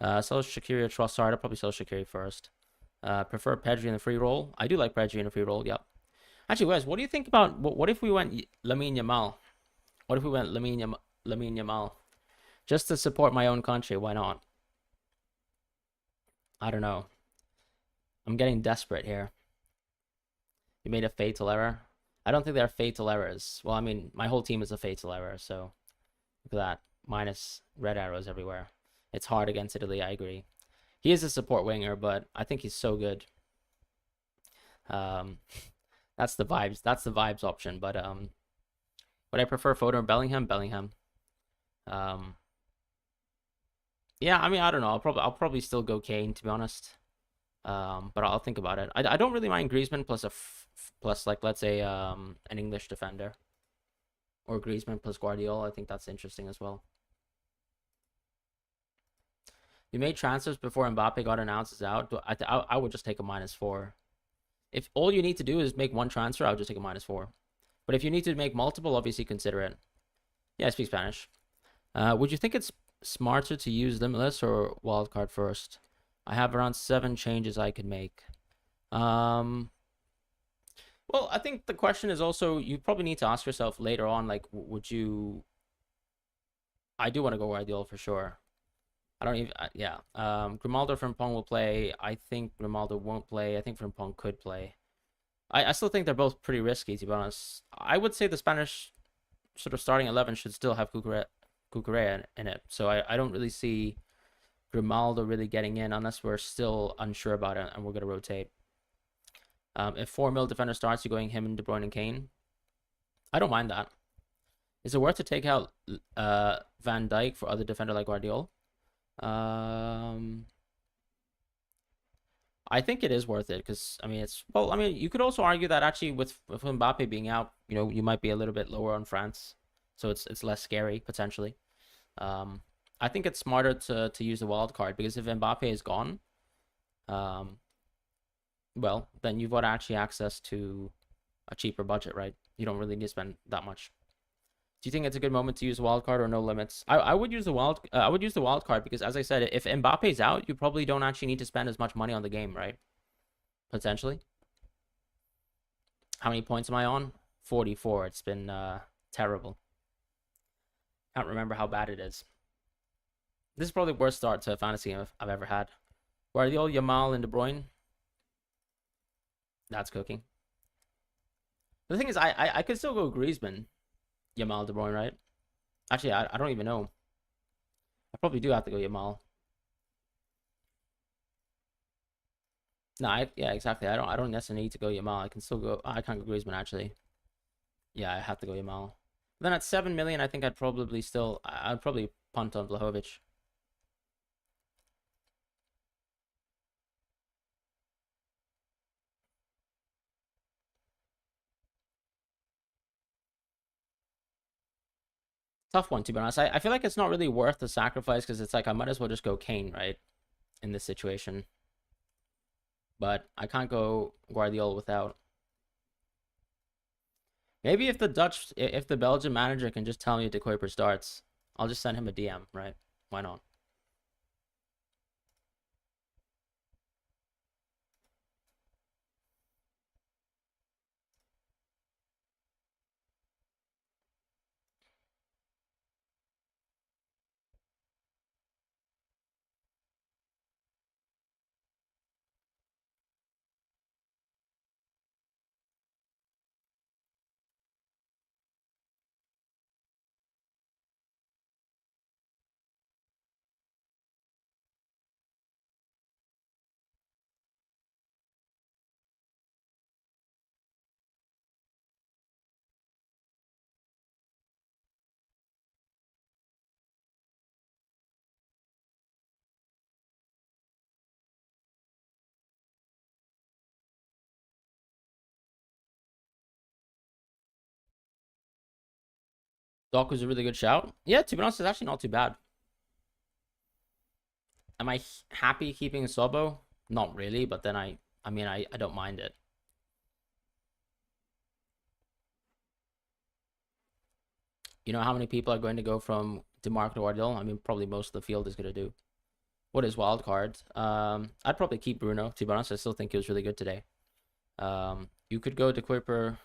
Sell Shaqiri or Trossard. I'll probably sell Shaqiri first. Prefer Pedri in the free roll. I do like Pedri in the free roll, yep. Actually, Wes, what do you think about... What if we went Lamine Yamal? What if we went Lamine Yamal? Just to support my own country, why not? I don't know. I'm getting desperate here. You made a fatal error. I don't think they're fatal errors. Well, I mean, my whole team is a fatal error, so look at that. Minus red arrows everywhere. It's hard against Italy, I agree. He is a support winger, but I think he's so good. That's the vibes. That's the vibes option, but would I prefer Foden or Bellingham? Bellingham. Yeah, I mean, I don't know. I'll probably still go Kane, to be honest. But I'll think about it. I don't really mind Griezmann plus like, let's say an English defender, or Griezmann plus Guardiola. I think that's interesting as well. You made transfers before Mbappe got announced as out. I would just take a -4. If all you need to do is make one transfer, I would just take a -4. But if you need to make multiple, obviously consider it. Yeah, I speak Spanish. Would you think it's smarter to use Limitless or Wildcard first? I have around 7 changes I could make. Well, I think the question is also, you probably need to ask yourself later on, like, would you... I do want to go Guardiola for sure. I don't even... yeah. Grimaldo Frimpong will play. I think Grimaldo won't play. I think Frimpong could play. I still think they're both pretty risky, to be honest. I would say the Spanish sort of starting 11 should still have Cucurella in it. So I don't really see Grimaldo really getting in unless we're still unsure about it and we're going to rotate. If 4 mil defender starts, you're going him and De Bruyne and Kane. I don't mind that. Is it worth to take out Van Dijk for other defender like Guardiola? I think it is worth it because, I mean, it's... Well, I mean, you could also argue that actually with Mbappe being out, you know, you might be a little bit lower on France. So it's less scary, potentially. I think it's smarter to use the wild card because if Mbappe is gone, well, then you've got actually access to a cheaper budget, right? You don't really need to spend that much. Do you think it's a good moment to use wild card or no limits? I would use the wild card because, as I said, if Mbappe's out, you probably don't actually need to spend as much money on the game, right? Potentially. How many points am I on? 44. It's been terrible. Can't remember how bad it is. This is probably the worst start to a fantasy game I've ever had. Guardiola, Yamal, and De Bruyne. That's cooking. The thing is, I could still go Griezmann, Yamal, De Bruyne, right? Actually, I don't even know. I probably do have to go Yamal. No, yeah, exactly. I don't necessarily need to go Yamal. I can still go. I can't go Griezmann actually. Yeah, I have to go Yamal. Then at 7 million, I think I'd probably still. I'd probably punt on Vlahovic. Tough one to be honest. I feel like it's not really worth the sacrifice because it's like I might as well just go Kane, right? In this situation. But I can't go Guardiola without. Maybe if the Belgian manager can just tell me De Kuiper starts, I'll just send him a DM, right? Why not? Doc was a really good shout. Yeah, to be honest, it's actually not too bad. Am I happy keeping Sobo? Not really, but then I don't mind it. You know how many people are going to go from DeMarco to Guardiola? I mean, probably most of the field is going to do. What is wild card? I'd probably keep Bruno. To be honest, I still think he was really good today. You could go to Kuiper,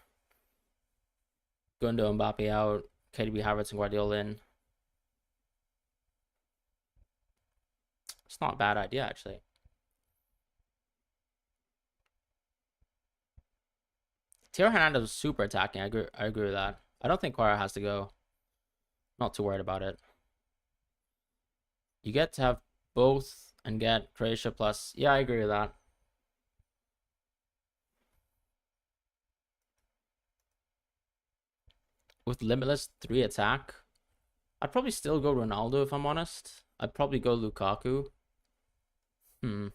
Gundo, Mbappe out, KDB, Havertz, and Guardiola in. It's not a bad idea actually. Teo Hernandez was super attacking. I agree with that. I don't think Quara has to go. Not too worried about it. You get to have both and get Croatia plus. Yeah, I agree with that. With Limitless 3 attack, I'd probably still go Ronaldo if I'm honest. I'd probably go Lukaku. And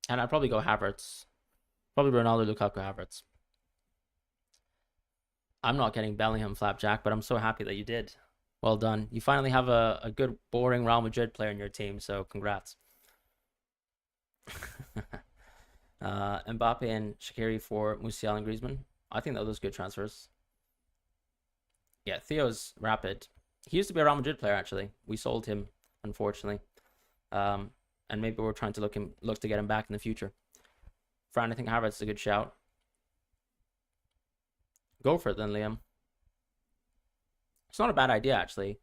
I'd probably go Havertz. Probably Ronaldo, Lukaku, Havertz. I'm not getting Bellingham Flapjack, but I'm so happy that you did. Well done. You finally have a good, boring Real Madrid player in your team, so congrats. Mbappe and Shaqiri for Musiala and Griezmann. I think that was good transfers. Yeah, Theo's rapid. He used to be a Real Madrid player actually. We sold him, unfortunately. And maybe we're trying to look to get him back in the future. Fran, I think Havertz is a good shout. Go for it then, Liam. It's not a bad idea actually.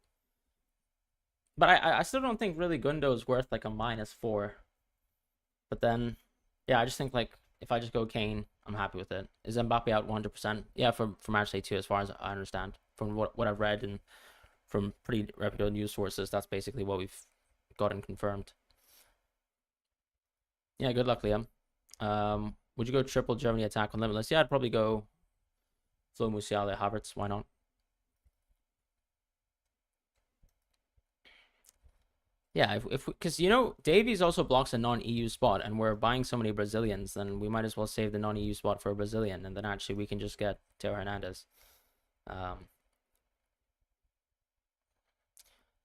But I still don't think really Gundo is worth like a -4. But then, yeah, I just think like if I just go Kane, I'm happy with it. Is Mbappe out 100%? Yeah, from Matchday too, as far as I understand, from what I've read and from pretty reputable news sources, that's basically what we've gotten confirmed. Yeah, good luck, Liam. Would you go triple Germany attack on Limitless? Yeah, I'd probably go Flo Musiala, Havertz. Why not? Yeah, if because you know Davies also blocks a non-EU spot, and we're buying so many Brazilians, then we might as well save the non-EU spot for a Brazilian, and then actually we can just get Teo Hernandez. Um,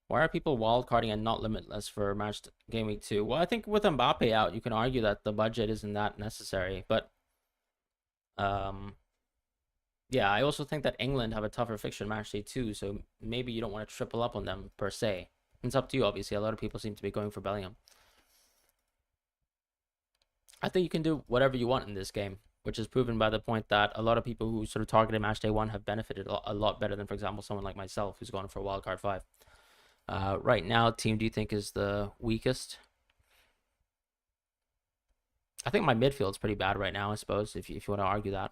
why are people wildcarding and not Limitless for match game week 2? Well, I think with Mbappe out, you can argue that the budget isn't that necessary, but um, yeah, I also think that England have a tougher fixture match day too, so maybe you don't want to triple up on them per se. It's up to you, obviously. A lot of people seem to be going for Bellingham. I think you can do whatever you want in this game, which is proven by the point that a lot of people who sort of targeted match day 1 have benefited a lot better than, for example, someone like myself who's going for a wildcard 5. Right now, team do you think is the weakest? I think my midfield's pretty bad right now, I suppose, if you want to argue that.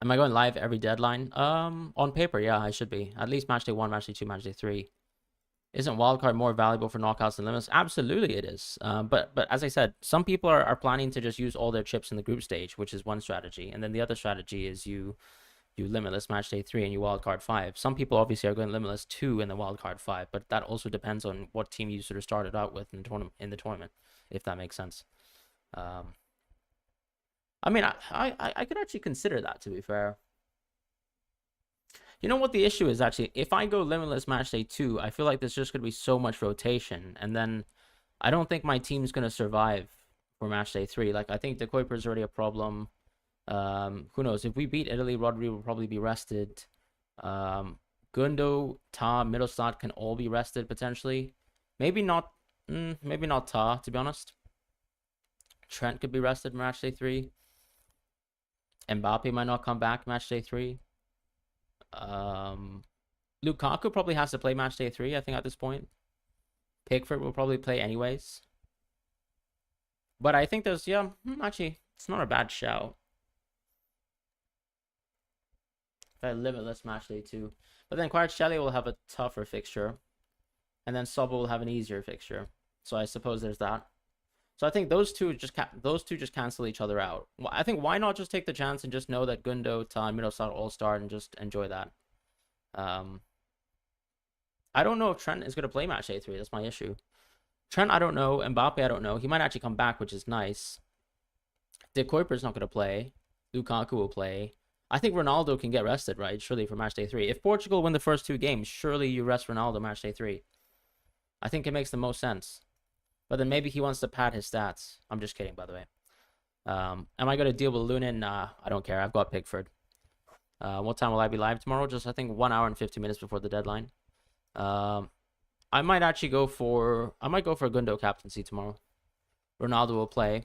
Am I going live every deadline? On paper, yeah, I should be. At least match day 1, match day 2, match day 3. Isn't wildcard more valuable for knockouts than limits? Absolutely, it is. But as I said, some people are planning to just use all their chips in the group stage, which is one strategy, and then the other strategy is you limitless match day 3 and you wildcard 5. Some people obviously are going limitless 2 and the wildcard 5, but that also depends on what team you sort of started out with in the tournament. If that makes sense. Um, I mean, I could actually consider that, to be fair. You know what the issue is actually? If I go limitless match day 2, I feel like there's just going to be so much rotation, and then I don't think my team's going to survive for match day 3. Like, I think the Kuiper is already a problem. Who knows? If we beat Italy, Rodri will probably be rested. Gundo, Ta, Middlestad can all be rested potentially. Maybe not. Maybe not Ta, to be honest. Trent could be rested match day 3. Mbappe might not come back match day 3. Lukaku probably has to play match day 3, I think, at this point. Pickford will probably play anyways. But I think there's, yeah, actually, it's not a bad shout. Limitless match day 2. But then Kvaratskhelia will have a tougher fixture. And then Sobo will have an easier fixture. So I suppose there's that. So I think those two just cancel each other out. I think why not just take the chance and just know that Gundo, Tan, Middlesat all start and just enjoy that. I don't know if Trent is going to play match day 3. That's my issue. Trent, I don't know. Mbappe, I don't know. He might actually come back, which is nice. De Kuiper's not going to play. Lukaku will play. I think Ronaldo can get rested, right? Surely for match day 3. If Portugal win the first 2 games, surely you rest Ronaldo match day 3. I think it makes the most sense. But then maybe he wants to pad his stats. I'm just kidding, by the way. Am I going to deal with Lunin? Nah, I don't care. I've got Pickford. What time will I be live tomorrow? Just, I think, 1 hour and 50 minutes before the deadline. I might actually go for Gundo captaincy tomorrow. Ronaldo will play.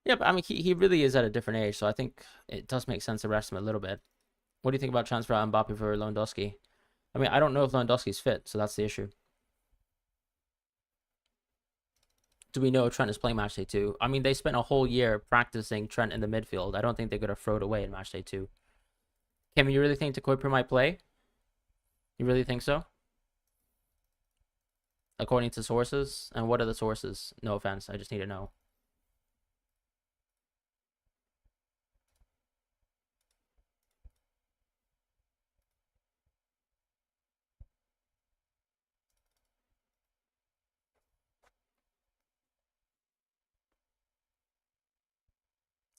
Yeah, but I mean, he really is at a different age, so I think it does make sense to rest him a little bit. What do you think about transfer out Mbappe for Lewandowski? I mean, I don't know if Lewandowski's fit, so that's the issue. Do we know Trent is playing match day 2? I mean, they spent a whole year practicing Trent in the midfield. I don't think they're going to throw it away in match day 2. Kim, you really think De Kuiper might play? You really think so? According to sources? And what are the sources? No offense, I just need to know.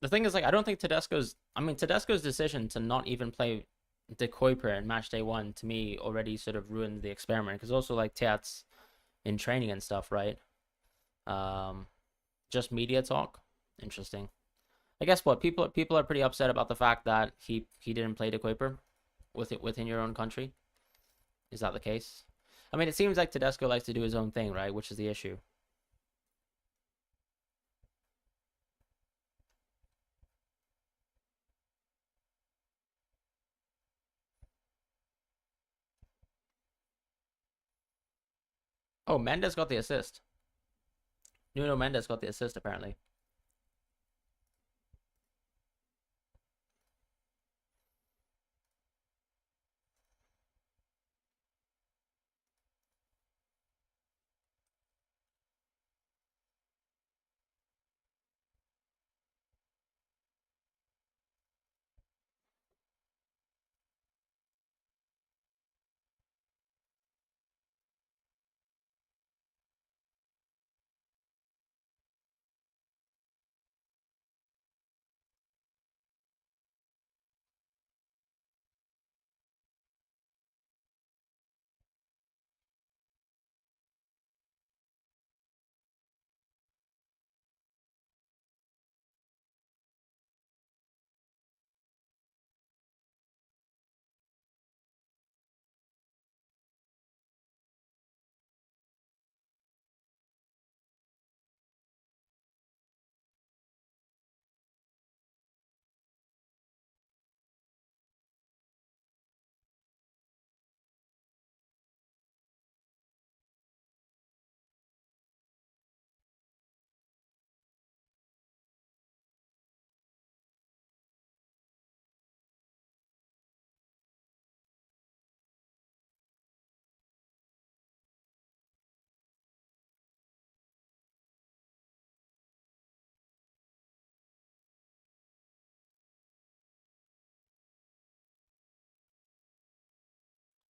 The thing is, like, I don't think Tedesco's decision to not even play De Kuiper in match day 1 to me already sort of ruined the experiment, because also like Teats in training and stuff, right? Um, just media talk. Interesting. I guess what people are pretty upset about the fact that he didn't play De Kuiper within your own country. Is that the case? I mean, it seems like Tedesco likes to do his own thing, right? Which is the issue. Oh, Mendes got the assist. Nuno Mendes got the assist apparently.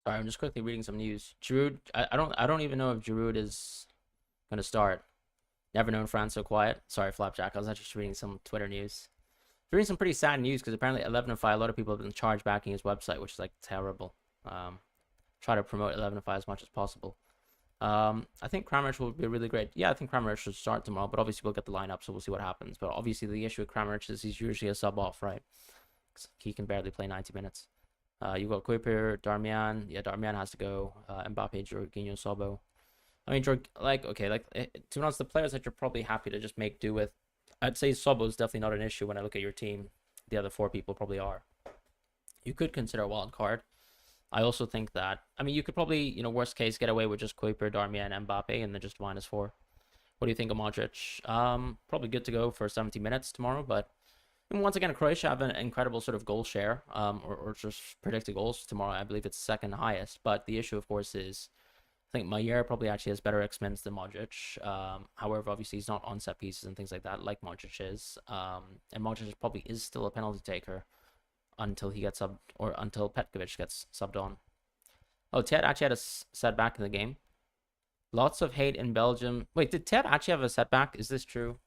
Sorry, I'm just quickly reading some news. Giroud, I don't even know if Giroud is gonna start. Never known France so quiet. Sorry, Flapjack. I was actually just reading some Twitter news. Reading some pretty sad news because apparently 11 a lot of people have been charged backing his website, which is like terrible. Try to promote 11 as much as possible. I think Kramaric will be really great. Yeah, I think Kramaric should start tomorrow, but obviously we'll get the lineup, so we'll see what happens. But obviously the issue with Kramaric is he's usually a sub off, right? He can barely play 90 minutes. You got Kuiper, Darmian. Yeah, Darmian has to go. Mbappe, Jorginho, Sobo. I mean, to be honest, the players that you're probably happy to just make do with, I'd say Sobo is definitely not an issue when I look at your team. The other four people probably are. You could consider a wild card. I also think that, I mean, you could probably, worst case, get away with just Kuiper, Darmian, and Mbappe, and then just -4. What do you think of Modric? Probably good to go for 70 minutes tomorrow, but once again, Croatia have an incredible sort of goal share, or just predicted goals tomorrow. I believe it's second highest, but the issue, of course, is I think Mayer probably actually has better X-Men than Modric. However, obviously he's not on set pieces and things like that, like Modric is. And Modric probably is still a penalty taker until he gets subbed, or until Petkovic gets subbed on. Oh, Ted actually had a setback in the game. Lots of hate in Belgium. Wait, did Ted actually have a setback? Is this true?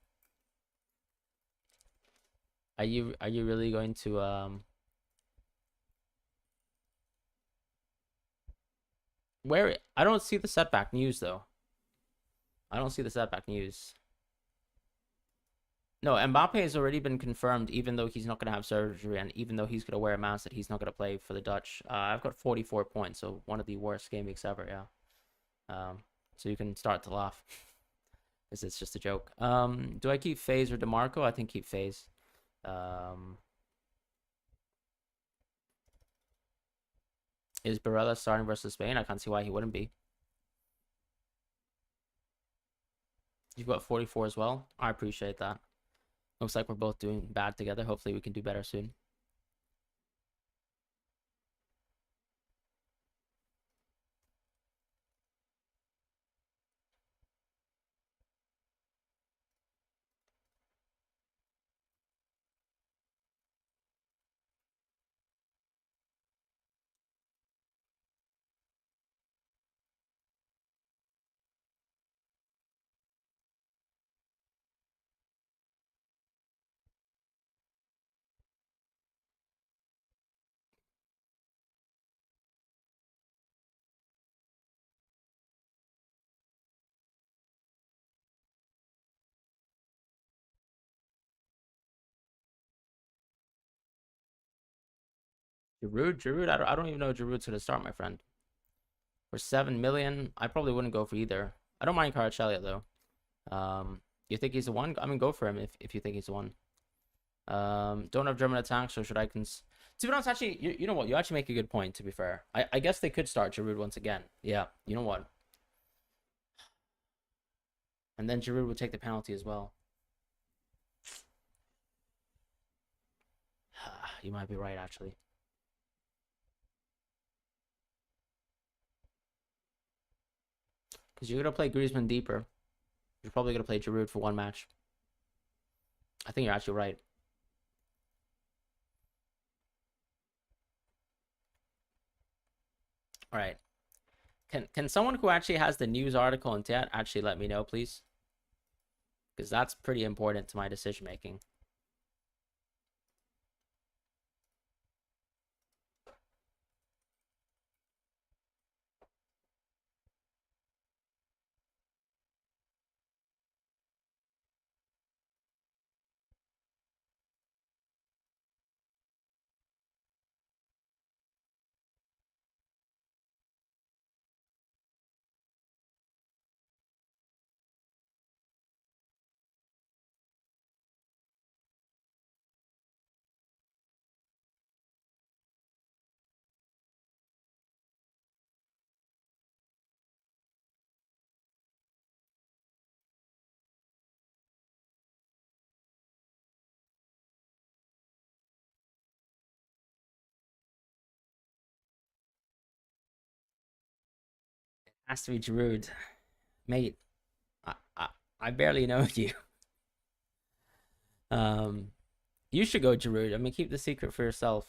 Are you really going to where I don't see the setback news though. I don't see the setback news. No, Mbappe has already been confirmed, even though he's not going to have surgery, and even though he's going to wear a mask, that he's not going to play for the Dutch. I've got 44 points, so one of the worst game weeks ever. Yeah. So you can start to laugh. It's just a joke. Do I keep FaZe or DeMarco? I think keep FaZe. Is Barella starting versus Spain? I can't see why he wouldn't be. You've got 44 as well. I appreciate that. Looks like we're both doing bad together. Hopefully we can do better soon. Giroud. I don't even know if Giroud's gonna start, my friend. For 7 million, I probably wouldn't go for either. I don't mind Kvaratskhelia though. You think he's the one? I mean, go for him if you think he's the one. Don't have German attack, so should I to be honest, actually, you know what? You actually make a good point, to be fair. I guess they could start Giroud once again. Yeah, you know what? And then Giroud would take the penalty as well. You might be right, actually. Because you're going to play Griezmann deeper. You're probably going to play Giroud for one match. I think you're actually right. All right. Can someone who actually has the news article in chat actually let me know, please? Because that's pretty important to my decision making. Has to be Giroud. Mate, I barely know you. You should go Giroud. I mean, keep the secret for yourself.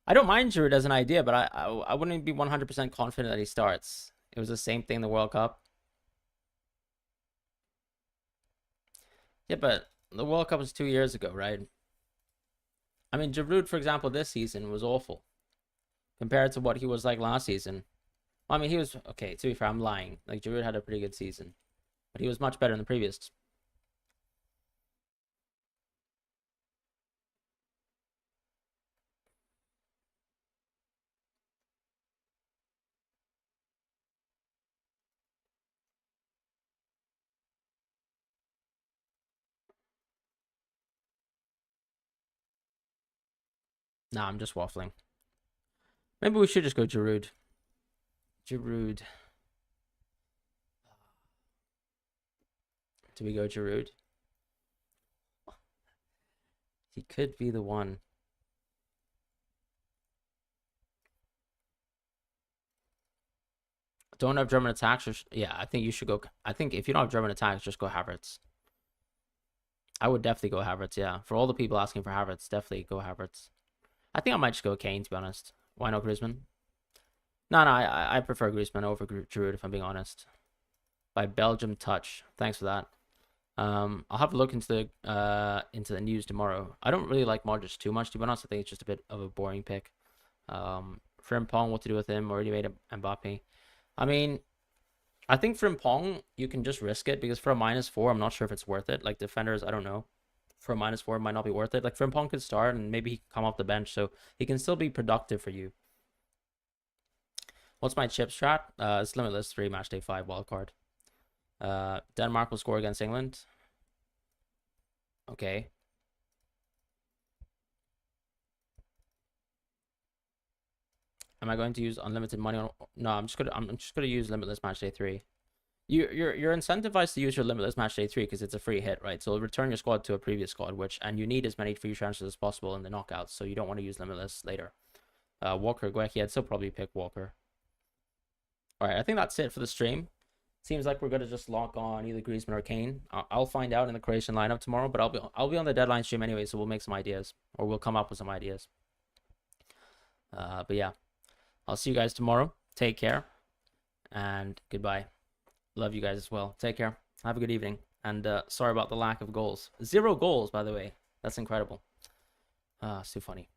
I don't mind Giroud as an idea, but I wouldn't be 100% confident that he starts. It was the same thing in the World Cup. Yeah, but the World Cup was 2 years ago, right? I mean, Giroud, for example, this season was awful compared to what he was like last season. I mean, he was okay. To be fair, I'm lying. Like Giroud had a pretty good season, but he was much better in the previous. Nah, I'm just waffling. Maybe we should just go Giroud. Giroud. Do we go Giroud? He could be the one. Don't have German attacks. Or yeah, I think you should go. I think if you don't have German attacks, just go Havertz. I would definitely go Havertz. Yeah, for all the people asking for Havertz, definitely go Havertz. I think I might just go Kane, to be honest. Why not Griezmann? No, I prefer Griezmann over Giroud, if I'm being honest. By Belgium Touch. Thanks for that. I'll have a look into the news tomorrow. I don't really like Modric too much, to be honest. I think it's just a bit of a boring pick. Frimpong, what to do with him? Already made a Mbappe. I mean, I think Frimpong, you can just risk it because for a -4, I'm not sure if it's worth it. Like defenders, I don't know. For a -4, it might not be worth it. Like Frimpong could start and maybe he can come off the bench, so he can still be productive for you. What's my chip strat? It's Limitless 3, Matchday 5, wildcard. Denmark will score against England. Okay. Am I going to use unlimited money on? No, I'm just gonna use Limitless Matchday 3. You're incentivized to use your Limitless Matchday 3 because it's a free hit, right? So it'll return your squad to a previous squad, and you need as many free transfers as possible in the knockouts, so you don't want to use Limitless later. Walker, Guecki, I'd still probably pick Walker. All right, I think that's it for the stream. Seems like we're gonna just lock on either Griezmann or Kane. I'll find out in the Croatian lineup tomorrow, but I'll be on the deadline stream anyway, so we'll make some ideas, or we'll come up with some ideas. But yeah, I'll see you guys tomorrow. Take care, and goodbye. Love you guys as well. Take care. Have a good evening. And sorry about the lack of goals. 0 goals, by the way. That's incredible. It's too funny.